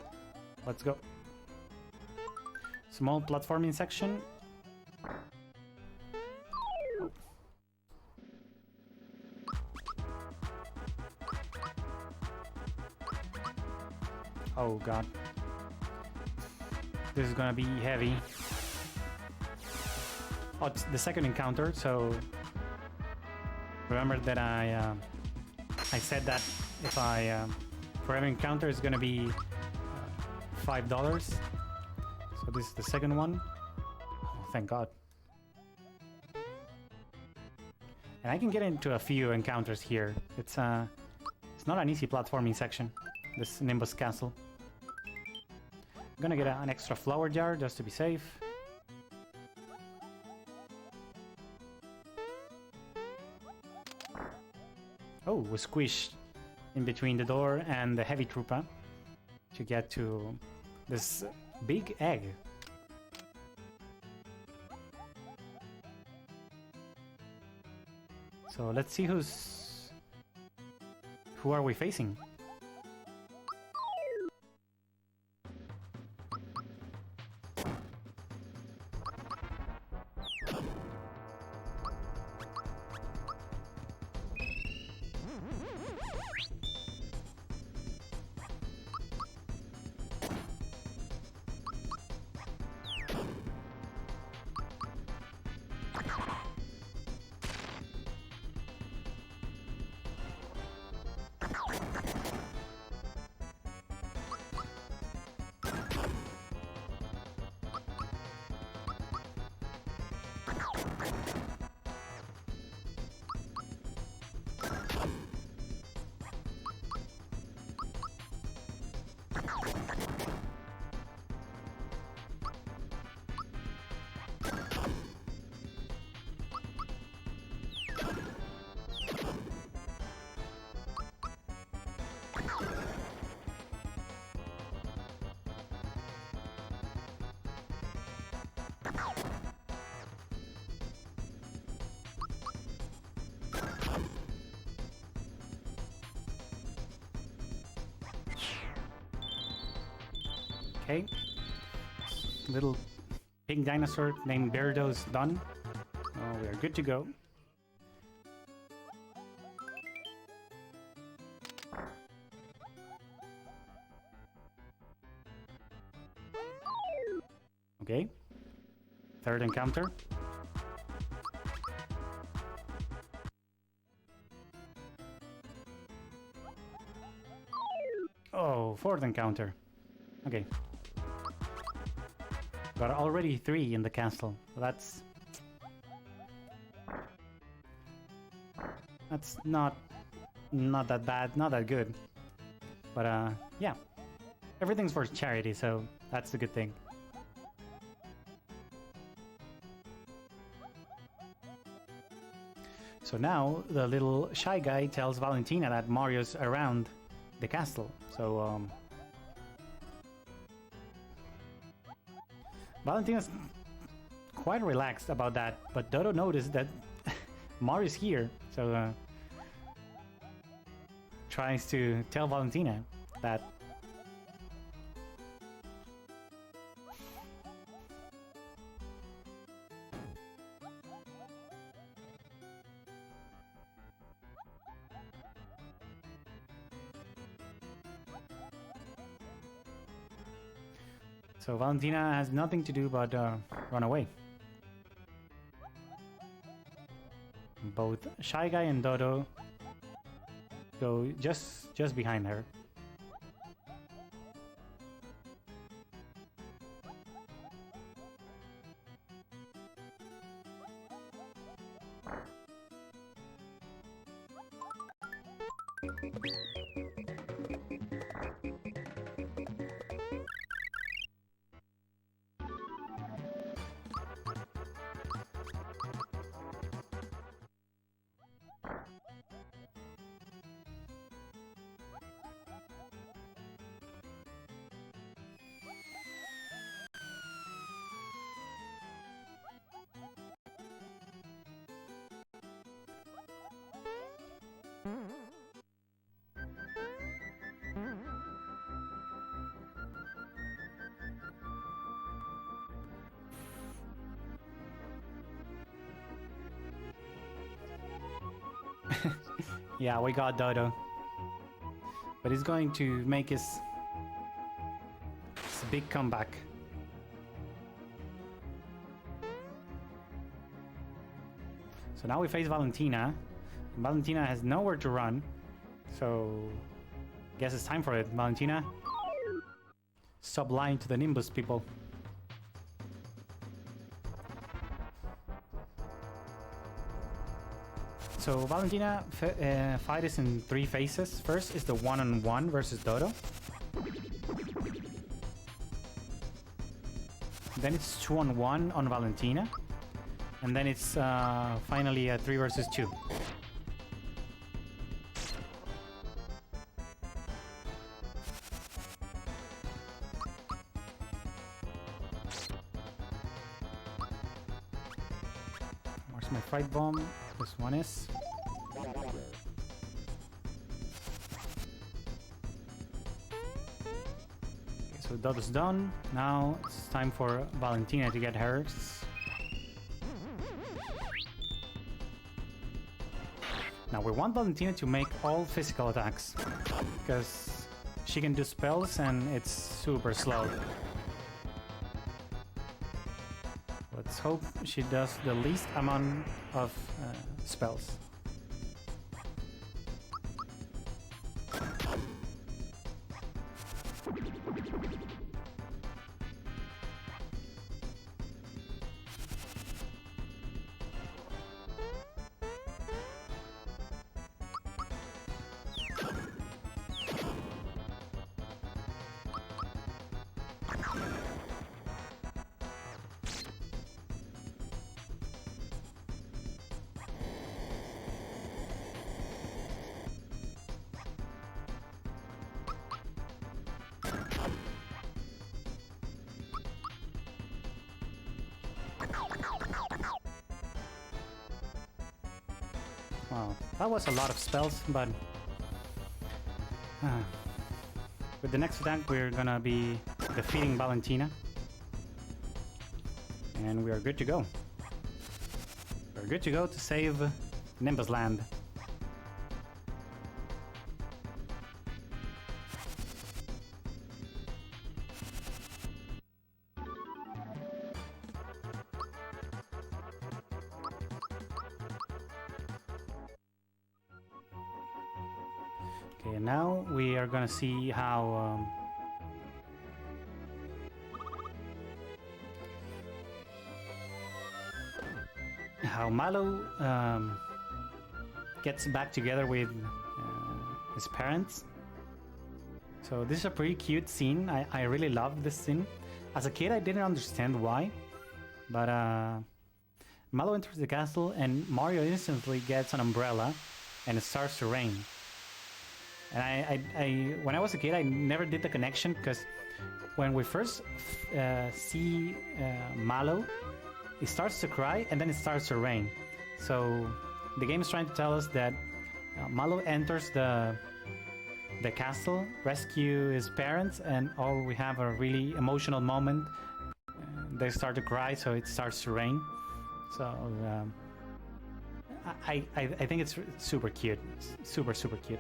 Speaker 1: let's go. Small platforming section. Oh god. This is gonna be heavy. Oh, it's the second encounter, so remember that I said that if I for every encounter it's gonna be $5. So this is the second one. Oh, thank god. And I can get into a few encounters here. It's not an easy platforming section, this Nimbus Castle. I'm gonna get an extra flower jar just to be safe. Oh, we squished in between the door and the heavy trooper to get to this big egg. So let's see who are we facing? Okay. Little pink dinosaur named Birdo's done. Oh, we are good to go. Okay. Third encounter. Oh, fourth encounter. Okay. Got already 3 in the castle. So that's not that bad, not that good. But yeah. Everything's for charity, so that's a good thing. So now the little shy guy tells Valentina that Mario's around the castle. So Valentina's quite relaxed about that, but Dodo noticed that Mario's here, so tries to tell Valentina that so Valentina has nothing to do but run away. Both Shy Guy and Dodo go just behind her. Yeah, we got Dodo. But he's going to make his big comeback. So now we face Valentina. Valentina has nowhere to run. So I guess it's time for it. Valentina, stop lying to the Nimbus people. So Valentina fight is in 3 phases. First is the one-on-one versus Dodo. Then it's 2-on-1 on Valentina. And then it's finally a 3 versus 2. Where's my fright bomb? This one is. Okay, so Dodo's done. Now it's time for Valentina to get hers. Now we want Valentina to make all physical attacks, because she can do spells and it's super slow. Let's hope she does the least amount of spells. Wow, that was a lot of spells, but with the next attack we're gonna be defeating Valentina. And we are good to go. We're good to go to save Nimbus Land. Okay, and now we are gonna see how Malo gets back together with his parents. So this is a pretty cute scene. I really love this scene. As a kid, I didn't understand why, but Malo enters the castle and Mario instantly gets an umbrella and it starts to rain. And I when I was a kid, I never did the connection, because when we first see Malo, he starts to cry and then it starts to rain. So the game is trying to tell us that Malo enters the castle, rescue his parents, and all we have a really emotional moment. They start to cry, so it starts to rain. So I think it's super cute, super cute.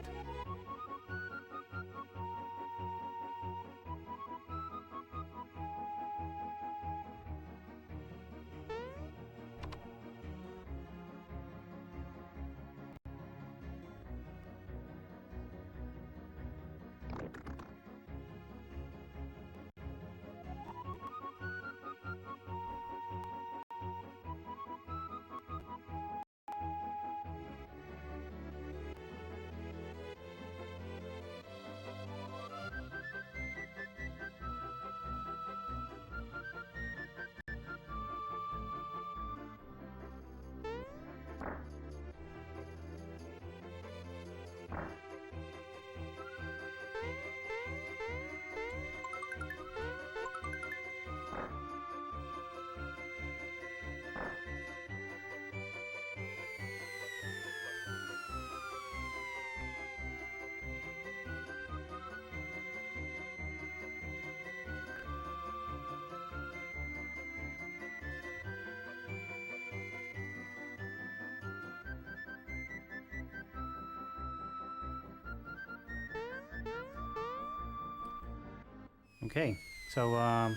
Speaker 1: Okay, so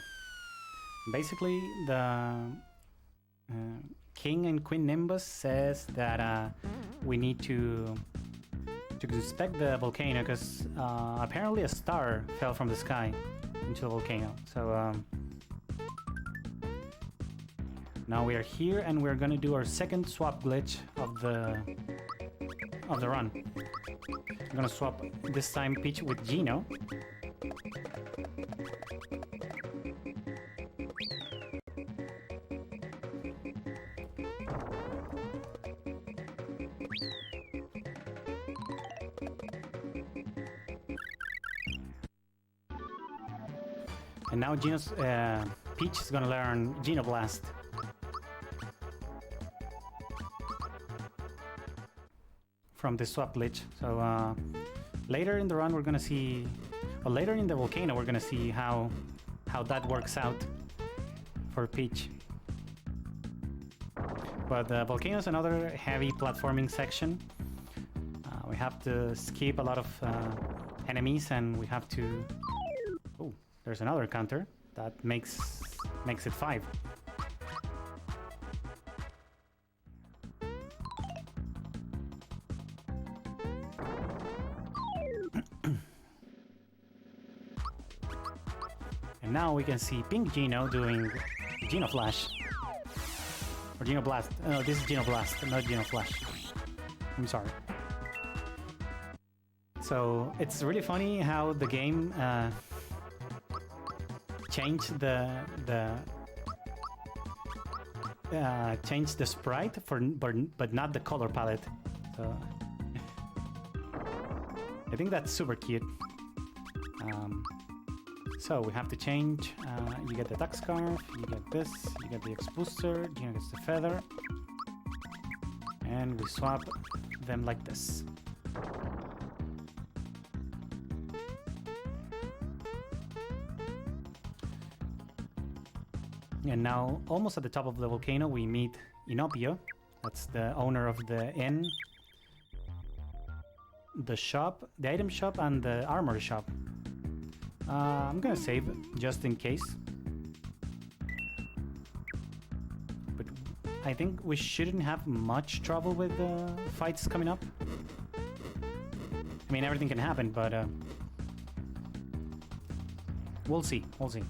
Speaker 1: basically the King and Queen Nimbus says that we need to inspect the volcano because apparently a star fell from the sky into the volcano. So now we are here and we're gonna do our second swap glitch of the run. I'm gonna swap this time Peach with Geno. And now Peach is gonna learn Geno Blast. From the swap glitch. So later in the run we're gonna see, or later in the volcano we're gonna see how that works out for Peach. But the volcano is another heavy platforming section. We have to skip a lot of enemies and we have to... Oh, there's another counter that makes it 5. And now we can see Pink Geno doing Geno Flash. Or Geno Blast. No, this is Geno Blast, not Geno Flash. I'm sorry. So it's really funny how the game changed the sprite but not the color palette. So I think that's super cute. So we have to change. You get the duck scarf, you get this, you get the X booster, Geno gets the feather, and we swap them like this. And now, almost at the top of the volcano, we meet Inopio. That's the owner of the inn, the shop, the item shop, and the armor shop. I'm gonna save just in case. But I think we shouldn't have much trouble with the fights coming up. I mean, everything can happen, but we'll see. We'll see.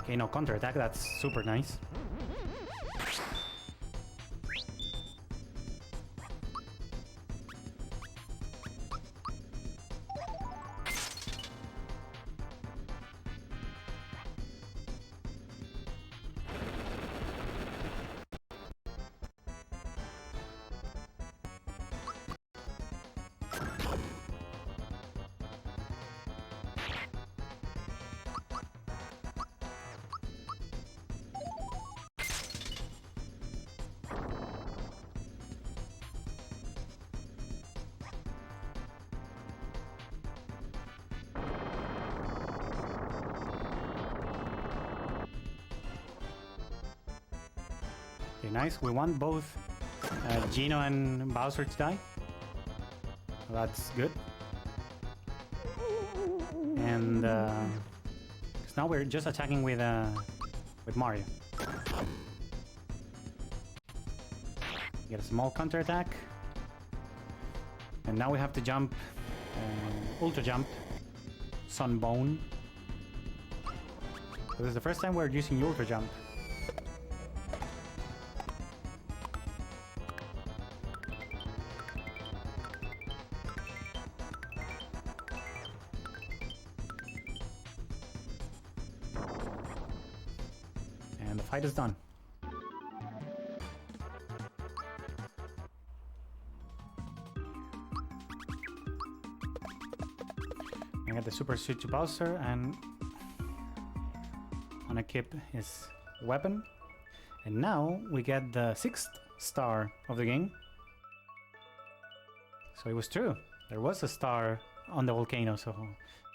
Speaker 1: Okay, no counterattack, that's super nice. Okay, nice. We want both Geno and Bowser to die. That's good. And because now we're just attacking with Mario. Get a small counter attack, and now we have to jump, ultra jump, Sunbone. So this is the first time we're using ultra jump. And the fight is done. I got the super suit to Bowser and on a keep his weapon. And now we get the 6th star of the game. So it was true. There was a star on the volcano, so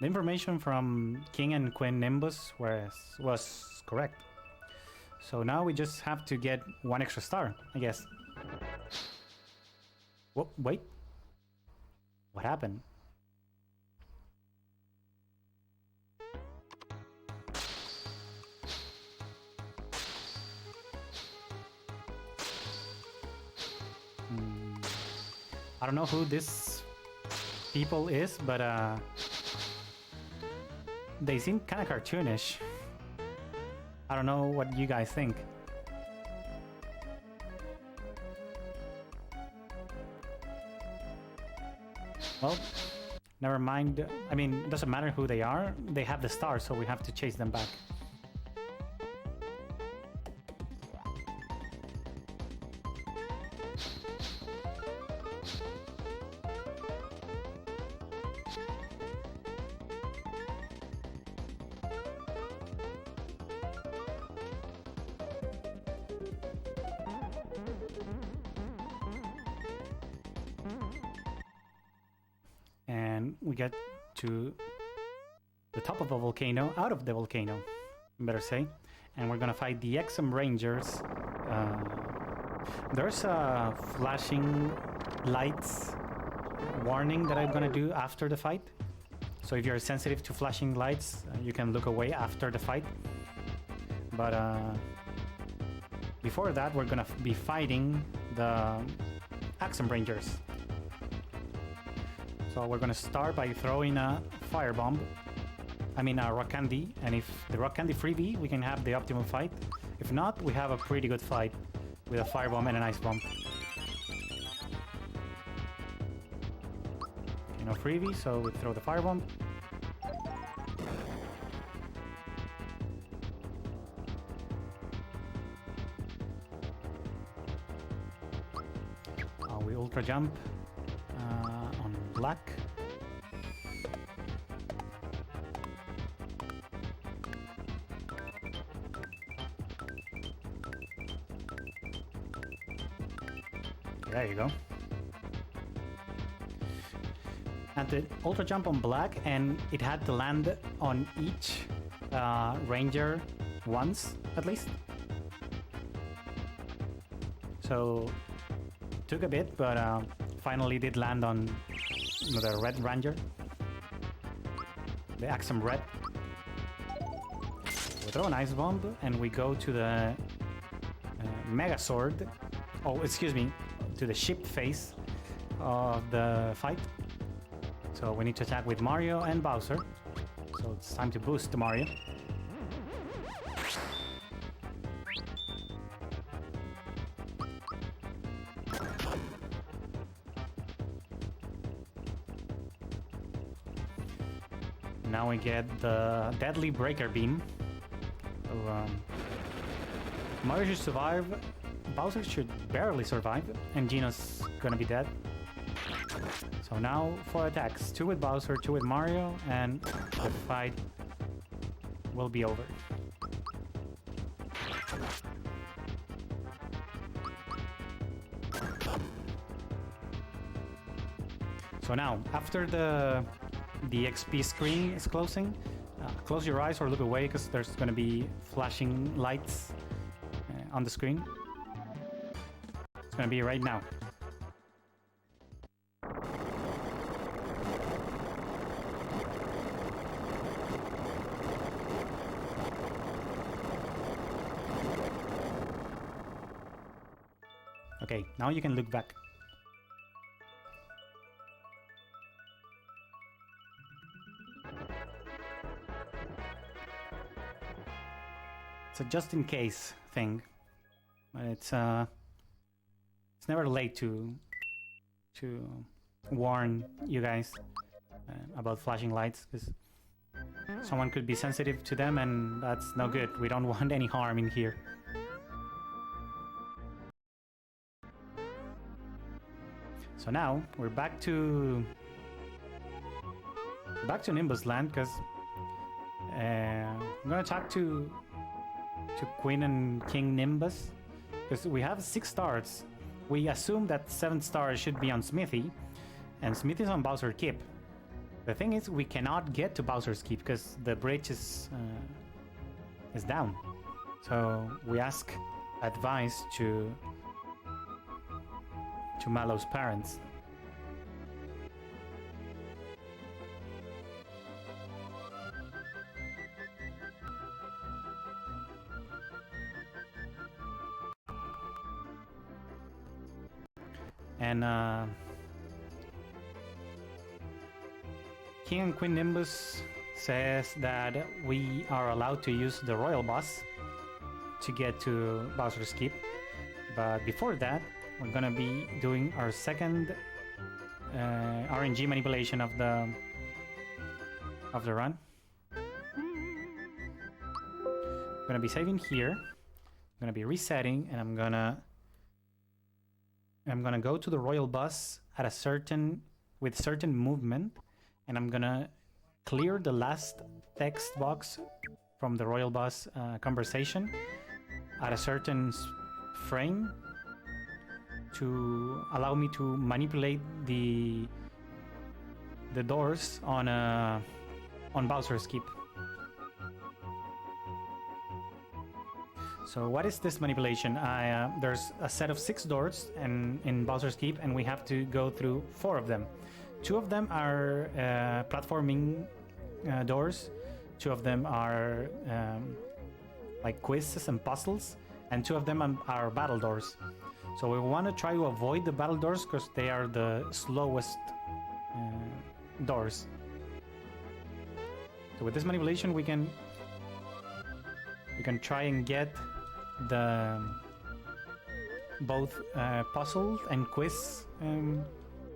Speaker 1: the information from King and Queen Nimbus was correct. So now we just have to get one extra star, I guess. Whoa, wait. What happened? I don't know who this people is, but they seem kind of cartoonish. I don't know what you guys think. Well, never mind. I mean, it doesn't matter who they are. They have the star, so we have to chase them back. And we get to the top of the volcano, out of the volcano, better say, and we're gonna fight the Exum Rangers. There's a flashing lights warning that I'm gonna do after the fight. So if you're sensitive to flashing lights, you can look away after the fight. But before that, we're gonna be fighting the Exum Rangers. So we're gonna start by throwing a firebomb. I mean a rock candy, and if the rock candy freebie, we can have the optimum fight. If not, we have a pretty good fight with a firebomb and an ice bomb. Okay, no freebie, so we throw the firebomb. We ultra jump on black. There you go. And the ultra jump on black, and it had to land on each ranger once at least. So took a bit, but finally did land on the red ranger, the Exum Red. We throw an ice bomb, and we go to the Mega Sword. Oh, excuse me, to the ship phase of the fight. So we need to attack with Mario and Bowser. So it's time to boost Mario. Now we get the Deadly Breaker Beam. So, Mario should survive, Bowser should barely survive, and Gino's gonna be dead. So now 4 attacks, 2 with Bowser, 2 with Mario, and the fight will be over. So now, after the XP screen is closing, close your eyes or look away, because there's going to be flashing lights on the screen. It's going to be right now. Okay, now you can look back. It's a just-in-case thing. It's never late to warn you guys about flashing lights, because someone could be sensitive to them, and that's no good. We don't want any harm in here. So now we're back to Nimbus Land, because I'm gonna talk to Queen and King Nimbus, because we have 6 stars. We assume that 7 stars should be on Smithy, and Smithy's on Bowser Keep. The thing is, we cannot get to Bowser's Keep because the bridge is down. So we ask advice to Mallow's parents. And King and Queen Nimbus says that we are allowed to use the Royal Bus to get to Bowser's Keep. But before that, we're gonna be doing our second RNG manipulation of the run. I'm gonna be saving here. I'm gonna be resetting, and I'm gonna go to the Royal Bus at a certain movement, and I'm gonna clear the last text box from the Royal Bus conversation at a certain frame to allow me to manipulate the doors on Bowser's Keep. So what is this manipulation? There's a set of 6 doors in Bowser's Keep, and we have to go through 4 of them. 2 of them are platforming doors. 2 of them are like quizzes and puzzles, and 2 of them are battle doors. So we want to try to avoid the battle doors because they are the slowest doors. So with this manipulation, we can try and get the both puzzle and quiz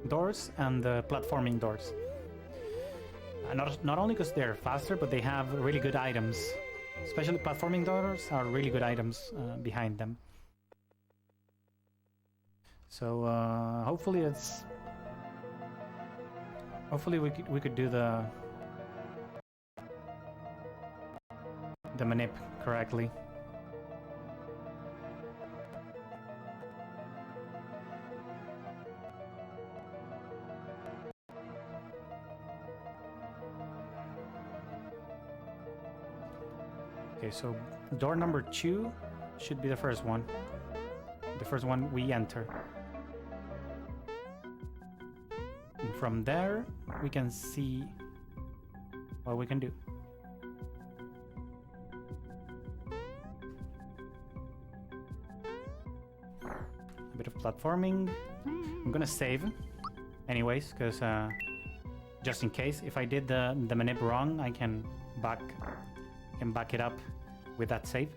Speaker 1: doors and the platforming doors. Not only because they're faster, but they have really good items. Especially platforming doors are really good items behind them. So hopefully we could do the manip correctly. Okay, so door number 2 should be the first one. The first one we enter. And from there, we can see what we can do. A bit of platforming. I'm gonna save anyways, because just in case, if I did the manip wrong, I can back it up with that save.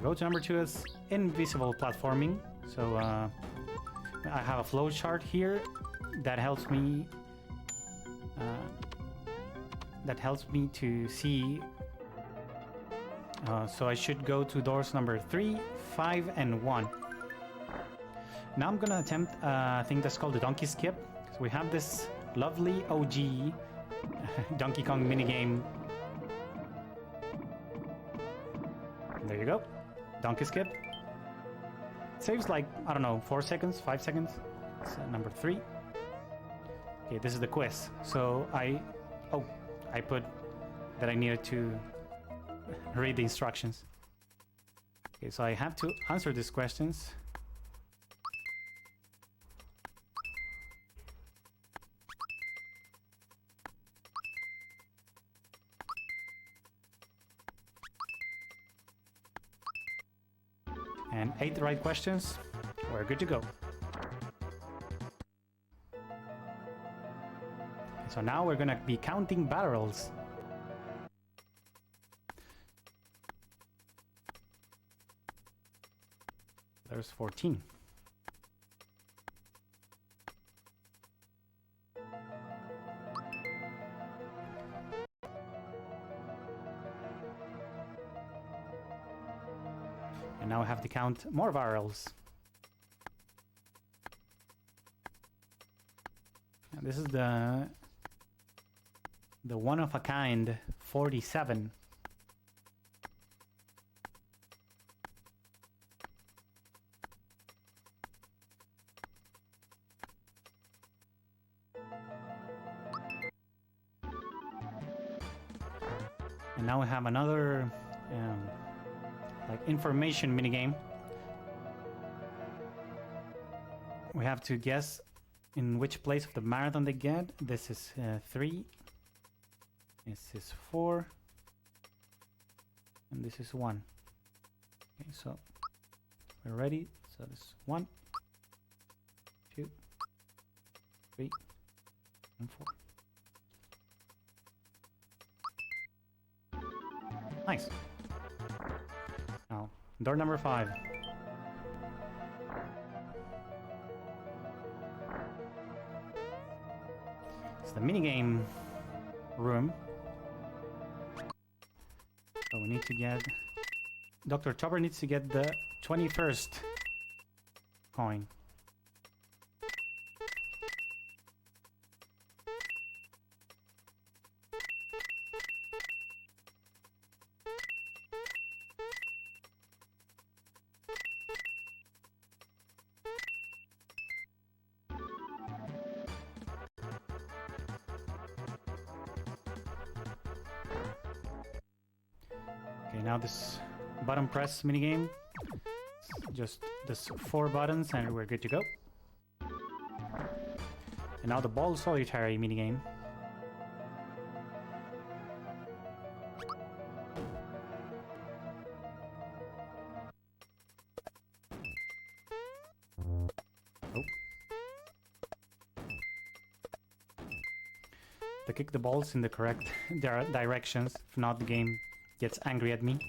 Speaker 1: Go to number 2 is invisible platforming. So I have a flow chart here that helps me to see. So I should go to doors number 3, 5, and 1. Now I'm gonna attempt a thing that's called the donkey skip. So we have this lovely OG Donkey Kong minigame. There you go. Donkey skip. Saves like, I don't know, 4 seconds, 5 seconds. It's number 3. Okay, this is the quiz. So I put that I needed to read the instructions. Okay, so I have to answer these questions. And 8 right questions, we're good to go. So now we're gonna be counting barrels. There's 14. And now I have to count more barrels. And this is the one of a kind 47. And now we have another like information minigame. We have to guess in which place of the marathon they get. This is 3. This is 4. And this is 1. Okay, so we're ready. So this is 1, 2, 3, and 4. Nice. Now, door number 5. It's the minigame room. So we need to get... Dr. Topper needs to get the 21st coin. Okay, now this button press minigame. Just this 4 buttons and we're good to go. And now the ball solitary minigame. Oh. To kick the balls in the correct directions, if not the game gets angry at me.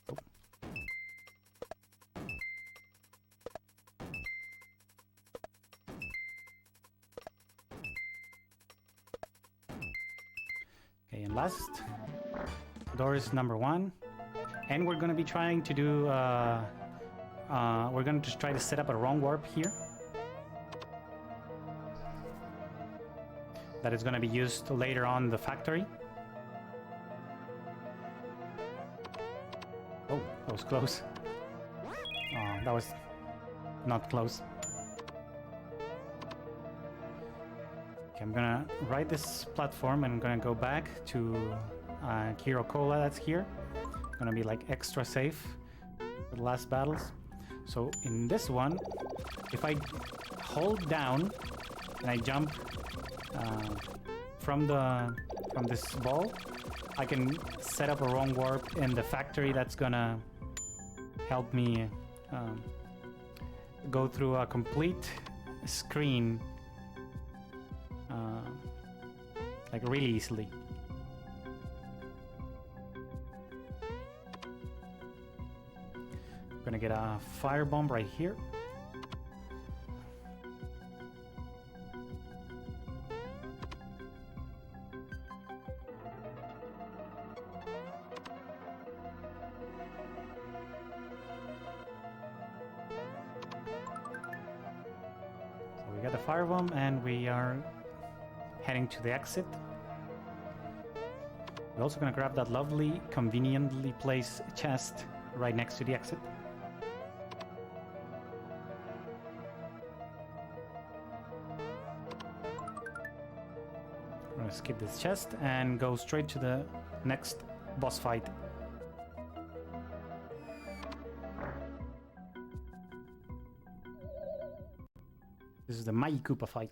Speaker 1: Oh. Okay, and last door is number 1, and we're going to be trying to do we're going to try to set up a wrong warp here. That is going to be used later on in the factory. Oh, that was close. Oh, that was not close. Okay, I'm gonna ride this platform and I'm gonna go back to Kiro Cola that's here. Gonna be like extra safe for the last battles. So in this one, if I hold down and I jump from this ball, I can set up a wrong warp in the factory that's gonna help me go through a complete screen like really easily. I'm gonna get a fire bomb right here. We got the firebomb and we are heading to the exit. We're also gonna grab that lovely, conveniently placed chest right next to the exit. We're gonna skip this chest and go straight to the next boss fight. This is the Mai Koopa fight.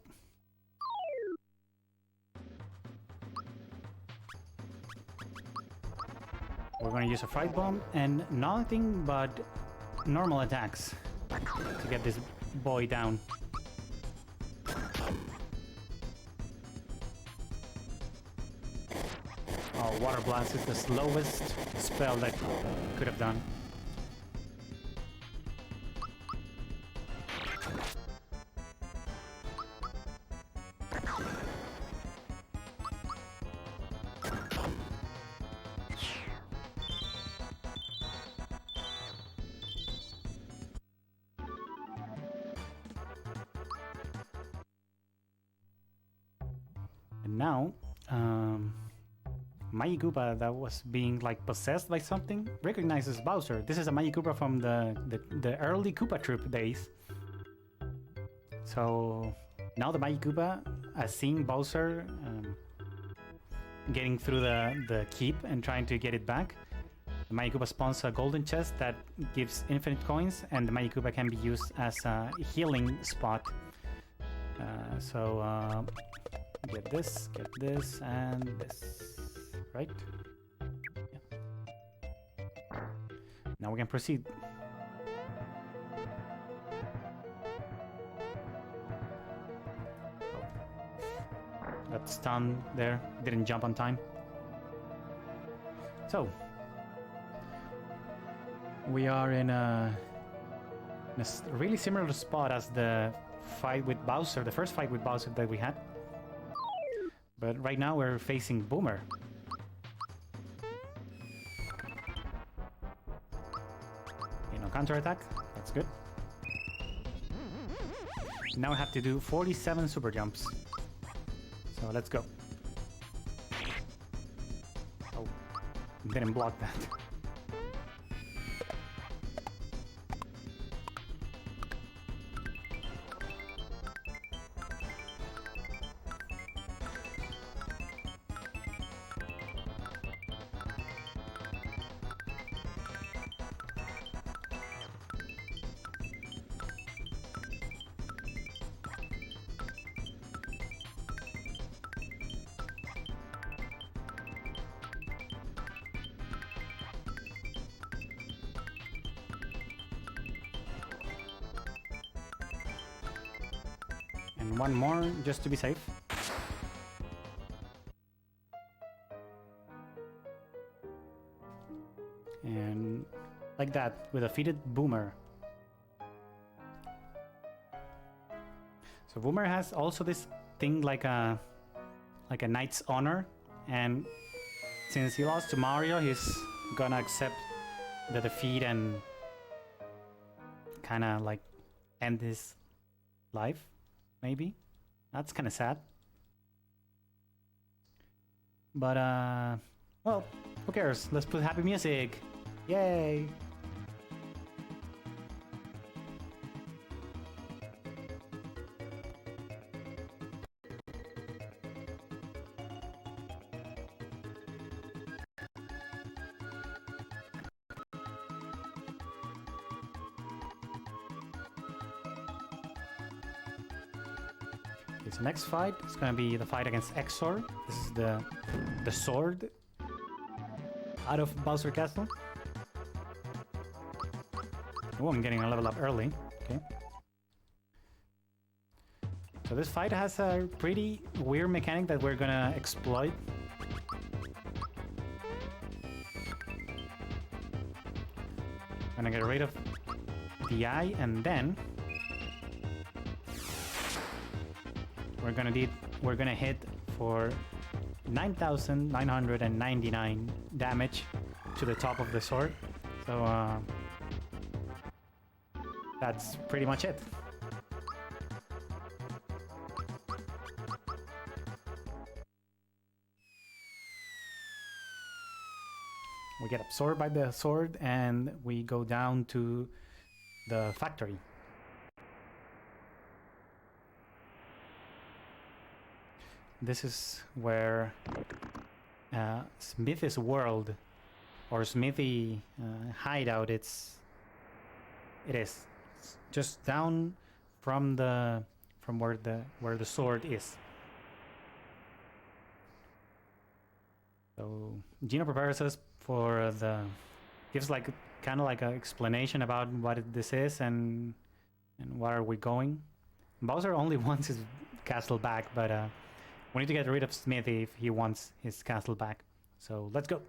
Speaker 1: We're going to use a fright bomb and nothing but normal attacks to get this boy down. Oh, Water Blast is the slowest spell that could have done. And now, Mai Koopa that was being like possessed by something recognizes Bowser. This is a Mai Koopa from the early Koopa Troop days. So now the Mai Koopa, seeing Bowser, getting through the keep and trying to get it back. The Mayukuba spawns a golden chest that gives infinite coins, and the Mayukuba can be used as a healing spot. So get this, and this, right? Yeah. Now we can proceed. Got stunned there, didn't jump on time. So we are in a really similar spot as the fight with Bowser, the first fight with Bowser that we had. But right now we're facing Boomer. You know, counterattack, that's good. Now I have to do 47 super jumps. So let's go. Oh, didn't block that. And one more just to be safe. And like that, with a defeated Boomer. So Boomer has also this thing like a knight's honor, and since he lost to Mario, he's gonna accept the defeat and kind of like end his life. Maybe. That's kind of sad. But, well, who cares? Let's put happy music. Yay! This next fight is gonna be the fight against Exor. This is the sword out of Bowser Castle. Oh, I'm getting a level up early. Okay. So this fight has a pretty weird mechanic that we're gonna exploit. Gonna get rid of the eye, and then we're gonna hit for 9,999 damage to the top of the sword. So that's pretty much it. We get absorbed by the sword and we go down to the factory. This is where Smithy's world, or Smithy hideout, it is. It's just down from where the sword is. So Gino prepares us for gives like kind of like an explanation about what this is and where are we going. Bowser only wants his castle back, but we need to get rid of Smithy if he wants his castle back. So let's go.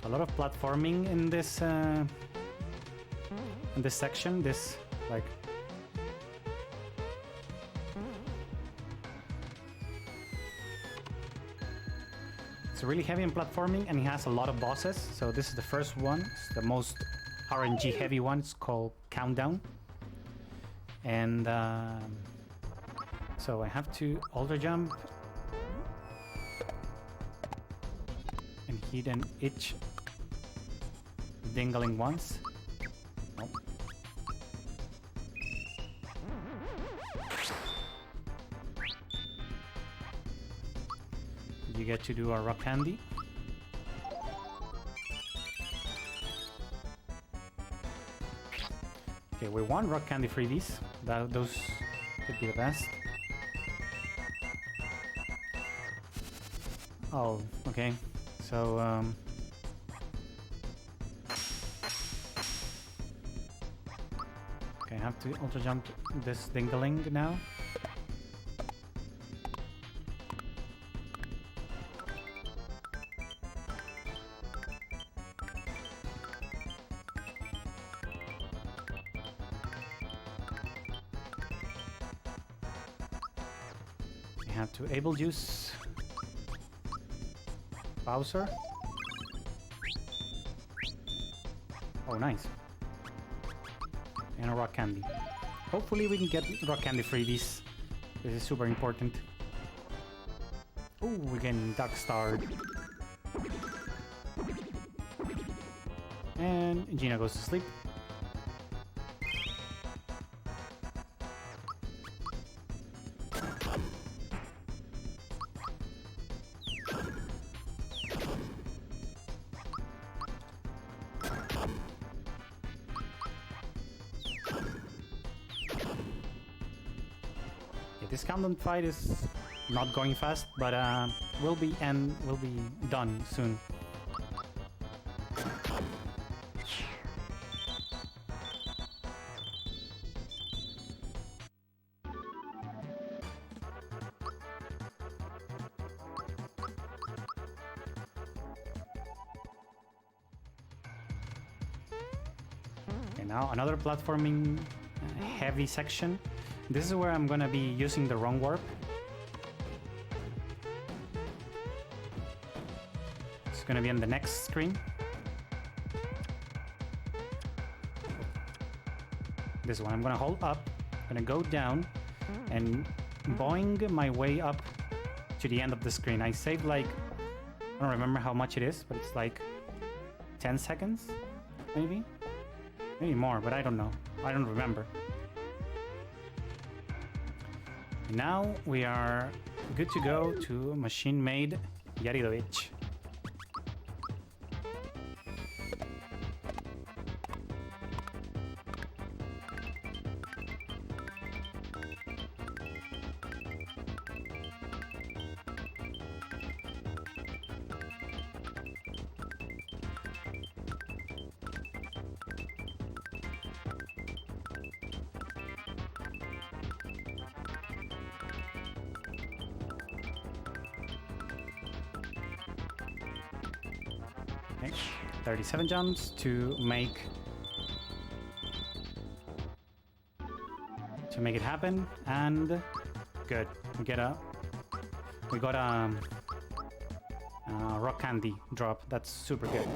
Speaker 1: So a lot of platforming in this section. This like It's really heavy in platforming, and it has a lot of bosses. So this is the first one. It's the most RNG heavy one. It's called Countdown. And so I have to alter jump and hit and each dingling once. Nope. You get to do a rock candy. Okay, we want rock candy freebies. Those could be the best. Oh, okay. So, okay, I have to ultra jump this dingling now. I have to able juice Bowser. Oh, nice. And a rock candy. Hopefully we can get rock candy freebies. This is super important. Ooh, we're getting Duck Starred. And Gina goes to sleep. This countdown fight is not going fast, but will be done soon. Okay, now another platforming heavy section. This is where I'm gonna be using the wrong warp. It's gonna be on the next screen. This one, I'm gonna hold up, gonna go down, and boing my way up to the end of the screen. I saved like, I don't remember how much it is, but it's like 10 seconds, maybe? Maybe more, but I don't know. I don't remember. Now we are good to go to machine-made Yaridovich. Okay, 37 jumps to make it happen, and good. We got a rock candy drop. That's super good.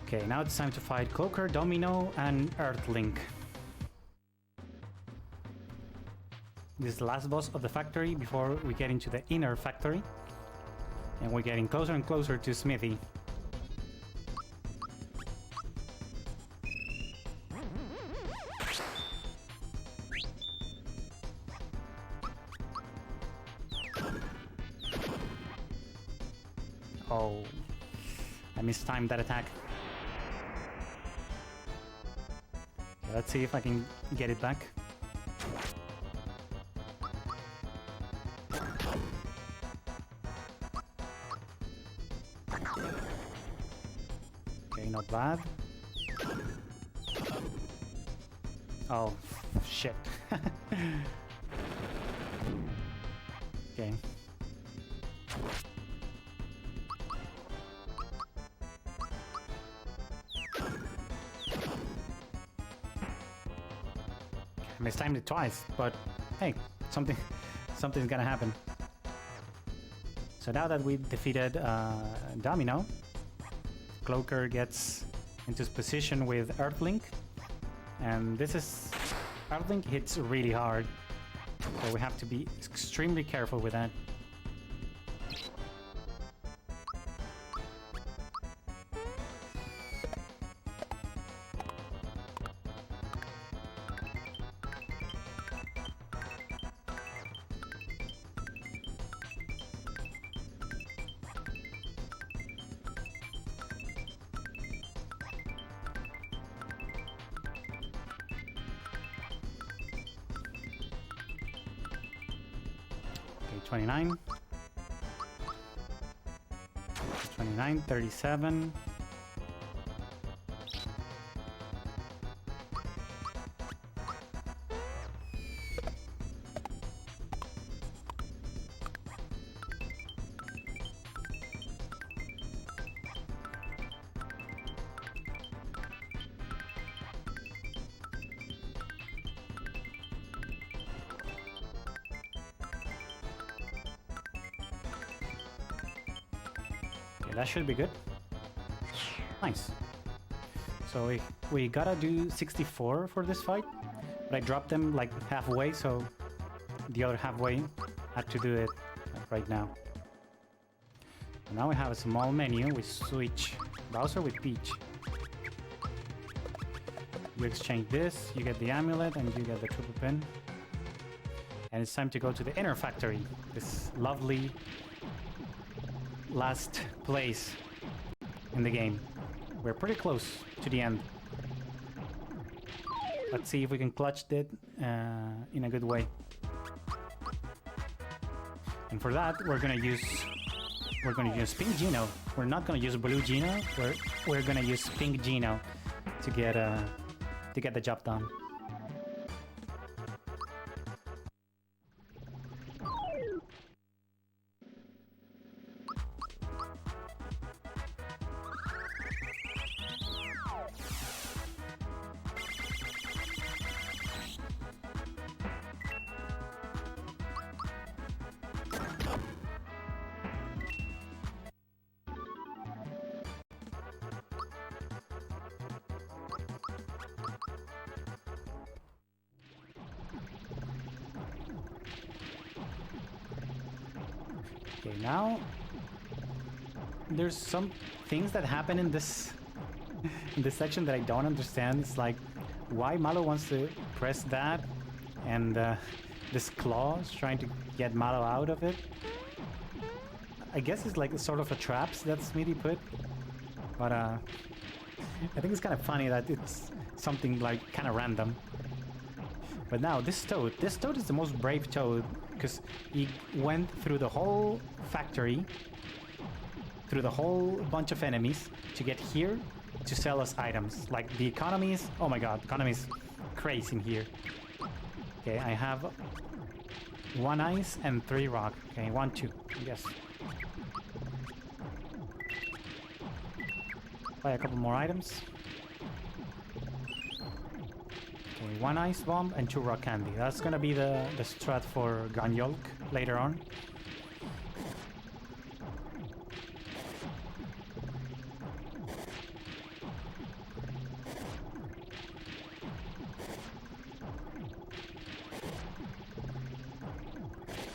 Speaker 1: Okay, now it's time to fight Cloaker, Domino, and Earthlink. This is the last boss of the factory before we get into the inner factory. And we're getting closer and closer to Smithy. Oh, I mistimed that attack. Okay, let's see if I can get it back. Okay, not bad. Oh, shit. Okay. I mistimed it twice, but hey, something's gonna happen. So now that we defeated Domino, Cloaker gets into his position with Earthlink, and this is... Earthlink hits really hard, so we have to be extremely careful with that. Okay, 29. 29, 37. That should be good. Nice. So we gotta do 64 for this fight, but I dropped them like halfway, so the other halfway had to do it right now. Now we have a small menu. We switch Bowser with Peach. You exchange this, you get the amulet, and you get the triple pin. And it's time to go to the inner factory. This lovely last place in the game. We're pretty close to the end. Let's see if we can clutch it in a good way. And for that, we're gonna use Pink Gino. We're not gonna use Blue Gino. We're gonna use Pink Gino to get the job done. Okay, now there's some things that happen in this section that I don't understand. It's like why Malo wants to press that, and this claw is trying to get Malo out of it. I guess it's like sort of a traps that Smithy put, but I think it's kind of funny that it's something like kind of random. But now this Toad is the most brave Toad, because he went through the whole factory, through the whole bunch of enemies to get here to sell us items. Like the economy is, oh my god, the economy is crazy in here. Okay, I have 1 ice and 3 rock. Okay, 1, 2, yes. Buy a couple more items. Okay, 1 ice bomb and 2 rock candy. That's gonna be the strat for Ganyolk later on.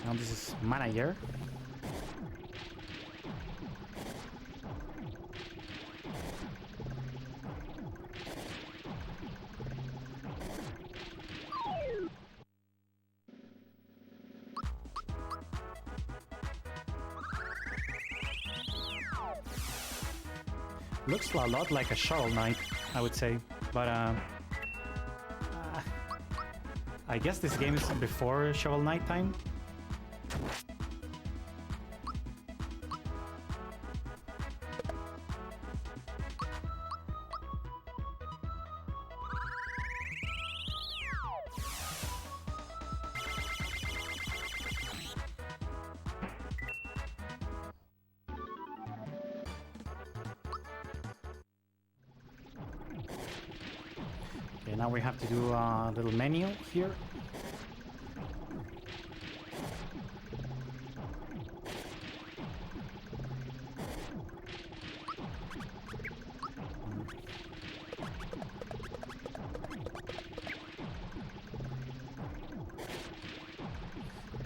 Speaker 1: Now this is manager. Looks a lot like a Shovel Knight, I would say, but I guess this game is before Shovel Knight time. Okay, now we have to do a little menu here.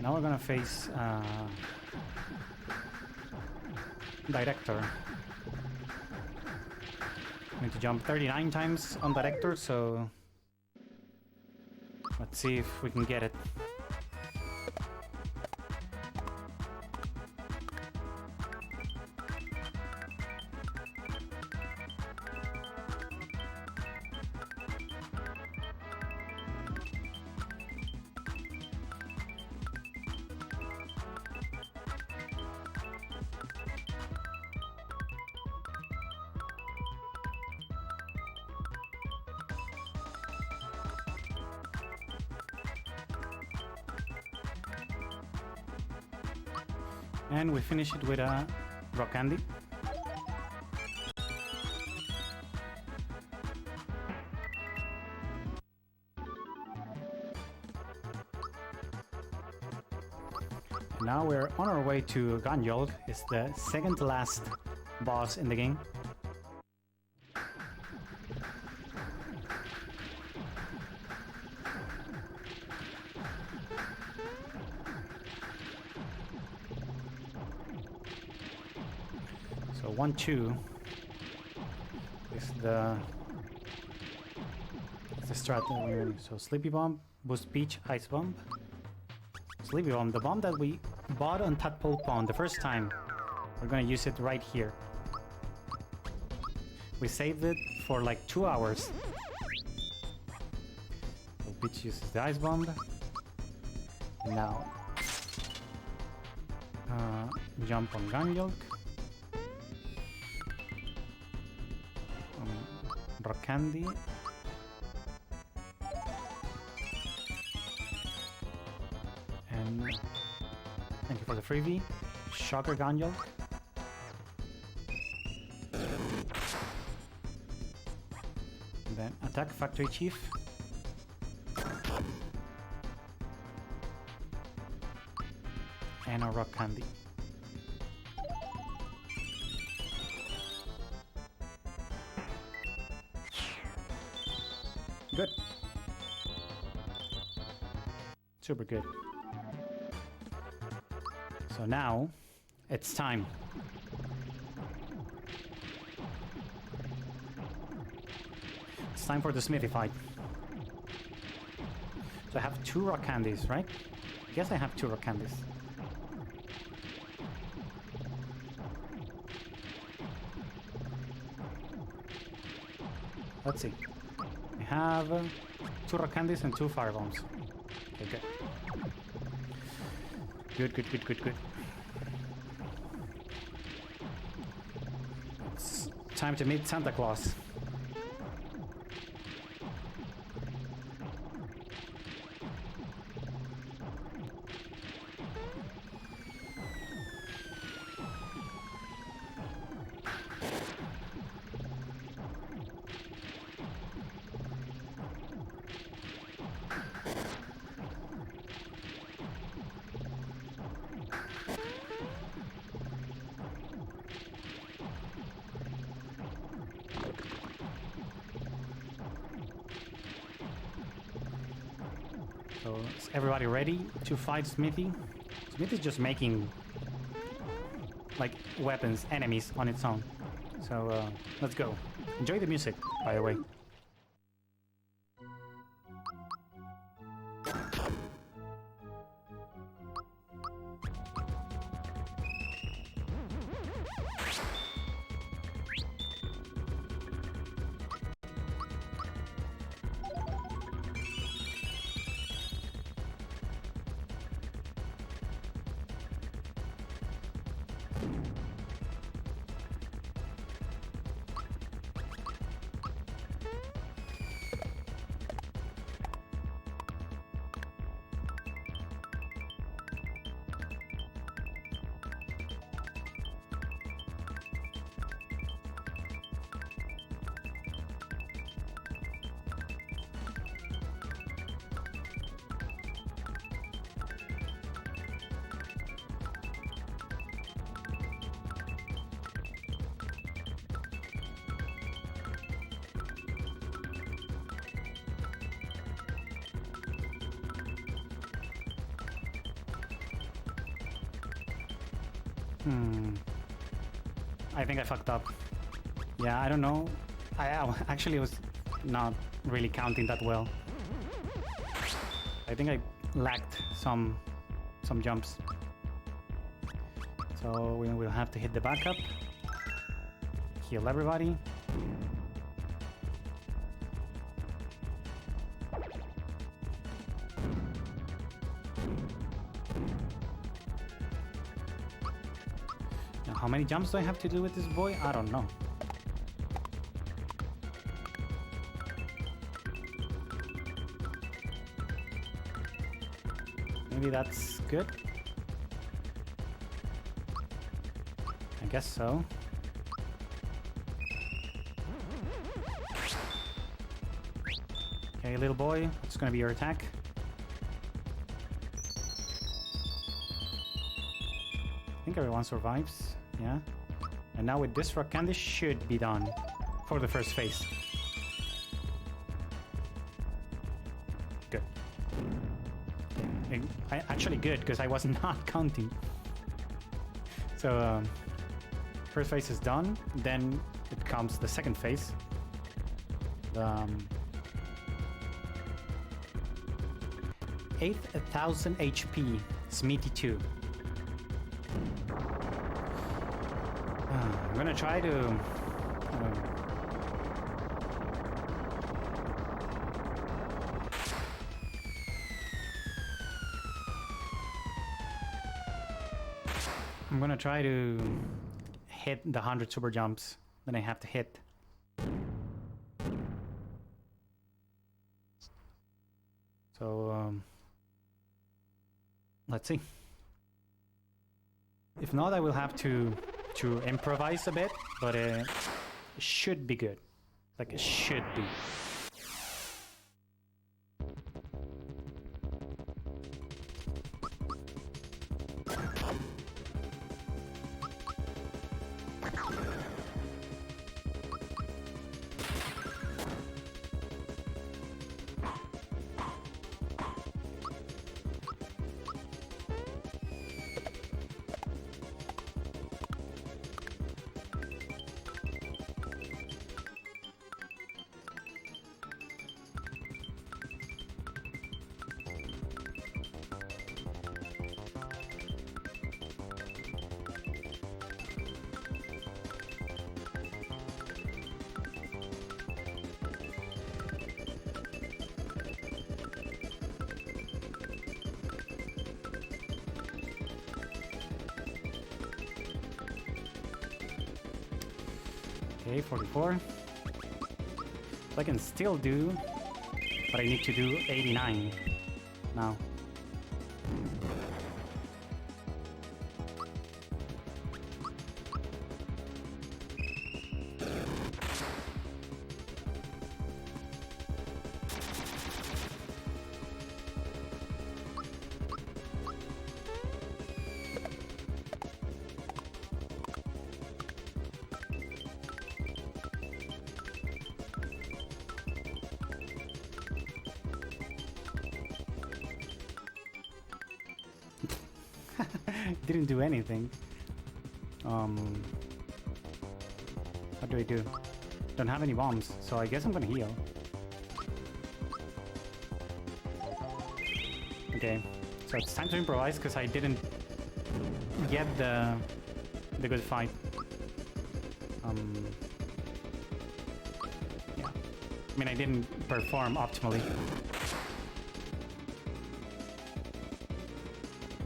Speaker 1: Now we're gonna face Director. I need to jump 39 times on Director, so let's see if we can get it. And we finish it with a rock candy. Now we're on our way to Ganjol. It's the second to last boss in the game. So 1-2 is the strat that we're in. So Sleepy Bomb, Boost Peach, Ice Bomb. Sleepy Bomb, the bomb that we bought on Tadpole Pond the first time. We're gonna use it right here. We saved it for like 2 hours. So Peach uses the Ice Bomb. Now jump on Ganjolk. Rock Candy. And thank you for the freebie. Shocker Ganjolk. And then attack Factory Chief. And a Rock Candy. Good. Super good. So now, it's time. It's time for the smithy fight. So I have 2 rock candies, right? I guess I have 2 rock candies. Let's see. I have 2 rock candies and 2 fire bombs. Okay, good. Good. It's time to meet Santa Claus. So is everybody ready to fight Smithy? Smithy's just making like weapons, enemies on its own. So let's go. Enjoy the music, by the way. I think I fucked up. Yeah, I don't know. I actually was not really counting that well. I think I lacked some jumps. So we will have to hit the backup. Heal everybody. Now, how many jumps do I have to do with this boy? I don't know. Maybe that's good. I guess so. Okay, little boy, what's gonna be your attack? I think everyone survives, yeah. And now with this rock candy should be done for the first phase. Good. Actually good, because I was not counting. So, first phase is done, then it comes the second phase. 8,000 HP, Smithy 2. I'm gonna try to... I'm gonna try to hit the 100 super jumps that I have to hit. So, let's see. If not, I will have to improvise a bit, but it should be good. Like, it should be. Okay, 44. So I can still do, but I need to do 89 now. Didn't do anything. What do I do? Don't have any bombs, so I guess I'm gonna heal. Okay, so it's time to improvise because I didn't get the good fight. Yeah, I mean I didn't perform optimally.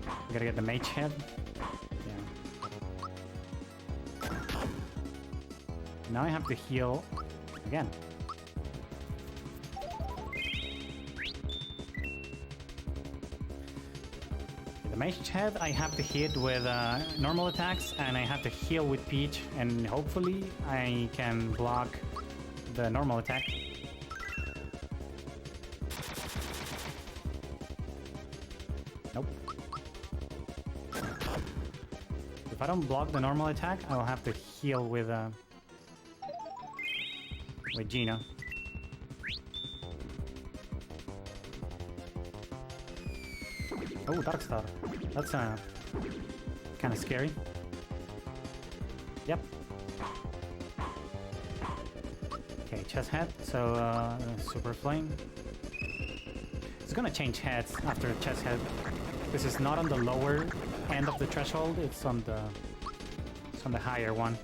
Speaker 1: I gotta get the mage head. Yeah. Now I have to heal again. The mage head I have to hit with normal attacks, and I have to heal with Peach, and hopefully I can block the normal attack. Nope. If I don't block the normal attack, I'll have to heal with Gina. Oh, Dark Star. That's kind of scary. Yep. Okay, chest head. So super flame. It's gonna change heads after chest head. This is not on the lower end of the threshold. It's on the higher one.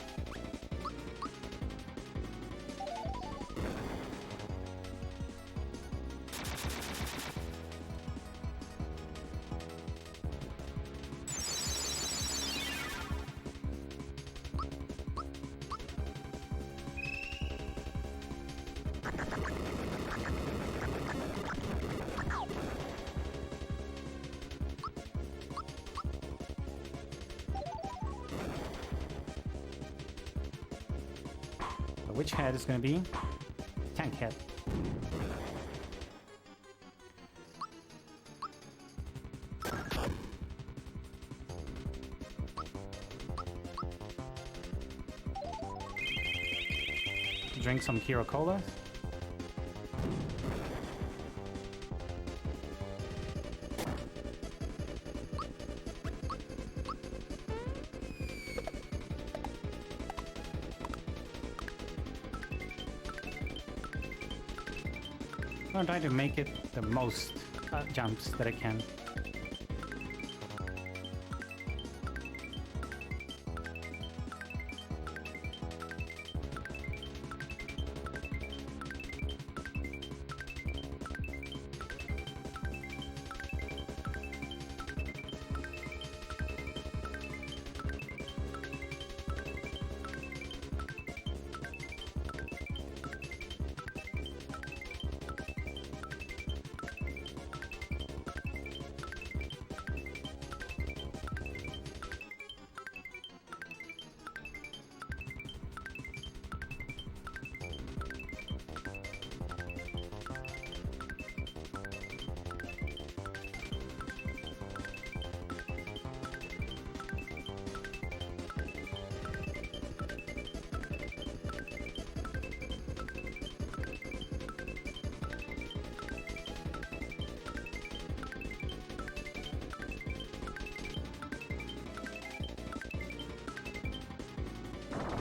Speaker 1: Which head is going to be? Tank head. Drink some Hero Cola. I'm trying to make it the most jumps that I can.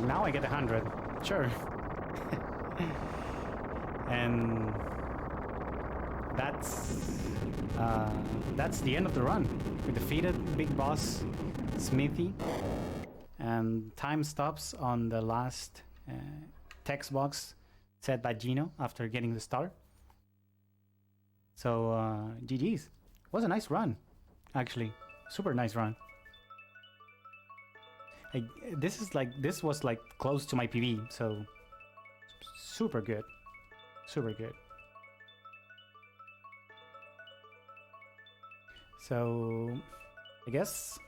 Speaker 1: Now I get 100. Sure. And that's the end of the run. We defeated Big Boss Smithy, and time stops on the last text box set by Gino after getting the star. So GG's. It was a nice run, actually. Super nice run. This was like close to my PB, so super good. Super good. So I guess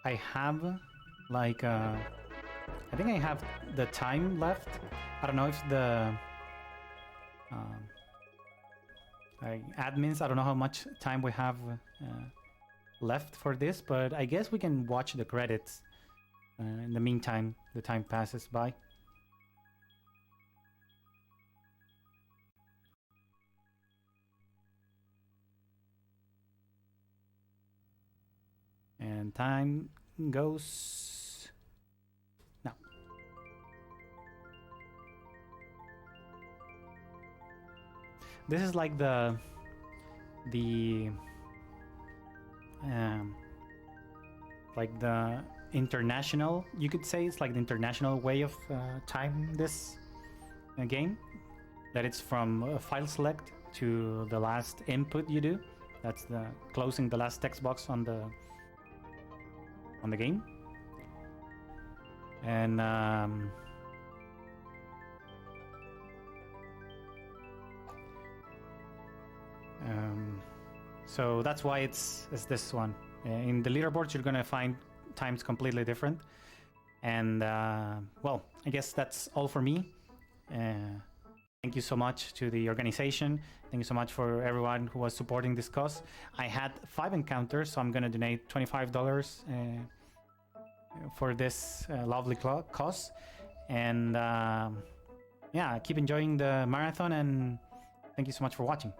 Speaker 1: I have like I think I have the time left. I don't know if the admins, I don't know how much time we have left for this, but I guess we can watch the credits. In the meantime, the time passes by. And time goes now. This is like the international, you could say it's like the international way of time this game, that it's from a file select to the last input you do. That's the closing the last text box on the game. And so that's why it's this one. In the leaderboards, you're gonna find times completely different. And well, I guess that's all for me. Thank you so much to the organization. Thank you so much for everyone who was supporting this cause. I had 5 encounters, so I'm gonna donate $25 for this lovely cause. And yeah, keep enjoying the marathon, and thank you so much for watching.